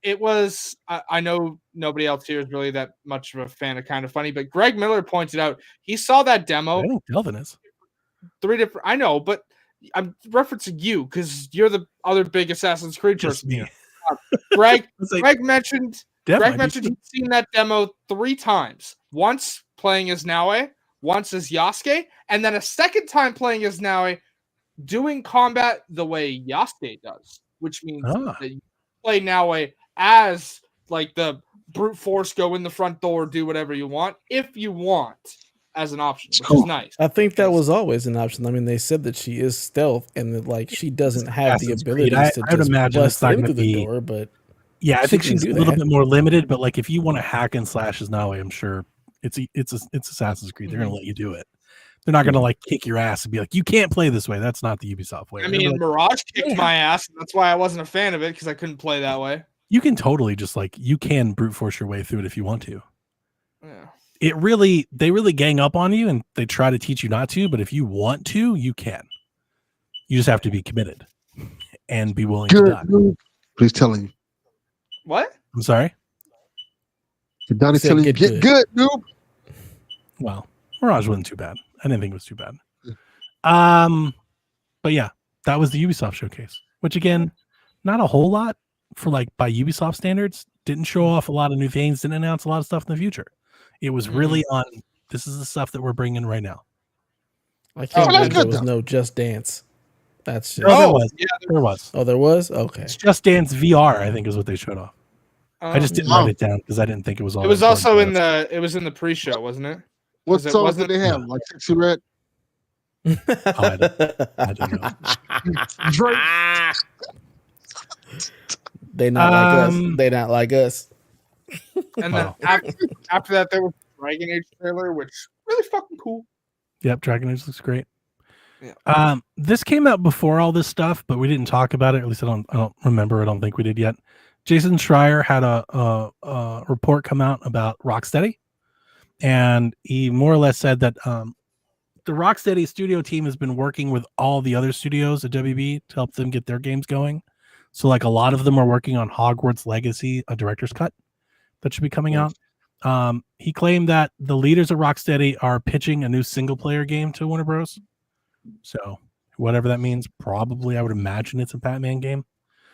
it was I know nobody else here is really that much of a fan of Kind of Funny, but Greg Miller pointed out he saw that demo.
I think Delvin is.
3 different. I know, but I'm referencing you because you're the other big Assassin's Creed person here. Greg mentioned he'd seen that demo 3 times. Once playing as Naue, once as Yasuke, and then a second time playing as Naue, doing combat the way Yasuke does, which means that you play Naue as like the brute force, go in the front door, do whatever you want, if you want, as an option, which is nice.
I think that was always an option. I mean, they said that she is stealth and that like she doesn't have the abilities to just bust into the door, but
yeah, I think she's a little bit more limited. But like, if you want to hack and slash as Naue, I'm sure it's Assassin's Creed. They're gonna let you do it. They're not gonna like kick your ass and be like, you can't play this way. That's not the Ubisoft way.
I mean, like, Mirage kicked my ass, and that's why I wasn't a fan of it because I couldn't play that way.
You can totally just like you can brute force your way through it if you want to.
Yeah.
They really gang up on you and they try to teach you not to, but if you want to, you can. You just have to be committed and be willing to die.
Please tell him.
What?
I'm sorry?
Donnie telling you, get good, noob.
Well, Mirage wasn't too bad. I didn't think it was too bad. But yeah, that was the Ubisoft showcase, which again, not a whole lot for like by Ubisoft standards. Didn't show off a lot of new things, didn't announce a lot of stuff in the future. It was really on, this is the stuff that we're bringing right now.
I can't believe there was no Just Dance. That's just...
there was. Yeah, there was.
Oh, there was? Okay.
It's Just Dance VR, I think is what they showed off. I just didn't write it down because I didn't think it was all.
It was also in the pre-show, wasn't it?
What songs did they have? Like Sexy Red?
I don't know.
Drake.
They not like us. They not like us.
And then after that, there was Dragon Age trailer, which really fucking cool.
Yep, Dragon Age looks great.
Yeah.
This came out before all this stuff, but we didn't talk about it. At least I don't remember. I don't think we did yet. Jason Schreier had a report come out about Rocksteady, and he more or less said that the Rocksteady studio team has been working with all the other studios at WB to help them get their games going. So like a lot of them are working on Hogwarts Legacy, a director's cut that should be coming out. He claimed that the leaders of Rocksteady are pitching a new single player game to Warner Bros. So whatever that means, probably I would imagine it's a Batman game.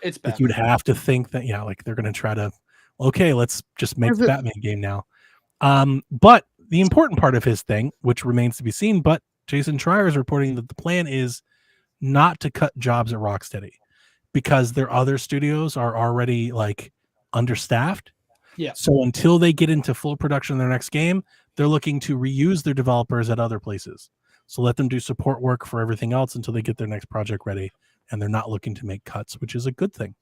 It's Batman.
Like you would have to think that, yeah, like they're going to try to, okay, let's just make the Batman game now. But the important part of his thing, which remains to be seen, but Jason Schreier is reporting that the plan is not to cut jobs at Rocksteady because their other studios are already like understaffed.
Yeah.
So until they get into full production of their next game, they're looking to reuse their developers at other places. So let them do support work for everything else until they get their next project ready. And they're not looking to make cuts, which is a good thing.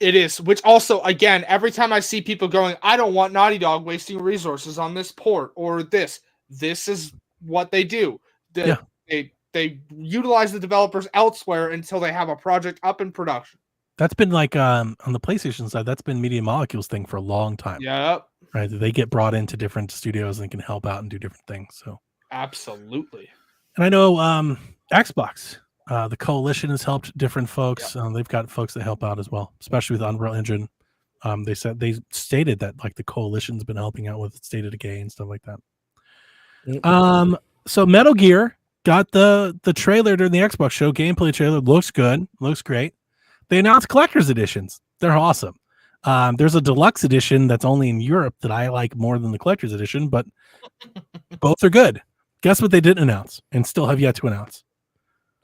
It is, which also, again, every time I see people going, I don't want Naughty Dog wasting resources on this port or this is what they do. They utilize the developers elsewhere until they have a project up in production.
That's been like on the PlayStation side, that's been Media Molecule's thing for a long time.
Yeah.
Right. They get brought into different studios and can help out and do different things. So
absolutely.
And I know Xbox, the Coalition has helped different folks. Yeah. They've got folks that help out as well, especially with Unreal Engine. They stated that like the Coalition's been helping out with State of Decay and stuff like that. Mm-hmm. So Metal Gear got the trailer during the Xbox show. Gameplay trailer looks good, looks great. They announced collector's editions. They're awesome. There's a deluxe edition that's only in Europe that I like more than the collector's edition, but both are good. Guess what they didn't announce and still have yet to announce?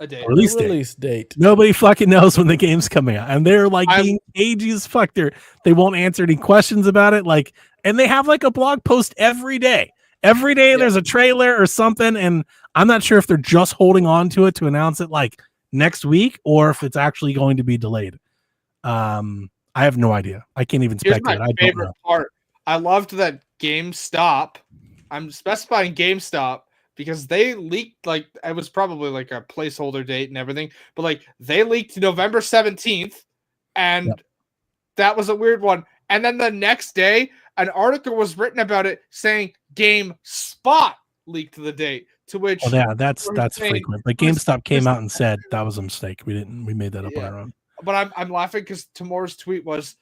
A date.
Release date.
Nobody fucking knows when the game's coming out, and they're like being cagey as fuck. They won't answer any questions about it. Like, and they have like a blog post every day. Every day there's a trailer or something, and I'm not sure if they're just holding on to it to announce it like next week or if it's actually going to be delayed. I have no idea. I can't even speculate.
Here's my favorite part. I loved that GameStop. I'm specifying GameStop because they leaked, like, it was probably like a placeholder date and everything, but like they leaked November 17th, and that was a weird one. And then the next day, an article was written about it saying GameSpot leaked the date. To which,
that's frequent. But GameStop came out and said that was a mistake. We made that up on our own.
But I'm laughing because Timur's tweet was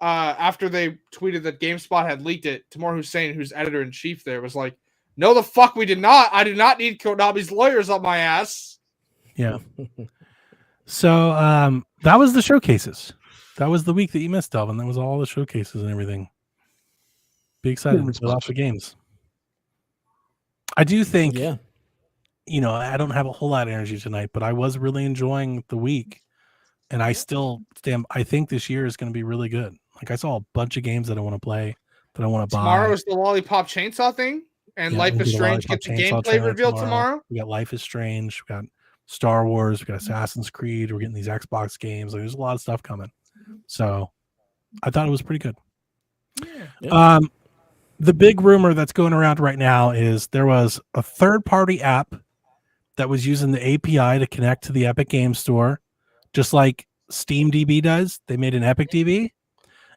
after they tweeted that GameSpot had leaked it. Timur Hussein, who's editor in chief there, was like, "No, the fuck we did not. I do not need Konami's lawyers on my ass."
Yeah. So that was the showcases. That was the week that you missed, Delvin. That was all the showcases and everything. Be excited with lots of games. I do think, I don't have a whole lot of energy tonight, but I was really enjoying the week. And I still stand. I think this year is going to be really good. Like, I saw a bunch of games that I want to play, that I want to buy.
Tomorrow is the Lollipop Chainsaw thing, and Life is Strange gets the gameplay revealed tomorrow.
We got Life is Strange. We got Star Wars. We got Assassin's Creed. We're getting these Xbox games. Like, there's a lot of stuff coming. So I thought it was pretty good. Yeah. The big rumor that's going around right now is there was a third-party app that was using the API to connect to the Epic Games Store. Just like SteamDB does, they made an Epic DB.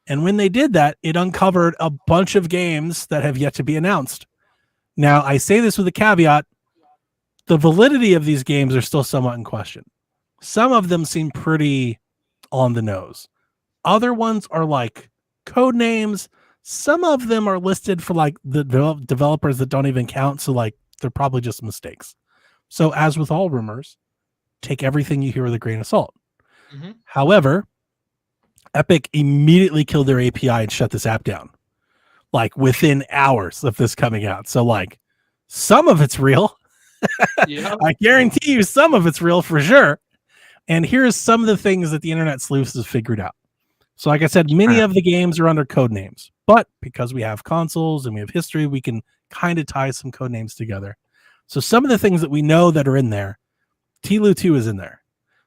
And when they did that, it uncovered a bunch of games that have yet to be announced. Now, I say this with a caveat. The validity of these games are still somewhat in question. Some of them seem pretty on the nose. Other ones are like code names. Some of them are listed for like the developers that don't even count. So like they're probably just mistakes. So as with all rumors, take everything you hear with a grain of salt. Mm-hmm. However, Epic immediately killed their API and shut this app down, like within hours of this coming out. So like some of it's real. I guarantee you some of it's real for sure. And here's some of the things that the internet sleuths has figured out. So like I said, many of the games are under code names, but because we have consoles and we have history, we can kind of tie some code names together. So some of the things that we know that are in there, T-Lu 2 is in there.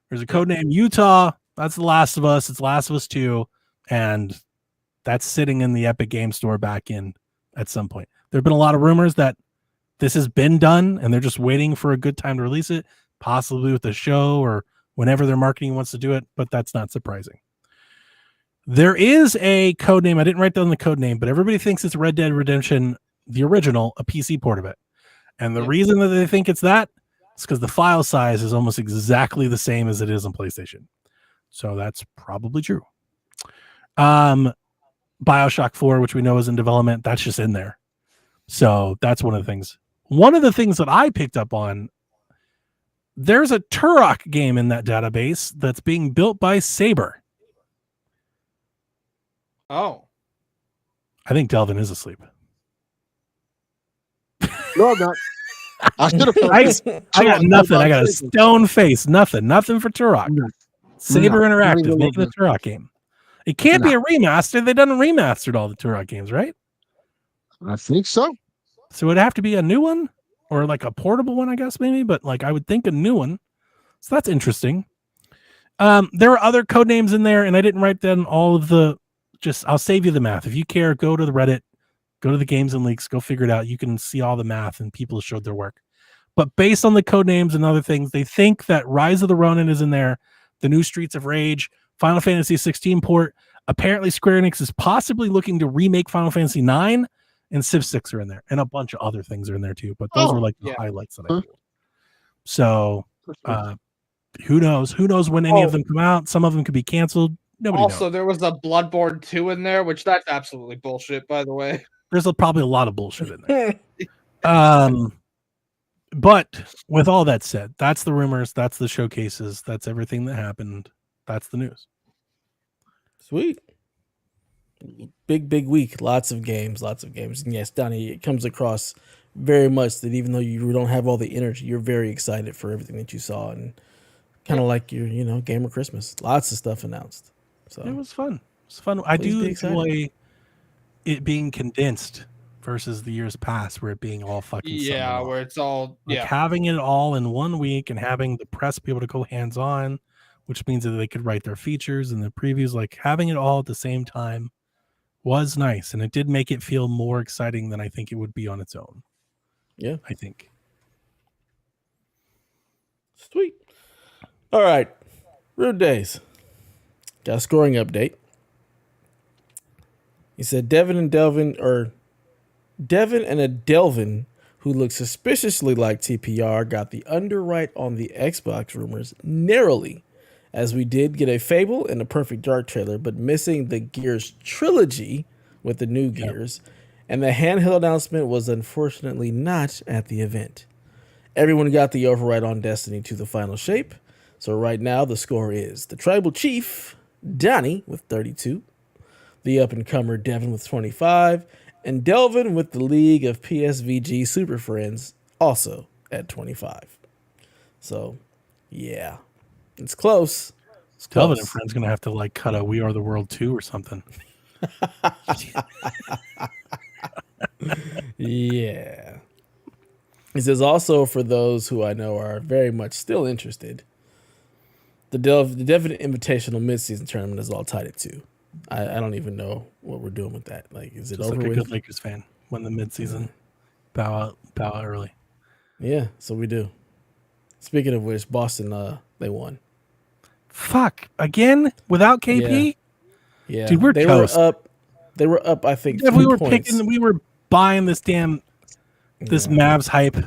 There's a code name Utah. That's The Last of Us. It's Last of Us 2. And that's sitting in the Epic Game Store back in at some point. There have been a lot of rumors that this has been done and they're just waiting for a good time to release it, possibly with the show or whenever their marketing wants to do it, but that's not surprising. There is a code name. I didn't write down the code name, but everybody thinks it's Red Dead Redemption, the original, a PC port of it. And the reason that they think it's that is because the file size is almost exactly the same as it is on PlayStation. So that's probably true. BioShock 4, which we know is in development, that's just in there. So that's one of the things. One of the things that I picked up on, there's a Turok game in that database that's being built by Saber.
Oh.
I think Delvin is asleep.
No, I'm not. I should have.
I got nothing. I got a stone face. Nothing for Turok. Saber Interactive making the Turok game. It can't be a remaster. They done remastered all the Turok games, right?
I think so.
So it'd have to be a new one or like a portable one, I guess, maybe. But like I would think a new one. So that's interesting. There are other code names in there, and I didn't write down all of the. I'll save you the math. If you care, go to the Reddit, go to the Games and Leaks, go figure it out. You can see all the math and people have showed their work. But based on the code names and other things, they think that Rise of the Ronin is in there, the new Streets of Rage, Final Fantasy 16 port. Apparently, Square Enix is possibly looking to remake Final Fantasy 9, and Civ 6 are in there, and a bunch of other things are in there too. But those were like the highlights that I pulled. So, who knows? Who knows when any of them come out? Some of them could be canceled. Nobody knows.
There was a Bloodborne 2 in there, which that's absolutely bullshit, by the way.
There's probably a lot of bullshit in there. But with all that said, that's the rumors, that's the showcases, that's everything that happened. That's the news.
Sweet. Big week. Lots of games. And yes, Donnie, it comes across very much that even though you don't have all the energy, you're very excited for everything that you saw. And Kind of like your, Game of Christmas. Lots of stuff announced. So
It was fun. It was fun. I
Please
do
be excited.
enjoy it being condensed versus the years past where it being all fucking summer long.
where it's all
having it all in 1 week and having the press be able to go hands on, which means that they could write their features and the previews, like having it all at the same time was nice, and it did make it feel more exciting than I think it would be on its own.
Yeah.
I think.
Sweet. All right. Rude Days. Got a scoring update. He said Devin and a Delvin who looked suspiciously like TPR got the underwrite on the Xbox rumors narrowly, as we did get a Fable and a Perfect Dark trailer, but missing the Gears trilogy with the new Gears, and the handheld announcement was unfortunately not at the event. Everyone got the override on Destiny to the final shape, so right now the score is the Tribal Chief, Donnie, with 32, the up-and-comer Devin with 25, and Delvin with the League of PSVG Super Friends also at 25. So, yeah, it's close. It's close.
Delvin and friends gonna have to like cut a We Are the World 2 or something.
Yeah. He says also, for those who I know are very much still interested, the Devin Invitational midseason tournament is all tied at 2. I don't even know what we're doing with that. Like, is it
Just
over
like a
with?
good Lakers fan when the midseason bow out early.
Yeah, so we do. Speaking of which, Boston, they won.
Fuck again without KP.
Yeah,
dude, we're toast.
They were up. I think.
If
2
we were
points.
we were buying this Mavs hype.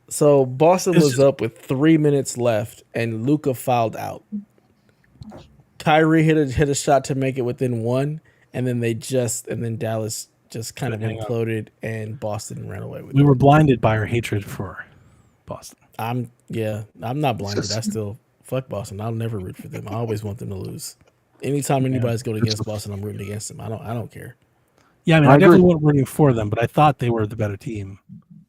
So Boston was up with 3 minutes left, and Luka fouled out. Kyrie hit a shot to make it within 1, and then Dallas just kind of imploded, and Boston ran away with it.
We were blinded by our hatred for Boston.
I'm not blinded. I still fuck Boston. I'll never root for them. I always want them to lose. Anytime anybody's going against Boston, I'm rooting against them. I don't care.
Yeah, I mean, I definitely wasn't rooting for them, but I thought they were the better team.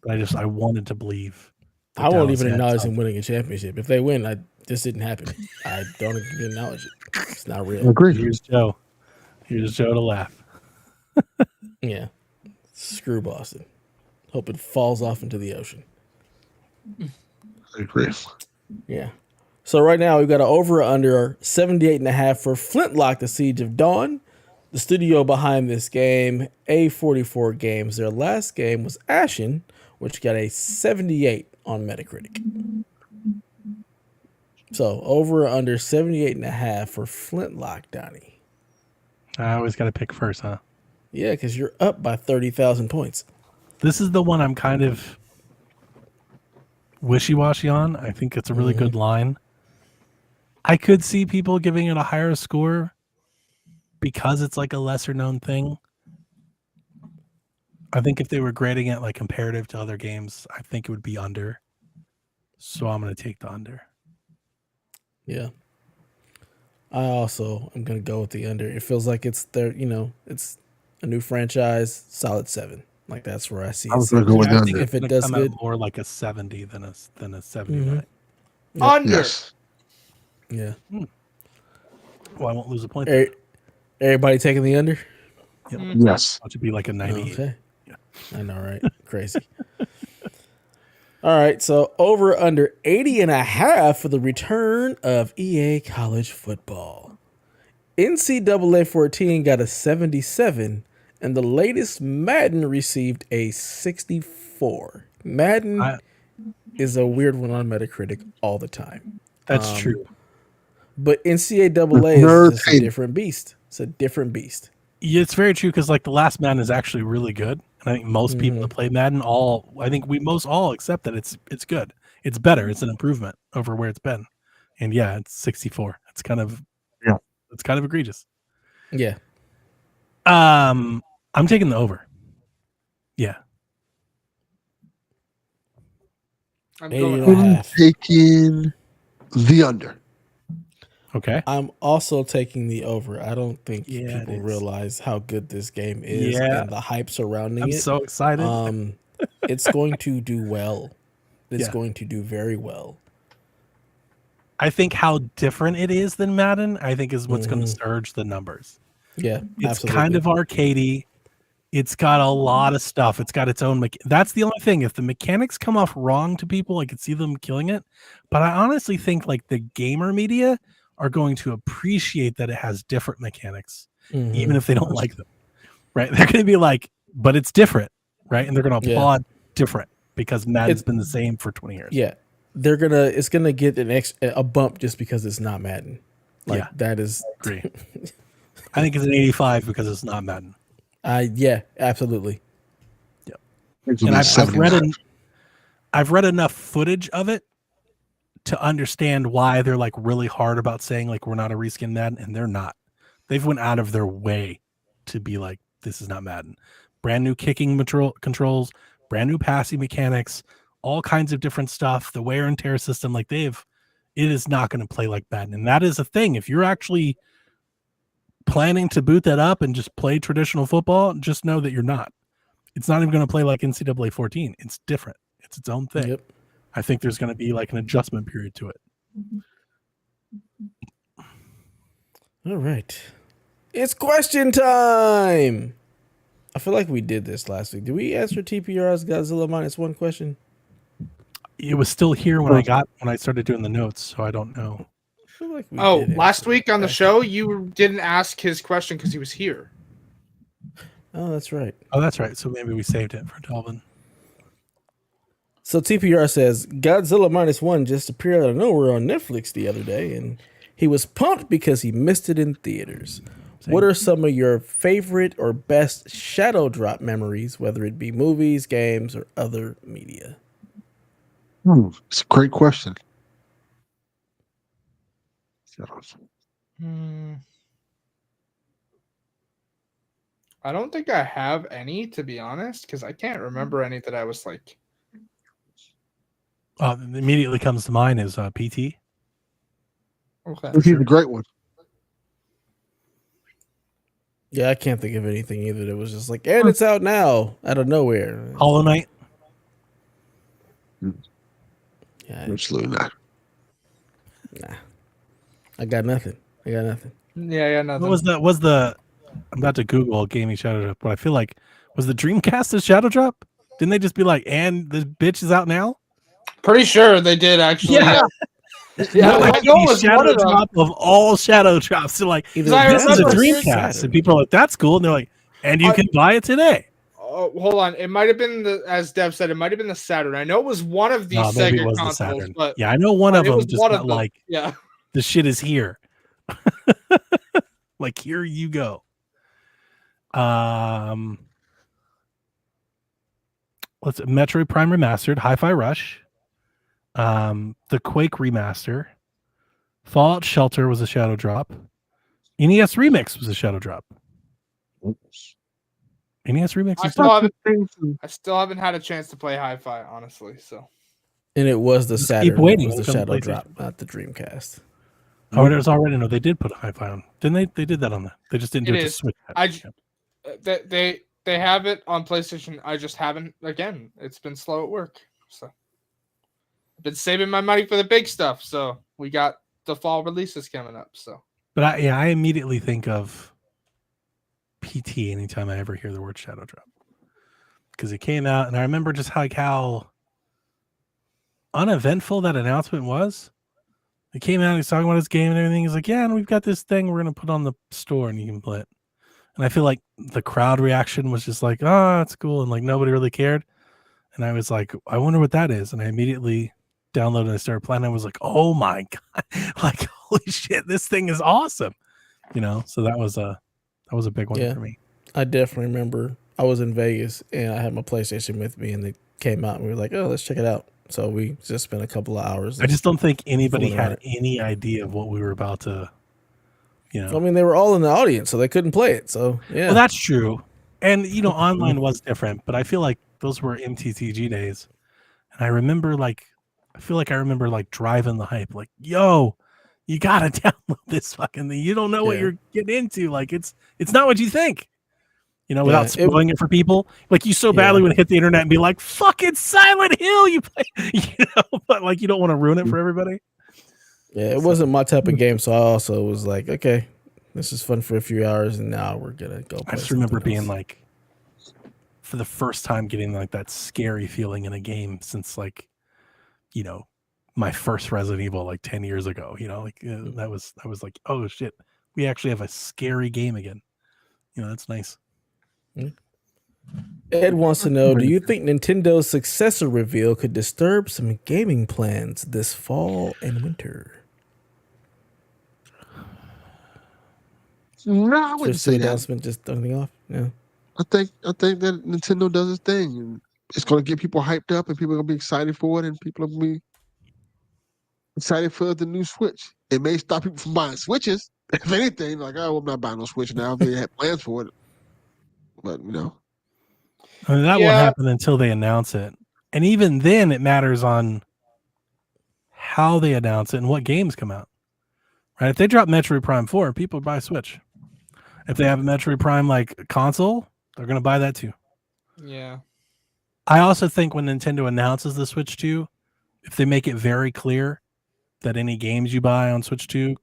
But I wanted to believe.
I won't even acknowledge them winning a championship. If they win, this didn't happen. I don't even acknowledge it. It's not real.
I agree.
Here's Joe. Here's Joe to laugh.
Yeah. Screw Boston. Hope it falls off into the ocean.
I agree.
Yeah. So right now we've got an over under 78.5 for Flintlock, The Siege of Dawn. The studio behind this game, A44 Games. Their last game was Ashen, which got a 78 on Metacritic. So over or under 78.5 for Flintlock, Donnie.
I always got to pick first, huh?
Yeah, because you're up by 30,000 points.
This is the one I'm kind of wishy-washy on. I think it's a really good line. I could see people giving it a higher score because it's like a lesser known thing. I think if they were grading it like comparative to other games, I think it would be under. So I'm going to take the under.
Yeah. I also am going to go with the under. It feels like it's it's a new franchise, solid 7. Like that's where I see it.
I was going to go with
I
under.
think
If it does good,
more like a 70 than a 79.
Under.
Yes.
Yeah.
Well, I won't lose a point.
Everybody taking the under?
Yep.
Yes.
It should be like a 98.
Okay. Yeah. I know, right? Crazy. All right. So over under 80.5 for the return of EA College Football. NCAA 14 got a 77, and the latest Madden received a 64. Madden is a weird one on Metacritic all the time.
That's true.
But NCAA is just a different beast. It's a different beast.
Yeah, it's very true because like the last Madden is actually really good. And I think most people that play Madden we most all accept that it's good. It's better. It's an improvement over where it's been. And yeah, it's 64. It's kind of egregious.
Yeah.
I'm taking the over. Yeah.
I'm
80.5.
Taking the under.
Okay.
I'm also taking the over. I don't think
Yeah,
people realize how good this game is
Yeah.
and the hype surrounding
I'm
it.
so excited.
It's going to do well. It's
Yeah.
going to do very well.
I think how different it is than Madden, I think is what's going to surge the numbers.
Yeah,
it's
absolutely.
kind of arcadey. It's got a lot of stuff. It's got its own. That's the only thing. If the mechanics come off wrong to people, I could see them killing it. But I honestly think like the gamer media are going to appreciate that it has different mechanics, even if they don't like them. Right? They're going to be like, but it's different, right? And they're going to applaud different because Madden's been the same for 20 years.
Yeah, it's gonna get a bump just because it's not Madden. That is.
Agree. I think it's an 85 because it's not Madden.
Yeah, absolutely.
Yep. And I've read enough footage of it to understand why they're like really hard about saying like we're not a reskin Madden, and they're not. They've went out of their way to be like, this is not Madden. Brand new kicking controls, brand new passing mechanics, all kinds of different stuff. The wear and tear system, like it is not going to play like Madden, and that is a thing. If you're actually planning to boot that up and just play traditional football, just know that you're not. It's not even going to play like NCAA 14. It's different. It's its own thing. Yep. I think there's going to be like an adjustment period to it.
All right. It's question time. I feel like we did this last week. Did we answer TPR's Godzilla -1 question?
It was still here when I started doing the notes, so I don't know.
Like last week on the show, you didn't ask his question because he was here.
Oh, that's right.
So maybe we saved it for Delvin.
So TPR says Godzilla -1 just appeared out of nowhere on Netflix the other day, and he was pumped because he missed it in theaters. Same. What are some of your favorite or best shadow drop memories, whether it be movies, games, or other media?
It's a great question.
I don't think I have any, to be honest, because I can't remember any that I was like.
Immediately comes to mind is PT.
Okay, PT is a great one.
Yeah, I can't think of anything either. It was just like, and it's out now, out of nowhere.
Hollow Knight.
Yeah, absolutely not.
Nah, I got nothing.
Yeah, nothing.
What was the? I'm about to Google a gaming shadow drop, but I feel like was the Dreamcast a shadow drop? Didn't they just be like, and the bitch is out now?
Pretty sure they did actually.
Yeah. Like the shadow drop of all shadow drops. So like, this is a Dreamcast, and people are like, "That's cool," and they're like, "And you can buy it today."
Oh, hold on. It might have been as Dev said, it might have been the Saturn. I know it was one of these Sega consoles, but
yeah, I know one of them just got like, the shit is here. Like, here you go. Let's Metroid Prime Remastered, Hi-Fi Rush, the Quake Remaster, Fallout Shelter was a shadow drop, NES Remix was a shadow drop. NES Remix.
I still haven't had a chance to play Hi-Fi, honestly. So,
and it was the Saturn.
Keep waiting.
It was the shadow drop, not the Dreamcast.
Oh, it was already. No, they did put Hi-Fi on. Didn't they? They did that on that. They just didn't do it to Switch.
They have it on PlayStation. I just haven't. Again, it's been slow at work. So I've been saving my money for the big stuff. So we got the fall releases coming up. So,
but I immediately think of PT anytime I ever hear the word shadow drop, because it came out, and I remember just how uneventful that announcement was. It came out, he's talking about his game and everything. He's like, yeah, and we've got this thing we're going to put on the store and you can play it. And I feel like the crowd reaction was just like, oh, that's cool. And like, nobody really cared. And I was like, I wonder what that is. And I immediately downloaded and I started playing. I was like, oh my God, like, holy shit, this thing is awesome. You know? So that was a big one for me.
I definitely remember I was in Vegas and I had my PlayStation with me and they came out and we were like, oh, let's check it out. So we just spent a couple of hours.
I just don't think anybody had any idea of what we were about to, you know.
I mean, they were all in the audience, so they couldn't play it. So, yeah.
Well, that's true. And, you know, online was different, but I feel like those were MTTG days. And I remember, driving the hype. Like, yo, you got to download this fucking thing. You don't know what you're getting into. Like, it's not what you think. You know, without spoiling it for people, like you so badly want to hit the internet and be like, "Fucking Silent Hill," you play, you know, but like you don't want to ruin it for everybody.
Yeah, it wasn't my type of game, so I also was like, okay, this is fun for a few hours, and now we're gonna go.
I just remember being like, for the first time, getting like that scary feeling in a game since like, you know, my first Resident Evil like 10 years ago. You know, like that was like, oh shit, we actually have a scary game again. You know, that's nice.
Ed wants to know, do you think Nintendo's successor reveal could disturb some gaming plans this fall and winter?
No, I wouldn't say that.
Announcement just turning off. Yeah,
I think that Nintendo does its thing, and it's going to get people hyped up, and people are going to be excited for it, and people are going to be excited for the new Switch. It may stop people from buying Switches. If anything, like, oh, I'm not buying no Switch now. They had plans for it, but you know,
I mean, that won't happen until they announce it, and even then, it matters on how they announce it and what games come out. Right? If they drop Metroid Prime 4, people buy Switch. If they have a Metroid Prime like console, they're going to buy that too.
Yeah.
I also think when Nintendo announces the Switch 2, if they make it very clear that any games you buy on Switch 2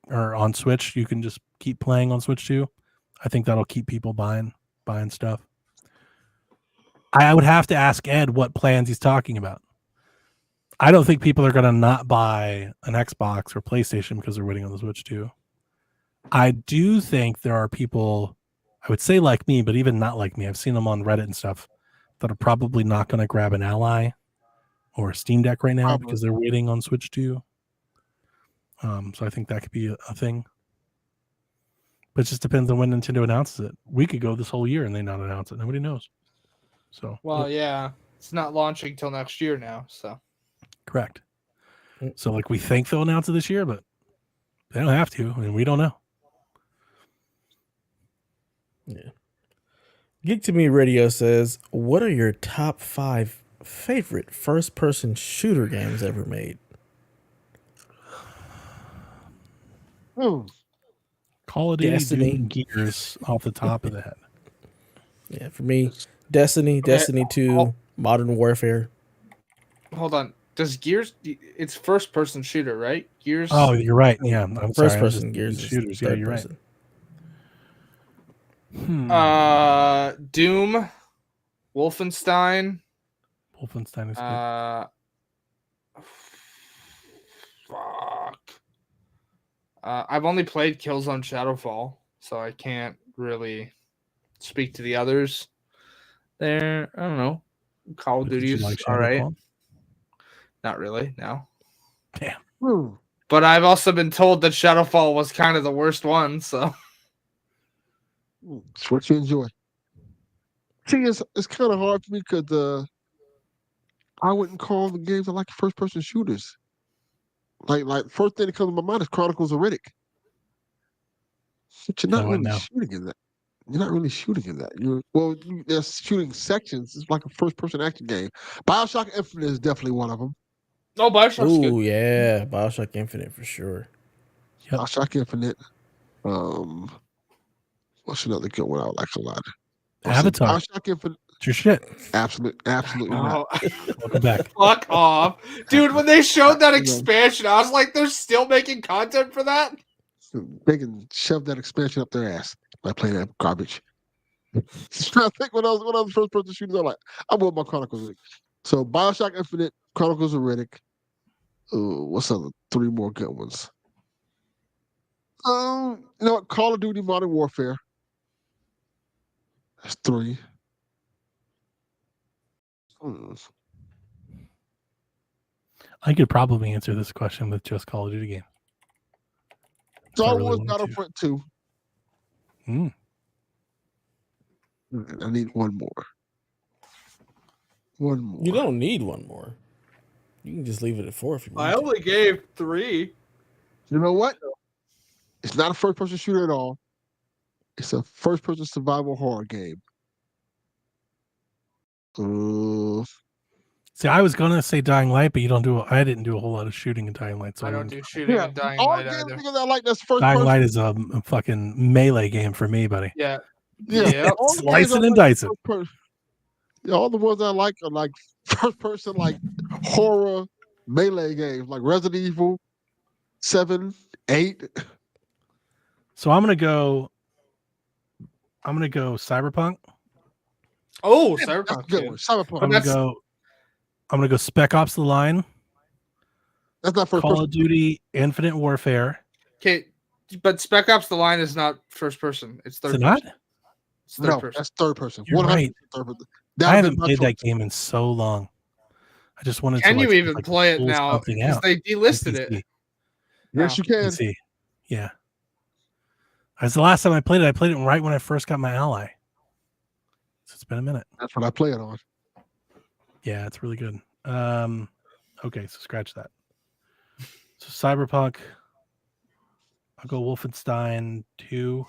or on Switch, you can just keep playing on Switch 2, I think that'll keep people buying stuff. I would have to ask Ed what plans he's talking about. I don't think people are going to not buy an Xbox or PlayStation because they're waiting on the Switch 2. I do think there are people, I would say like me, but even not like me. I've seen them on Reddit and stuff that are probably not going to grab an Ally or a Steam Deck right now because they're waiting on Switch 2. So I think that could be a thing. But it just depends on when Nintendo announces it. We could go this whole year and they not announce it. Nobody knows. So
well, yeah, it's not launching till next year now. So
correct. So like we think they'll announce it this year, but they don't have to, and we don't know.
Yeah. Geek to Me Radio says, what are your top 5 favorite first-person shooter games ever made?
Call of Duty, Destiny, Gears off the top of the head.
Yeah, for me, Destiny, Destiny 2, Modern Warfare.
Hold on. Does Gears? It's first-person shooter, right? Gears.
Oh, you're right. Yeah, I'm
first-person Gears
shooters. Yeah, you're right.
Doom, Wolfenstein.
Wolfenstein is good.
Fuck. I've only played Killzone Shadowfall, so I can't really speak to the others. There, I don't know. Call of Duty's like all right. Not really, no.
Damn.
But I've also been told that Shadowfall was kind of the worst one, so.
It's what you enjoy. See, it's kind of hard for me because I wouldn't call the games I like first-person shooters. Like first thing that comes to my mind is Chronicles of Riddick. But you're not really shooting in that. You're not really shooting in that. There's shooting sections. It's like a first-person action game. BioShock Infinite is definitely one of them.
Oh, BioShock's good.
Oh yeah, BioShock Infinite for sure.
Yep. BioShock Infinite. What's another good one I like a lot?
Avatar.
BioShock Infinite.
It's your shit.
Absolutely not.
Welcome back.
Fuck off. Dude, when they showed that expansion, I was like, they're still making content for that?
They can shove that expansion up their ass by playing that garbage. I think when I was first person shooters, I'm with my Chronicles. So BioShock Infinite, Chronicles of Riddick. What's other 3 more good ones? You know what? Call of Duty Modern Warfare. That's 3.
I could probably answer this question with just Call of Duty game.
Star Wars Battlefront 2. I need one more.
You don't need one more. You can just leave it at 4 if you want.
I only gave 3.
You know what? It's not a first-person shooter at all. It's a first-person survival horror game.
See, I was gonna say Dying Light, but I didn't do a whole lot of shooting in Dying Light. So
I don't do shooting in Dying Light either.
I like that's first
Dying
person.
Light is a fucking melee game for me, buddy.
Yeah.
Slice it and dice it.
All the ones I like are like first person, like horror melee games, like Resident Evil, 7, 8.
So I'm gonna go Cyberpunk.
Oh,
That's a
Cyberpunk.
good one. Cyberpunk.
I'm gonna go Spec Ops: The Line,
That's not first
Call
person.
of Duty Infinite Warfare.
Okay, but Spec Ops: The Line is not first person. It's
Is
third
it not?
person. It's third
No,
person.
that's third person.
You're
100%
right.
third person.
I haven't played that game in so long. I just wanted
Can
to
you
like,
even play it
pull
now?
something
Because
out.
they delisted
On
it.
PC.
Yes, you can.
PC. Yeah. As the last time I played it right when I first got my Ally. So it's been a minute.
That's what I play it on.
Yeah, it's really good. Okay, so scratch that. So Cyberpunk. I'll go Wolfenstein 2.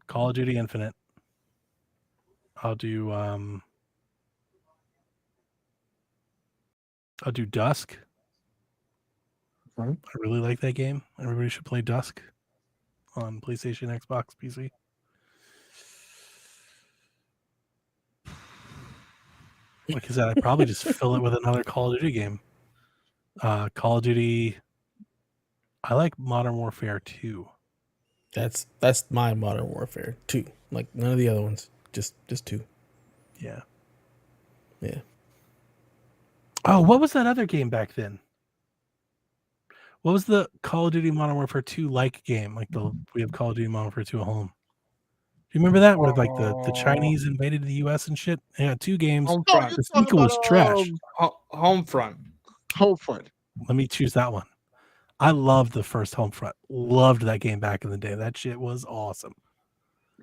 Call of Duty Infinite. I'll do Dusk.
Okay.
I really like that game. Everybody should play Dusk on PlayStation, Xbox, PC. Like I said, I'd probably just fill it with another Call of Duty game. Call of Duty. I like Modern Warfare 2.
That's my Modern Warfare 2. Like none of the other ones. Just 2.
Yeah.
Yeah.
Oh, what was that other game back then? What was the Call of Duty Modern Warfare 2 like game? Like we have Call of Duty Modern Warfare 2 at home. Do you remember that? Where like the Chinese invaded the US and shit? Yeah, 2 games.
Homefront.
The sequel was trash.
Homefront.
Homefront.
Let me choose that one. I loved the first Homefront. Loved that game back in the day. That shit was awesome.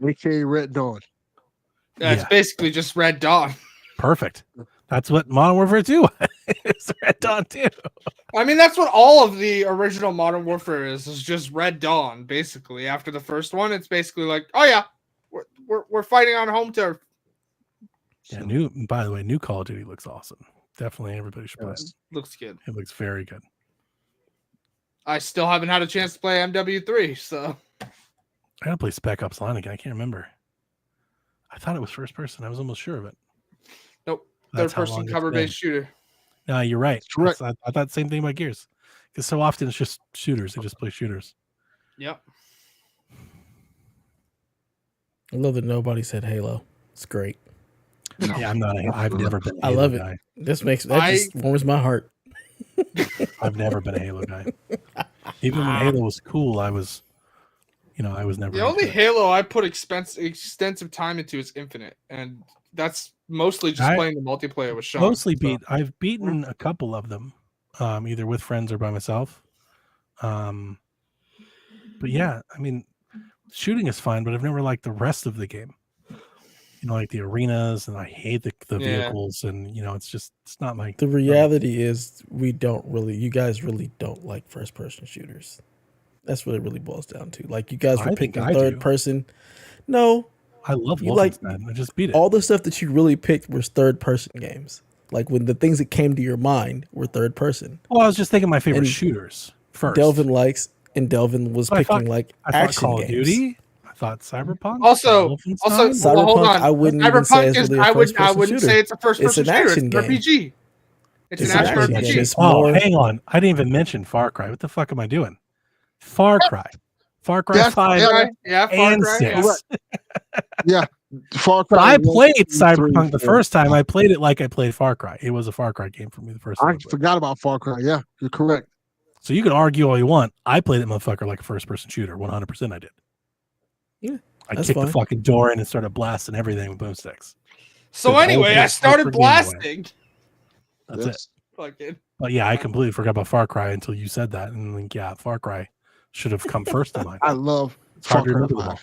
AKA Red Dawn.
Yeah, it's basically just Red Dawn.
Perfect. That's what Modern Warfare 2 is. Red Dawn 2.
I mean, that's what all of the original Modern Warfare is just Red Dawn, basically. After the first one, it's basically like, oh yeah, we're fighting on home turf.
Yeah, by the way, new Call of Duty looks awesome. Definitely everybody should play it.
Looks good.
It looks very good.
I still haven't had a chance to play MW3, so
I gotta play Spec Ops Line again. I can't remember. I thought it was first person. I was almost sure of it.
nope.
That's
Third
how long
person
it's
cover
been.
based shooter.
No, you're right.
Correct.
I thought the same thing about Gears. Because so often it's just shooters. They just play shooters.
Yep.
I love that nobody said Halo. It's great.
Yeah, I've never been a
I
Halo
love it.
guy.
Just warms my heart.
I've never been a Halo guy. Even when Halo was cool, I was never.
The only
into it.
Halo I put extensive time into is Infinite, and that's mostly just playing the multiplayer with Sean.
I've beaten a couple of them, either with friends or by myself. But yeah, I mean, shooting is fine, but I've never liked the rest of the game. Like the arenas, and I hate the vehicles, and it's not my.
The reality is, you guys really don't like first person shooters. That's what it really boils down to. Like you guys were picking third person. No,
I love
Wolfenstein.
I just beat it.
All the stuff that you really picked was third person games. Like when the things that came to your mind were third person.
Well, I was just thinking my favorite shooters first.
Delvin was picking action
Call of
games.
Duty. I thought Cyberpunk.
Also,
Cyberpunk,
hold on.
I wouldn't even say it's really a first-person
I wouldn't
shooter.
say it's a first person
It's an
shooter.
action
It's an
game.
RPG. It's an action RPG.
It's
Oh,
more-
hang on. I didn't even mention Far Cry. What the fuck am I doing? Far Cry 5 and 6.
Yeah. Far Cry.
But I
1,
played
2, 3,
Cyberpunk the
4.
first time. I played it like I played Far Cry. It was a Far Cry game for me the first time.
I forgot about Far Cry. Yeah, you're correct.
So you can argue all you want. I played that motherfucker like a first person shooter. 100% I did.
Yeah,
I
that's
kicked
fine.
the fucking door in and started blasting everything with boomsticks.
So anyway, I started blasting.
That's it.
Fucking.
But yeah, I completely forgot about Far Cry until you said that. And like, yeah, Far Cry should have come first in mind.
I love
It's hard
Far
to
Cry
remember them
5.
all.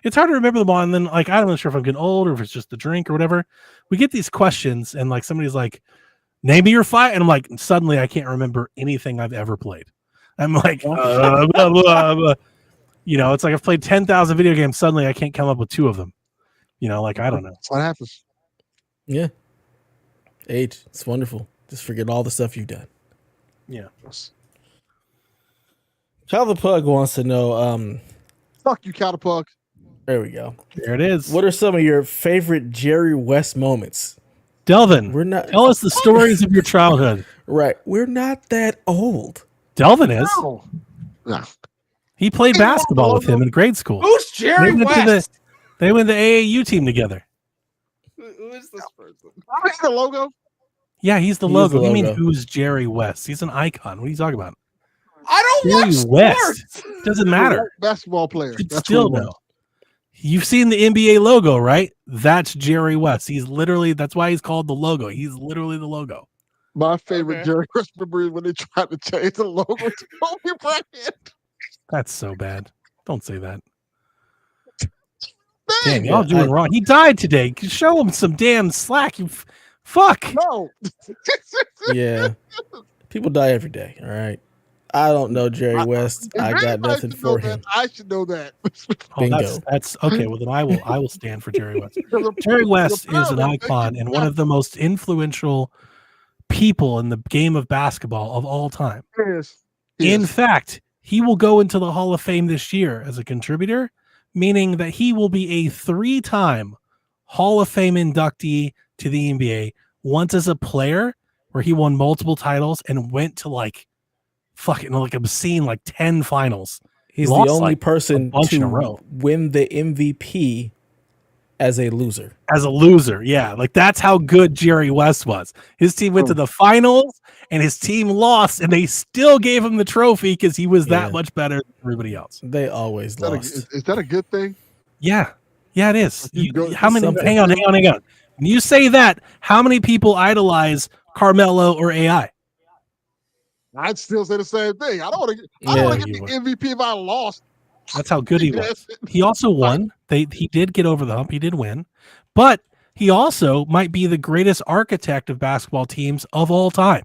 It's hard to remember them all. And then, like, I'm not sure if I'm getting old or if it's just the drink or whatever. We get these questions, and like somebody's like, "Name me your fight," and I'm like, suddenly I can't remember anything I've ever played. I'm like, blah, blah, blah. It's like I've played 10,000 video games. Suddenly I can't come up with 2 of them. Like I don't know.
That's what happens.
Yeah. Age, it's wonderful. Just forget all the stuff you've done.
Yeah.
Child the Pug wants to know.
Fuck you, Catapug.
There we go.
There it is.
What are some of your favorite Jerry West moments?
Delvin,
We're not.
tell us the stories of your childhood.
Right. We're not that old
Delvin is.
No. Yeah.
He played
He won
basketball
the
with him
logo.
in grade school.
Who's Jerry West?
They went to the AAU team together.
Who is this person?
I the logo.
Yeah, he's the
He is
logo.
the
You mean
logo.
who's Jerry West? He's an icon. What are you talking about?
I don't
Jerry
watch
West.
sports.
Doesn't matter.
Basketball player.
It's
That's
still
what it
no.
was.
You've seen the NBA logo, right? That's Jerry West. He's literally, that's why he's called the logo. He's literally the logo.
My favorite
Okay.
Jerry West memory is when they tried to change the logo to Kobe Bryant.
That's so bad. Don't say that.
Dang.
Damn, y'all doing wrong. He died today. Show him some damn slack. You fuck.
No.
Yeah. People die every day. All right. I don't know Jerry West.
If
I got
anybody
nothing
should know
for
that,
him.
I should know that.
Oh,
Bingo.
that's okay. Well, then I will stand for Jerry West. Jerry West is an icon and one of the most influential people in the game of basketball of all time.
Yes.
In fact, he will go into the Hall of Fame this year as a contributor, meaning that he will be a 3-time Hall of Fame inductee to the NBA. Once as a player, where he won multiple titles and went to like fucking like obscene like 10 finals.
He's the
Lost,
only
like,
person
bunch in a
to
row.
win the MVP as a loser.
As a loser, yeah. Like that's how good Jerry West was. His team went to the finals and his team lost, and they still gave him the trophy because he was that much better than everybody else.
They always lost.
Is that a good thing?
Yeah. Yeah, it is.
Go-
How many
something.
hang on. When you say that, how many people idolize Carmelo or AI?
I'd still say the same thing. I don't want to get
you
the
would.
MVP if I lost.
That's how good he was. He also won. He did get over the hump. He did win. But he also might be the greatest architect of basketball teams of all time.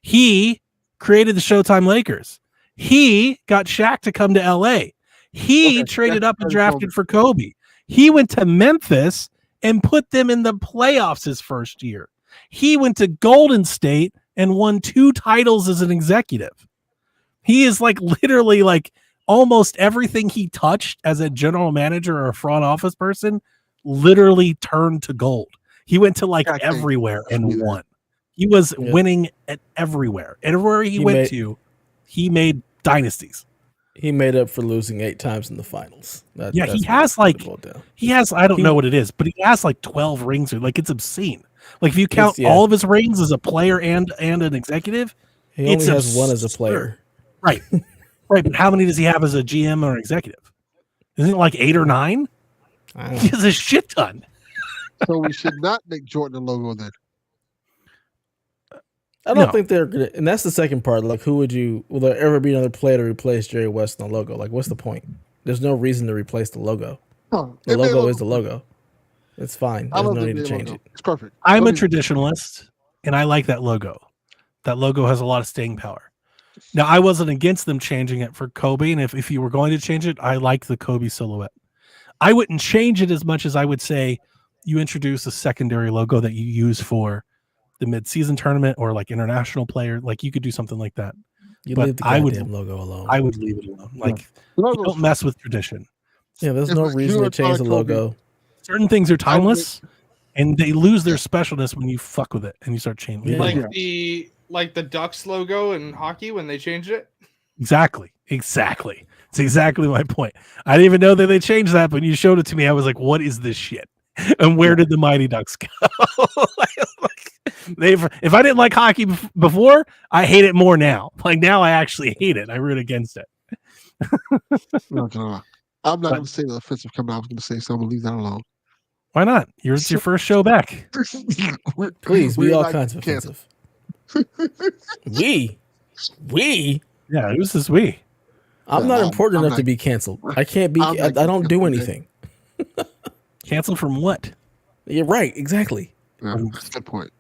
He created the Showtime Lakers. He got Shaq to come to LA. He traded up and drafted for Kobe. He went to Memphis and put them in the playoffs his first year. He went to Golden State and won 2 titles as an executive. He is like literally like almost everything he touched as a general manager or a front office person literally turned to gold. He went to like everywhere and won. He was winning at everywhere. Everywhere he went to, he made dynasties.
He made up for losing 8 times in the finals.
He has like I don't know what it is, but he has like 12 rings. Like it's obscene. Like if you count all of his rings as a player and an executive,
he only has one as a player.
Right. Right. But how many does he have as a GM or executive? Isn't it like 8 or 9? He has a shit ton.
So we should not make Jordan the logo then.
I don't think they're gonna, and that's the second part. Like, will there ever be another player to replace Jerry West on the logo? Like, what's the point? There's no reason to replace the logo. The logo is the logo. It's fine. There's no need to change it.
It's perfect.
I'm a traditionalist, and I like that logo. That logo has a lot of staying power. Now, I wasn't against them changing it for Kobe, and if you were going to change it, I like the Kobe silhouette. I wouldn't change it as much as I would say you introduce a secondary logo that you use for the mid-season tournament or like international player. Like you could do something like that.
But leave the goddamn logo alone.
I would leave it alone. Like you don't mess with tradition.
Yeah, there's no reason to change the logo.
Certain things are timeless, and they lose their specialness when you fuck with it and you start changing.
Like the Ducks logo in hockey when they changed it.
Exactly. It's exactly my point. I didn't even know that they changed that, but when you showed it to me, I was like, "What is this shit?" And where did the Mighty Ducks go? If I didn't like hockey before, I hate it more now. Like now, I actually hate it. I root against it.
I'm not going to say the offensive coming out. I was going to say so. I'm going to leave that alone.
Why not? It's your first show back.
Please, be all kinds of offensive. We?
Yeah, who's this we?
I'm not important enough to be canceled. I can't be. I don't do anything.
Canceled from what?
You're right. Exactly.
Yeah, that's a good point.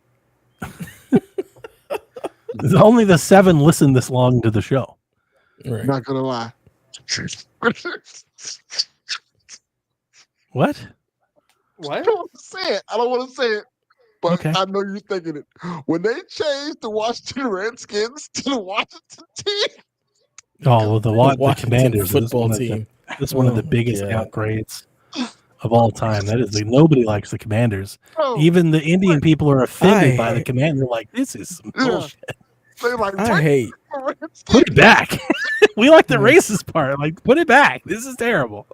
Only the 7 listen this long to the show.
Right.
Not going to lie.
What?
What?
I don't want to say it. But I know you're thinking it. When they changed the Washington Redskins to the Washington team.
Oh, well, the Commanders
football team.
This is one of the biggest outgrades of all time. That is, nobody likes the Commanders. Even the Indian people are offended by the Commander. Like, this is some bullshit.
They like,
I hate
Put it back. We like the racist part. Like, put it back. This is terrible.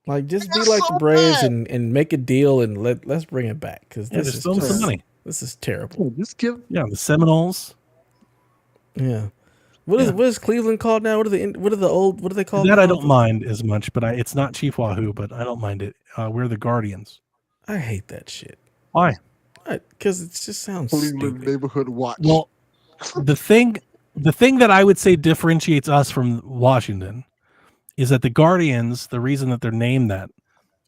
Like, just be like the Braves and make a deal and let's bring it back because this is
some money.
This is terrible.
Just give
the Seminoles.
Yeah. What is Cleveland called now? What are they called?
That
now?
I don't mind as much, but it's not Chief Wahoo, but I don't mind it. We're the Guardians.
I hate that shit.
Why?
Because it just sounds
Cleveland
stupid.
Neighborhood Watch.
Well, the thing that I would say differentiates us from Washington is that the Guardians, the reason that they're named that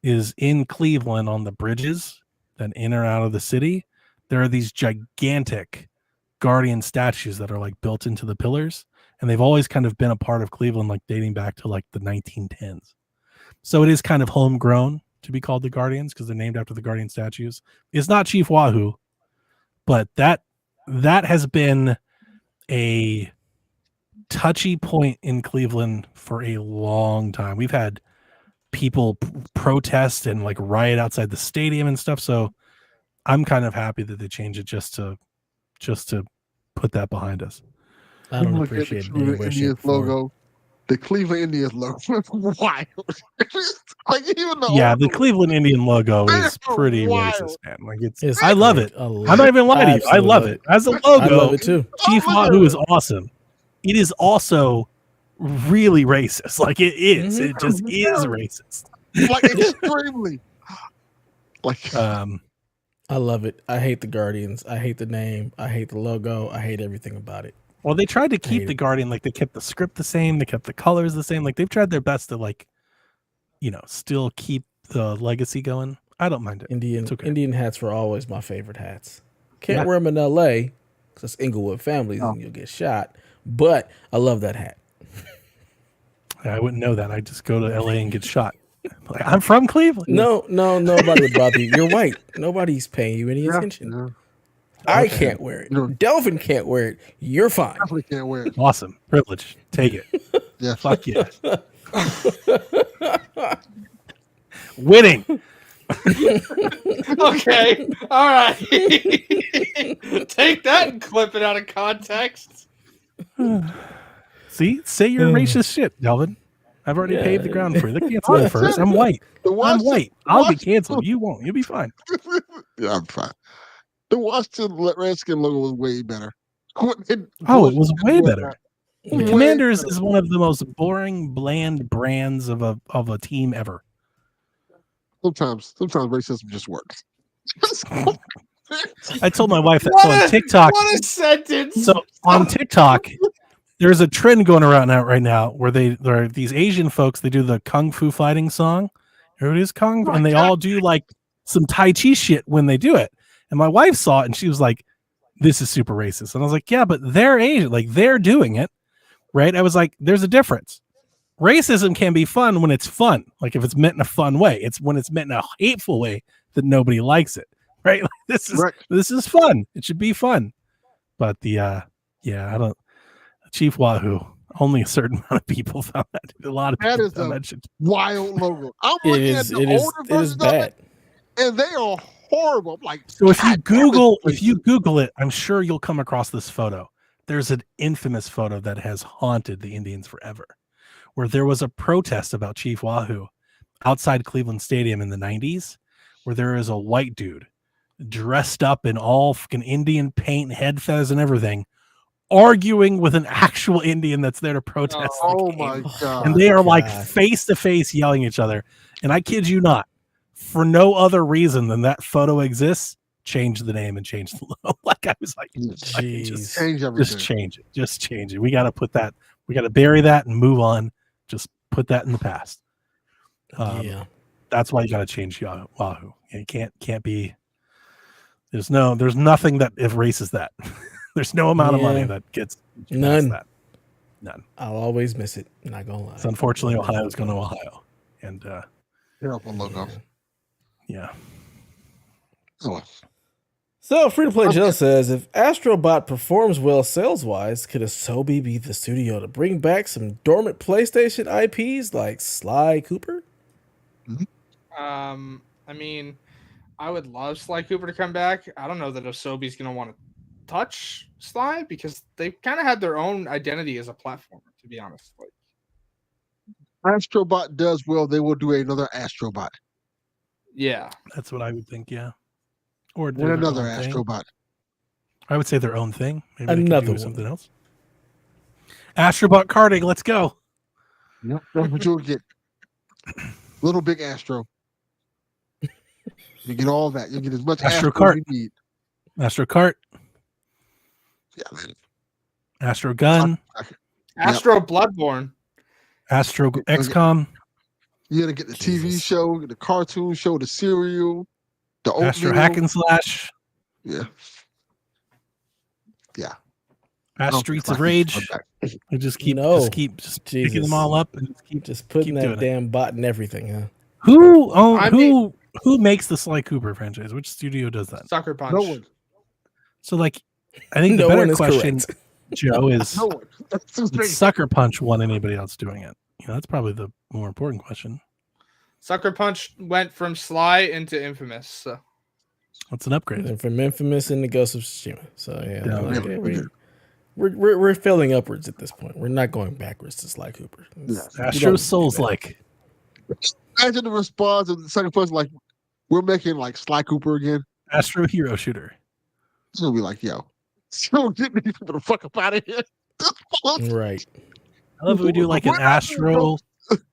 is in Cleveland on the bridges that in or out of the city, there are these gigantic Guardian statues that are like built into the pillars, and they've always kind of been a part of Cleveland, like dating back to like the 1910s. So it is kind of homegrown to be called the Guardians because they're named after the Guardian statues. It's not Chief Wahoo, but that has been a touchy point in Cleveland for a long time. We've had people protest and like riot outside the stadium and stuff. So I'm kind of happy that they changed it just to put that behind us.
I don't appreciate
the Indians logo. The Cleveland Indians logo is wild. Like even
the Cleveland Indian logo is pretty racist, man. Like
it's
I love it. I'm not even lying to you. I love it. As a logo,
I love it too.
Chief Wahoo is awesome. It is also really racist. Like it is. It just is racist.
Like extremely. Like
I love it. I hate the Guardians. I hate the name. I hate the logo. I hate everything about it.
Well, they tried to keep the Guardian, like they kept the script the same, they kept the colors the same. Like they've tried their best to like, still keep the legacy going. I don't mind it.
Indian hats were always my favorite hats. Can't wear them in LA because it's Inglewood families and you'll get shot. But I love that hat.
I wouldn't know that. I just go to LA and get shot. Like, I'm from Cleveland.
No, nobody would bother you. You're white. Nobody's paying you any attention.
Yeah.
I can't wear it. Delvin can't wear it. You're fine.
Definitely can't wear it.
Awesome. Privilege. Take it.
Yeah.
Fuck yeah. Winning.
Okay. All right. Take that and clip it out of context.
See? Say your racist shit, Delvin. I've already paved the ground for you. They're canceling first. I'm white. I'm white. I'll be canceled. You won't. You'll be fine.
Yeah, I'm fine. The Washington Redskin logo was way better.
It was way better. The Commanders is one of the most boring, bland brands of a team ever.
Sometimes racism just works.
I told my wife that. So on TikTok.
What a sentence.
So on TikTok, there's a trend going around right now where there are these Asian folks. They do the kung fu fighting song. Here it is, kung, and they all do like some Tai Chi shit when they do it. And my wife saw it and she was like, "This is super racist." And I was like, "Yeah, but they're Asian. Like they're doing it, right?" I was like, "There's a difference. Racism can be fun when it's fun. Like if it's meant in a fun way. It's when it's meant in a hateful way that nobody likes it, right? Like, this is fun. It should be fun." But I don't. Chief Wahoo. Only a certain amount of people found that. A lot of people found that shit.
Wild logo. I'm looking at the older versions of it, and they are horrible. I'm like,
so if you Google it, I'm sure you'll come across this photo. There's an infamous photo that has haunted the Indians forever, where there was a protest about Chief Wahoo outside Cleveland Stadium in the 90s, where there is a white dude dressed up in all fucking Indian paint, head feathers and everything, arguing with an actual Indian that's there to protest.
Oh my God.
And they are like face to face yelling at each other. And I kid you not, for no other reason than that photo exists, change the name and change the logo. Like I was like,
just change everything.
Just change it. We got to put that, we got to bury that and move on. Just put that in the past. That's why you got to change Wahoo. It can't be, there's nothing that erases that. There's no amount of money that gets
none.
That. None.
I'll always miss it. I'm not gonna lie.
So unfortunately, Ohio's going to Ohio, and
terrible logo.
Yeah.
So Free to Play Joe says, if Astrobot performs well sales wise, could Asobi be the studio to bring back some dormant PlayStation IPs like Sly Cooper?
I mean, I would love Sly Cooper to come back. I don't know that Asobi's going to want to touch Sly because they kind of had their own identity as a platformer, to be honest. Like,
Astrobot does well, they will do another Astrobot.
yeah,
That's what I would think. Yeah, or
And
do their
another
own thing.
Astrobot.
I would say their own thing. Maybe they
Another
could do
one.
something else. Astrobot karting. Let's go.
Yep, that's what you'll get. Little Big Astro. You get all that. You get as much
Astro
Astro as
Kart.
you need.
Astro Kart.
Yeah.
Astro Gun.
Astro Bloodborne.
Astro XCOM.
You gotta get the TV
Jesus.
show, the cartoon show, the cereal, the
Astro
oatmeal.
Hack and Slash.
Yeah. Yeah.
Astro Streets of Rage. We just keep picking
Jesus.
them all up and
Just putting
keep
that
doing
damn bot in everything, huh?
Who makes the Sly Cooper franchise? Which studio does that?
Sucker Punch.
No one.
So like, I think
No
the
one
better
is
question,
correct.
Joe, is
No one. That's too
would
strange.
Sucker Punch want anybody else doing it? You know, that's probably the more important question.
Sucker Punch went from Sly into Infamous. So.
What's an upgrade?
And from Infamous into Ghost of Tsushima. So yeah,
Yeah,
like,
yeah.
we're failing upwards at this point. We're not going backwards to Sly Cooper.
Yeah.
Astro Souls like.
Imagine the response of the second person, like, we're making like Sly Cooper again.
Astro Hero Shooter.
It's gonna be like, yo, so get these people the fuck up out of here.
Right.
I love if we do like an Astro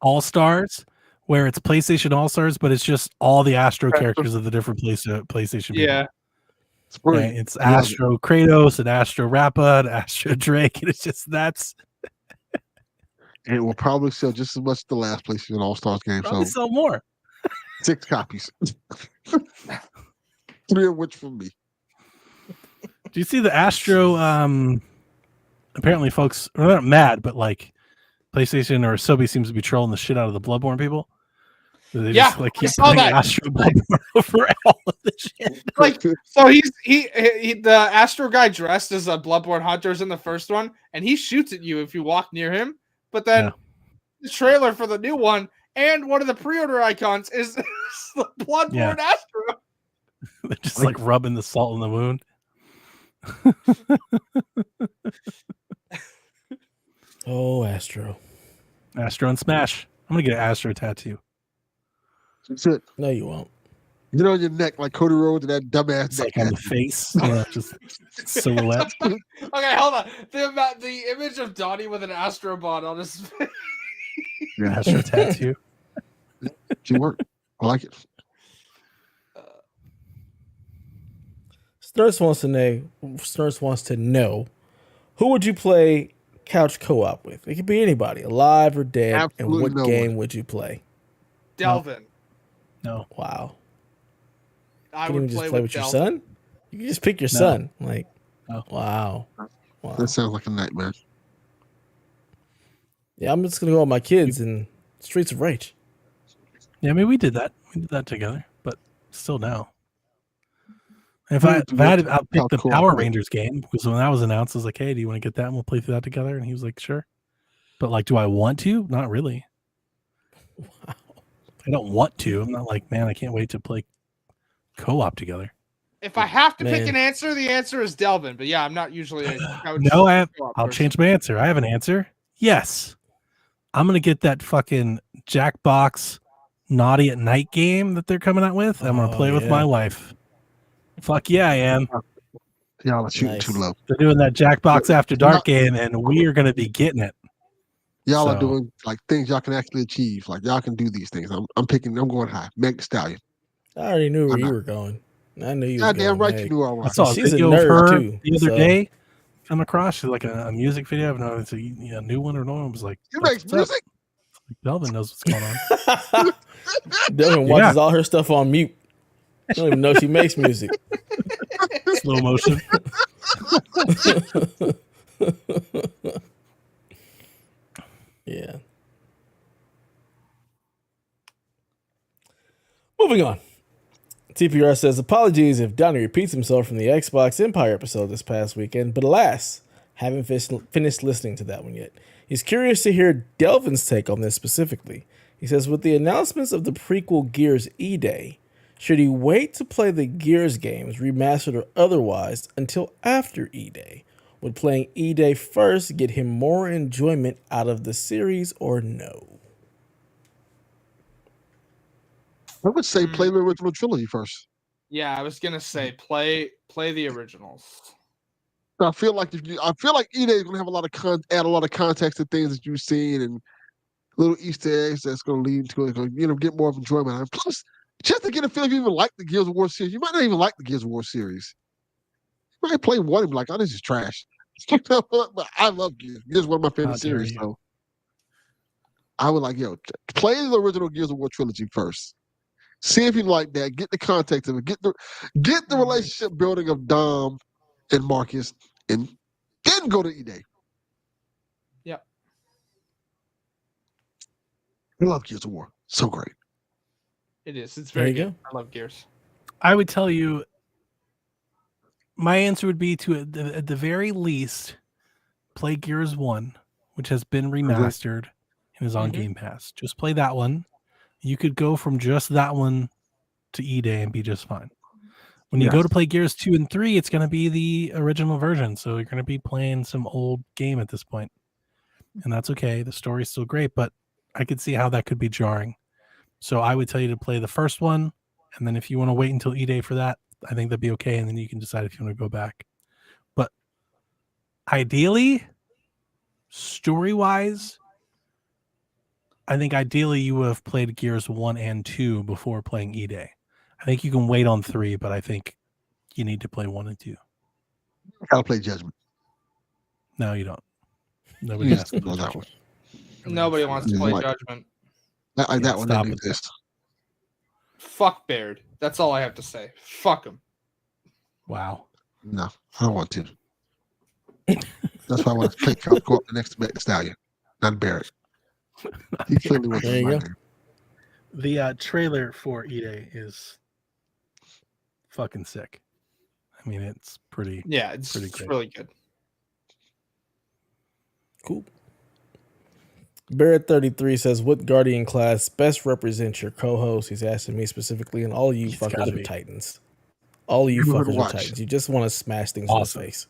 All Stars, where it's PlayStation All Stars, but it's just all the Astro characters of the different PlayStation.
Yeah.
It's
Right? It's Astro Kratos and Astro Rappa and Astro Drake, and it's just that's
And it will probably sell just as much as the last PlayStation All Stars game.
probably
So
sell more.
6 copies. 3 of which from me.
Do you see the Astro? Apparently, folks are not mad, but like PlayStation or Sony seems to be trolling the shit out of the Bloodborne people. So they just like
I
keep
saw
putting
that.
Astro Bloodborne over all of this shit.
Like, so he the Astro guy dressed as a Bloodborne hunters in the first one, and he shoots at you if you walk near him. But then
Yeah.
the trailer for the new one and one of the pre-order icons is the Bloodborne
Yeah.
Astro.
They're just like rubbing the salt in the wound.
Oh, Astro.
Astro and Smash. I'm gonna get an Astro tattoo.
That's it.
No, you won't.
Get on your neck like Cody Rhodes and that dumbass
It's
neck
like on the
tattoo.
face, just silhouette.
Okay, hold on. The image of Donnie with an Astrobot on his face.
Astro tattoo.
She worked. I like it.
Snurse wants to know who would you play couch co-op with? It could be anybody, alive or dead.
Absolutely
and what
no
game
one.
would you play?
Delvin.
No.
Wow.
I
You can
would
even just
play
play
with
with your
Delvin.
son? You can just pick your
No.
son. Like,
No.
wow. Wow.
That sounds like a nightmare.
Yeah, I'm just gonna go with my kids in Streets of Rage.
Yeah, I mean we did that. We did that together, but still now. If I had, I'll pick the Power Rangers game because when that was announced, I was like, "Hey, do you want to get that? And we'll play through that together." And he was like, "Sure." But like, do I want to? Not really.
Wow.
I don't want to. I'm not like, man, I can't wait to play co-op together.
If I have to pick
Man.
an answer, the answer is Delvin. But yeah, I'm not usually a couch
No,
co-op
I'll
person.
change my answer. I have an answer. Yes, I'm gonna get that fucking Jackbox Naughty at Night game that they're coming out with. I'm gonna
Oh,
play with
yeah.
my wife. Fuck yeah, I am.
Y'all are shooting
Nice.
too low.
They're doing that Jackbox After Dark game, and we are gonna be getting it.
Y'all
So-
are doing like things y'all can actually achieve. Like y'all can do these things. I'm going high. Meg the Stallion.
I already knew where
I'm
you
not.
were going. I knew you was
Goddamn
going.
right
Meg.
you knew I
I
was.
saw a
She's a
video of
nerd,
her
too,
the other
so-
day. Come across she's like a music video. I don't know if it's a new one or no. I was like,
You
"That's
make
what's up."
music?
Delvin knows what's going on.
Devin watches all her stuff on mute. I don't even know she makes music.
Slow motion.
Yeah. Moving on. TPR says, apologies if Donnie repeats himself from the Xbox Empire episode this past weekend, but alas, haven't finished listening to that one yet. He's curious to hear Delvin's take on this specifically. He says, with the announcements of the prequel Gears E-Day, Should he wait to play the Gears games, remastered or otherwise, until after E-Day? Would playing E-Day first get him more enjoyment out of the series or no?
I would say play the original trilogy first.
Yeah, I was gonna say play the originals.
I feel like E-Day is gonna have a lot of add a lot of context to things that you've seen and little Easter eggs that's gonna lead to it, get more of enjoyment. And plus, just to get a feel if you even like the Gears of War series, you might not even like the Gears of War series. You might play one and be like, "Oh, this is trash." But I love Gears. Gears is one of my favorite series, so I would play the original Gears of War trilogy first. See if you like that. Get the context of it. Get the relationship building of Dom and Marcus, and then go to E-Day.
Yep.
I love Gears of War. So great.
It is. It's very good. I love Gears.
I would tell you, my answer would be to at the very least play Gears 1, which has been remastered and is on Game Pass. Just play that one. You could go from just that one to E-Day and be just fine. When you go to play Gears 2 and 3, it's going to be the original version. So you're going to be playing some old game at this point. And that's okay. The story's still great, but I could see how that could be jarring. So I would tell you to play the first one. And then if you want to wait until E-Day for that, I think that'd be okay. And then you can decide if you want to go back. But ideally, story-wise, I think ideally you would have played Gears 1 and 2 before playing E-Day. I think you can wait on 3, but I think you need to play 1 and 2.
I'll play Judgment.
No, you don't. Nobody has to play
that one.
Nobody wants to play Judgment.
That one didn't exist.
Fuck Baird. That's all I have to say. Fuck him.
Wow.
No, I don't want to. That's why I want to play go up the next Stallion, not Barrett. He clearly wasn't
There you
my
go.
name.
The trailer for E-Day is fucking sick. I mean, it's pretty.
Yeah, it's
pretty great.
Really good.
Cool. Barrett33 says, what Guardian class best represents your co-host? He's asking me specifically, and all you fuckers are Titans. All you fuckers are Titans. You just want to smash things in the face.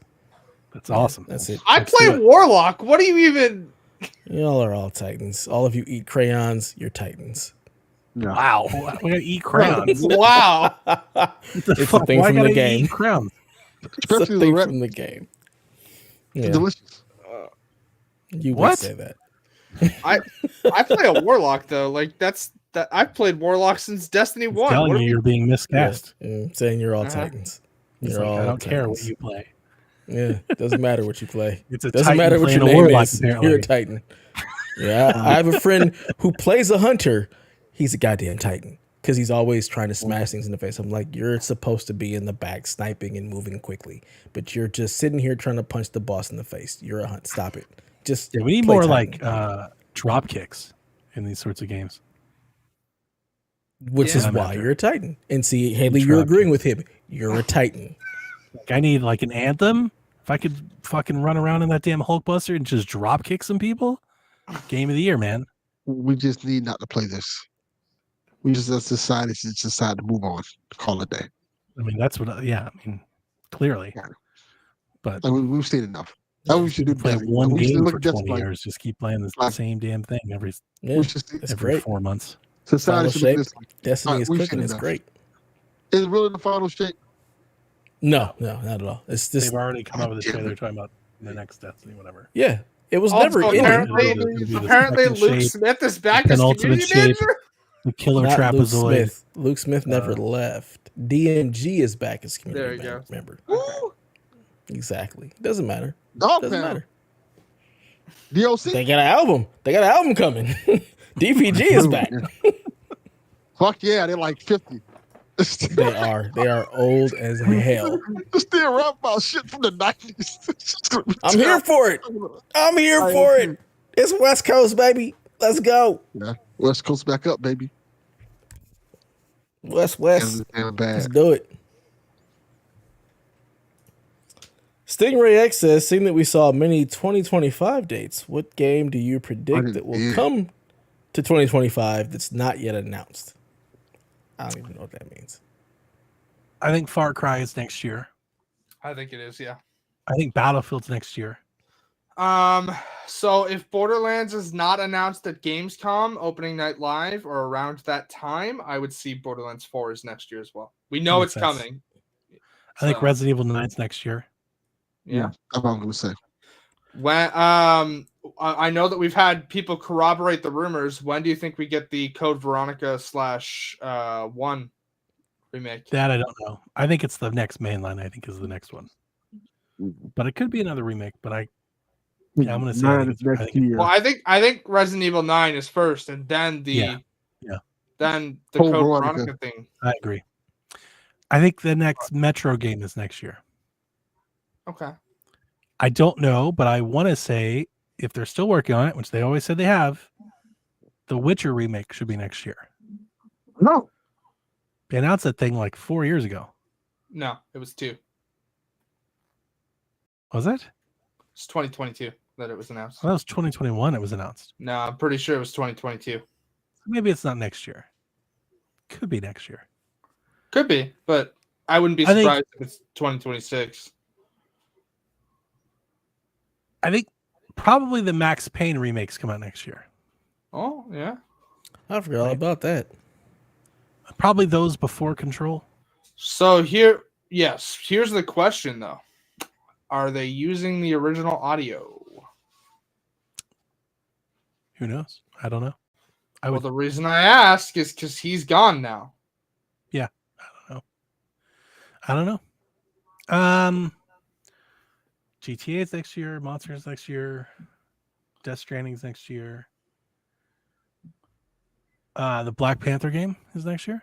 That's awesome.
That's it.
I play Warlock. What do you even...
Y'all are all Titans. All of you eat crayons, you're Titans.
No.
Wow. We're going to eat crowns.
Wow.
It's a thing from the game.
Crowns?
It's a thing from the game. Yeah.
Delicious.
You would say that.
I play a Warlock, though. Like, I've played Warlock since Destiny 1.
Telling you you're being miscast.
Yeah. Saying you're all Titans. You're all
I don't
Titans.
care what you play.
Yeah, doesn't matter what you play.
Doesn't
matter what your name is.
Apparently.
You're a Titan. Yeah, I have a friend who plays a hunter. He's a goddamn Titan because he's always trying to smash things in the face. I'm like, you're supposed to be in the back sniping and moving quickly, but you're just sitting here trying to punch the boss in the face. You're a hunt. Stop it. Just
we need more Titan. Like drop kicks in these sorts of games.
Which is why you're a Titan. And see, Haley, you're agreeing with him. You're a Titan.
Like, I need like an anthem. If I could fucking run around in that damn Hulkbuster and just drop kick some people, game of the year, man.
We just need not to play this. We just as society should decide to move on, call it a day.
I mean, that's what. I mean, clearly. Yeah. But
we've seen enough. We should do
play one game for 20 years. Just keep playing the same damn thing every 4 months.
Society should do this.
Destiny is cooking. It's great.
Is it really the final shape?
No, not at all. It's just
they've already come up with a trailer talking about the next Destiny, whatever.
Yeah, it was never in
it. Apparently, Luke Smith is back as community manager.
The killer trapezoid.
Luke Smith never left. DMG is back as community manager. Remember? Exactly. Doesn't matter. Doesn't matter.
DOC.
They got an album. They got an album coming. DPG is back.
Fuck yeah, they're like 50.
They are old as hell.
Still rap about shit from the 90s.
I'm here for it. I'm here for it. It's West Coast, baby. Let's go.
Yeah, West Coast back up, baby.
West. Let's do it. Stingray X says, seeing that we saw many 2025 dates, what game do you predict that will come to 2025 that's not yet announced? I don't even know what that means.
I think Far Cry is next year.
I think it is, yeah.
I think Battlefield's next year.
So if Borderlands is not announced at Gamescom opening night live or around that time, I would see Borderlands 4 is next year as well. We know
Makes
it's
sense.
coming.
I think Resident Evil 9's next year.
Yeah.
That's what I'm gonna say.
When I know that we've had people corroborate the rumors. When do you think we get the Code Veronica /1 remake?
That I don't know. I think it's the next mainline. I think is the next one, but it could be another remake. But I'm gonna say I think it's
next year.
Well, I think Resident Evil 9 is first, and then then the Code Veronica thing.
I agree. I think the next Metro game is next year.
Okay.
I don't know, but I want to say if they're still working on it, which they always said they have, the Witcher remake should be next year.
No.
They announced that thing like 4 years ago.
No, it was 2.
Was it?
It's 2022 that it was announced.
Well, that was 2021 it was announced.
No, I'm pretty sure it was 2022.
Maybe it's not next year. Could be next year.
Could be, but I wouldn't be surprised if it's 2026.
I think probably the Max Payne remakes come out next year.
Oh, yeah.
I forgot all about that.
Probably those before Control.
So here's the question though. Are they using the original audio?
Who knows? I don't know.
Well, the reason I ask is because he's gone now.
Yeah, I don't know. GTA's next year, Monsters next year, Death Stranding's next year. The Black Panther game is next year.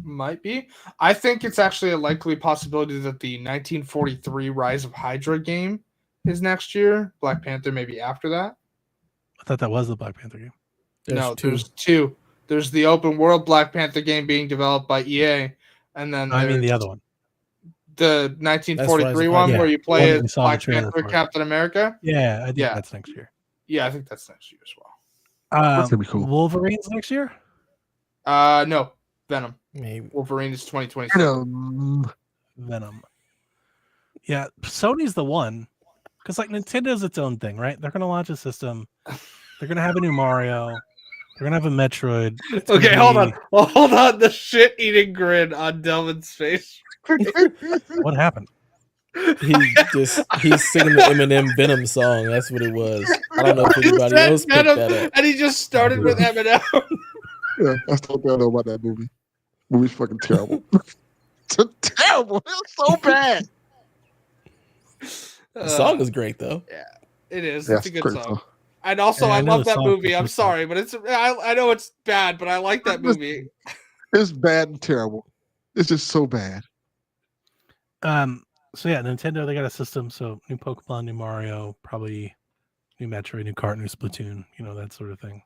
Might be. I think it's actually a likely possibility that the 1943 Rise of Hydra game is next year. Black Panther maybe after that.
I thought that was the Black Panther game.
There's two. There's the open world Black Panther game being developed by EA, and then
the other one.
The 1943 one where you play as Black Panther, Captain America.
Yeah, I think that's next year.
Yeah, I think that's next year as well.
That's gonna be cool.
Wolverine's next year?
No, Venom.
Maybe
Wolverine is 2026.
Venom. Yeah, Sony's the one because like Nintendo's its own thing, right? They're gonna launch a system. They're gonna have a new Mario. They're gonna have a Metroid.
Okay, hold on. The shit-eating grin on Delvin's face.
What happened?
He's singing the Eminem Venom song. That's what it was. I don't know if anybody else picked that up.
And he just started with Eminem.
Yeah, that's all I know about that movie. Movie's fucking terrible. It's terrible. It's so bad.
The song is great though.
Yeah, it is.
Yeah,
it's a good song.
song.
And also, I love that movie. I'm
good.
sorry, but I know it's bad, but I like that movie.
It's bad and terrible. It's just so bad.
So yeah, Nintendo, they got a system. So new Pokemon, new Mario, probably new Metroid, new Kart, new Splatoon, that sort of thing.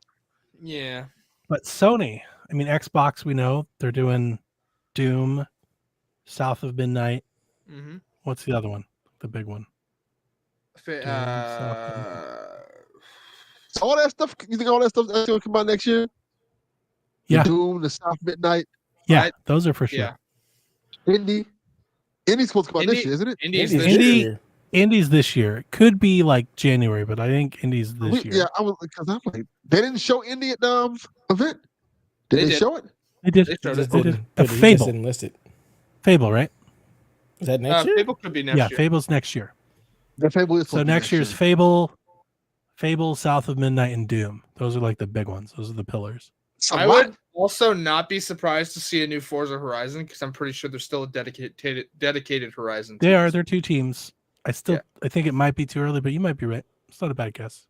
Yeah.
But Sony, I mean, Xbox, we know they're doing Doom, South of Midnight.
Mm-hmm.
What's the other one? The big one.
So all that stuff, you think all that stuff that's going to come out next year?
Yeah.
The Doom, the South Midnight.
Yeah, those are for sure.
Yeah.
Indy's supposed to come out this year, isn't it?
Indy's this year. It could be like January, but I think Indy's this year.
Yeah, because I'm like, they didn't show Indy at the event. Did they show it?
They did.
They did.
Fable.
Didn't list it.
Fable, right?
Is that next year?
Fable could be next year.
Yeah, Fable's next year.
That Fable is
so next year's Fable, South of Midnight, and Doom. Those are like the big ones. Those are the pillars.
I would also not be surprised to see a new Forza Horizon because I'm pretty sure there's still a dedicated Horizon.
They're two teams. I think it might be too early, but you might be right. It's not a bad guess.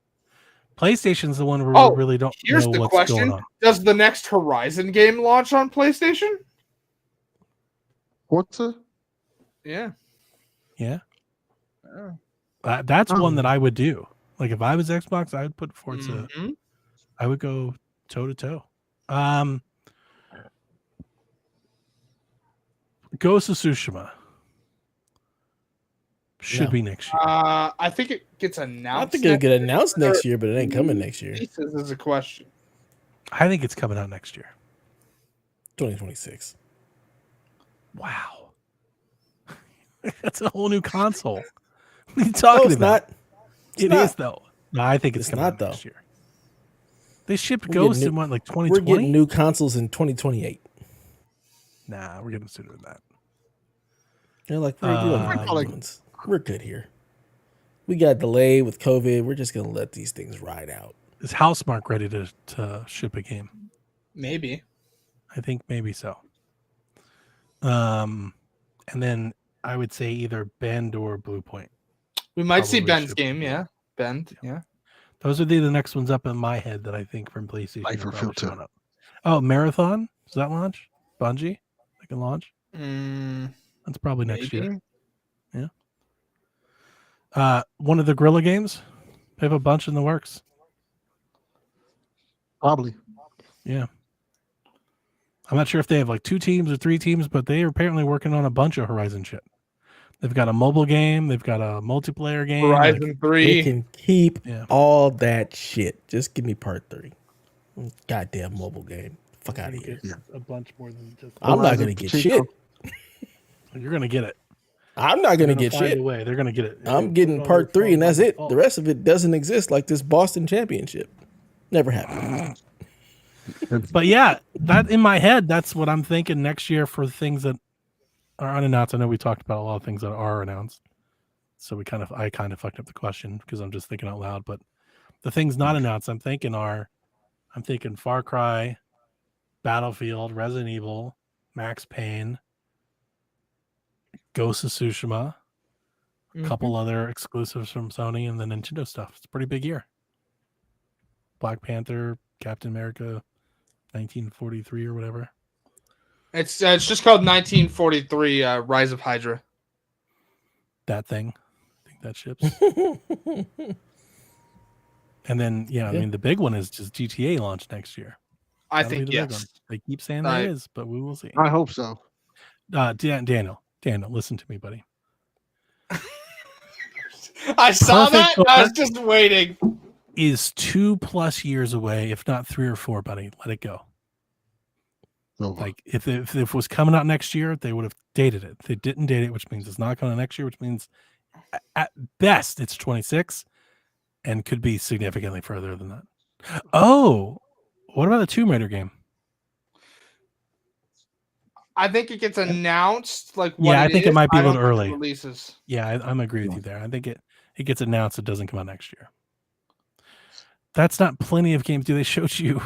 PlayStation's the one where we really don't know what's going on.
Does the next Horizon game launch on PlayStation?
Forza?
Yeah.
Yeah. Oh. That's one that I would do. Like if I was Xbox, I would put Forza. Mm-hmm. I would go toe to toe. Ghost of Tsushima should be next year.
I think it gets announced.
I think it'll get announced next year, but it ain't coming next year.
This is a question.
I think it's coming out next year.
2026.
Wow. That's a whole new console. What are you talking
it's
about?
not.
It is though. No, I think it's coming
not
out
though.
next year. They shipped
We're
Ghost
getting
in what, like
We're
2020?
getting new consoles in 2028.
Nah, we're getting sooner than that.
They're like, we don't need
Like-
new ones. We're good here. We got delayed with COVID. We're just gonna let these things ride out.
Is Housemarque ready to ship a game?
Maybe.
I think maybe so. And then I would say either Bend or Blue Point.
We might see
Probably
Ben's
should
game,
be.
yeah. Bend, yeah.
Those would be the next ones up in my head that I think from PlayStation
Life
are
or
probably
Filter.
showing up. Oh, Marathon? Does that launch? Bungie? They can launch? That's probably next year. Yeah. One of the Guerrilla games? They have a bunch in the works.
Probably.
Yeah. I'm not sure if they have like 2 teams or 3 teams, but they are apparently working on a bunch of Horizon shit. They've got a mobile game. They've got a multiplayer game.
Horizon
They
3.
can keep
Yeah.
all that shit. Just give me part 3. Goddamn mobile game. Fuck out of here.
A bunch more than just.
I'm not
Horizon
gonna get
Pachinko.
shit.
You're gonna get it.
I'm not gonna
They're
get
find
shit.
a way. They're gonna get it.
I'm getting part 3, and that's it. The rest of it doesn't exist, like this Boston Championship. Never happened.
But yeah, that in my head, that's what I'm thinking next year for things that are unannounced. I know we talked about a lot of things that are announced, so I kind of fucked up the question because I'm just thinking out loud. But the things not announced, I'm thinking Far Cry, Battlefield, Resident Evil, Max Payne, Ghost of Tsushima, a couple other exclusives from Sony, and the Nintendo stuff. It's a pretty big year. Black Panther, Captain America, 1943 or whatever.
It's just called 1943 Rise of Hydra.
That thing. I think that ships. And then, I mean, the big one is just GTA launch next year.
I
That'll be
think
the big
yes.
one. They keep saying there is, but we will see.
I hope so.
Daniel, listen to me, buddy.
I saw
Perfect
that. I was
Dark
just waiting.
Is 2+ years away, if not 3 or 4, buddy. Let it go. Like if it was coming out next year, they would have dated it. They didn't date it, which means it's not coming out next year, which means at best it's 26 and could be significantly further than that. Oh, what about the Tomb Raider game?
I think it gets announced like
I think it might be a little
don't think it
early.
releases.
Yeah, I'm agree with you there. I think it gets announced. It doesn't come out next year. That's not plenty of games. They showed you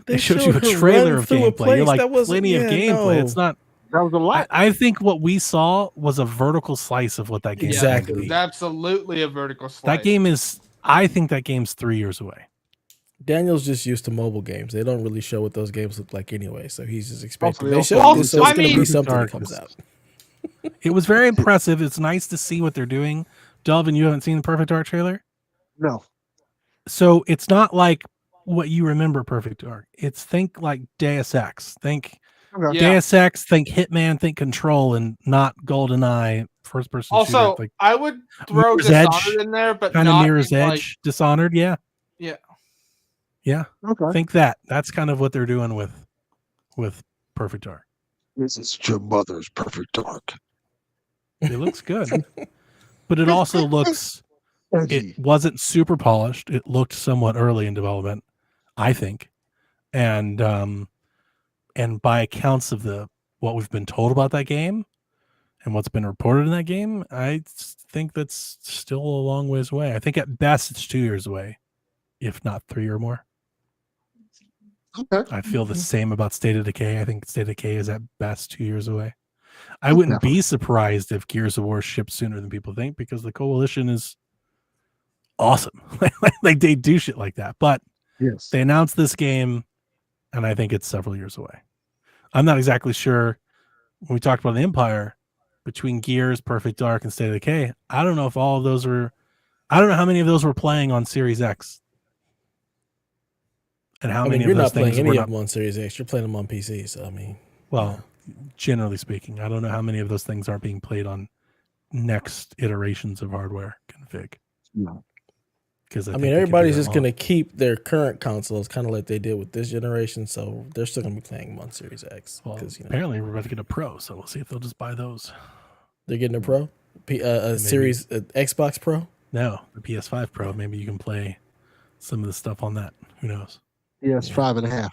a trailer of gameplay. You're like, plenty of gameplay. It's not.
That was a lot.
I think what we saw was a vertical slice of what that game
Exactly.
is.
It's absolutely a vertical slice.
That game is. I think that game's 3 years away.
Daniel's just used to mobile games. They don't really show what those games look like anyway, so he's just expecting. They
Also,
show this, so it's
I
going to be
mean-
something that comes out.
It was very impressive. It's nice to see what they're doing. Delvin, you haven't seen the Perfect Dark trailer?
No.
So it's not like what you remember Perfect Dark. It's think like Deus Ex. Think
Okay.
Yeah.
Deus Ex, think Hitman, think Control, and not GoldenEye first person
Also,
shooter. Like
I would throw
Mirror's
Dishonored
Edge,
in there, but
kind of
not
Mirror's
in,
Edge,
like-
Dishonored. Yeah.
Yeah.
Yeah.
Okay.
Think that. That's kind of what they're doing with Perfect Dark.
This is your mother's Perfect Dark.
It looks good. But it also looks
Edgy.
it wasn't super polished. It looked somewhat early in development, I think. And by accounts of what we've been told about that game and what's been reported in that game, I think that's still a long ways away. I think at best it's 2 years away, if not 3 or more.
Okay.
I feel the same about State of Decay. I think State of Decay is at best 2 years away. I wouldn't be surprised if Gears of War ships sooner than people think, because the Coalition is awesome. Like they do shit like that. But
Yes.
they announced this game, and I think it's several years away. I'm not exactly sure. When we talked about the Empire, between Gears, Perfect Dark, and State of Decay, I don't know if all of those were. I don't know how many of those were playing on Series X. And how many
you're
of those
not playing
things
any
were
of
not.
them on Series X. You're playing them on PC. So I mean,
Well, generally speaking, I don't know how many of those things aren't being played on next iterations of hardware config.
No.
because
I mean, everybody's just going to keep their current consoles, kind of like they did with this generation. So they're still going to be playing on Series X.
Well, apparently we're about to get a Pro, so we'll see if they'll just buy those.
They're getting a Pro, Series Xbox Pro.
No, the PS5 Pro. Maybe you can play some of the stuff on that. Who knows?
Yes, 5.5.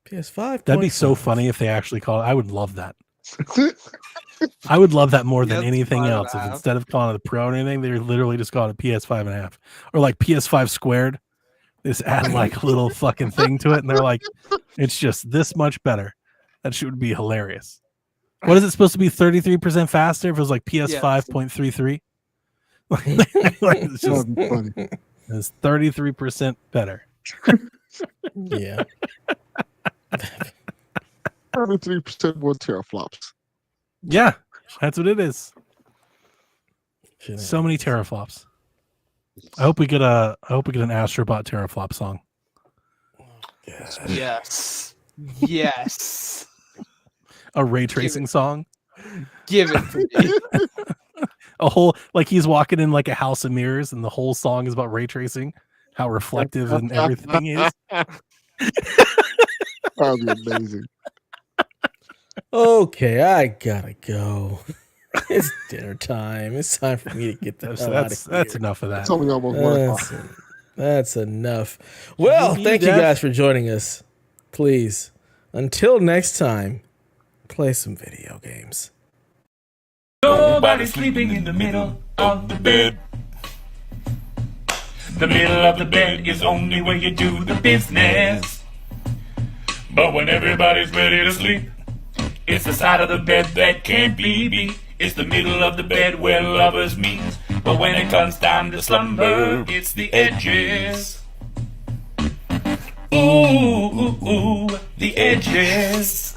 PS5.
That'd be so funny if they actually call it. I would love that. I would love that more than anything else. If instead of calling it a Pro or anything, they're literally just calling it PS5.5 or like PS5 squared. They just add like a little fucking thing to it, and they're like, it's just this much better. That shit would be hilarious. What is it supposed to be? 33% faster if it was like PS5.33? It's just
funny.
It's 33% better.
Yeah.
33% more teraflops.
Yeah, that's what it is. So many teraflops. I hope we get an Astrobot teraflop song.
Yes. Yes.
A ray tracing song.
Give it to me.
A whole, like he's walking in like a house of mirrors, and the whole song is about ray tracing, how reflective and everything is.
That would be amazing.
Okay, I gotta go. It's dinner time. It's time for me to get the hell out of here.
That's enough of that.
It's only almost 1 o'clock.
That's enough. Well, thank you guys for joining us. Please, until next time, play some video games.
Nobody sleeping in the middle of the bed. The middle of the bed is only where you do the business. But when everybody's ready to sleep, it's the side of the bed that can't be beat. It's the middle of the bed where lovers meet. But when it comes time to slumber, it's the edges. Ooh, ooh, ooh, the edges.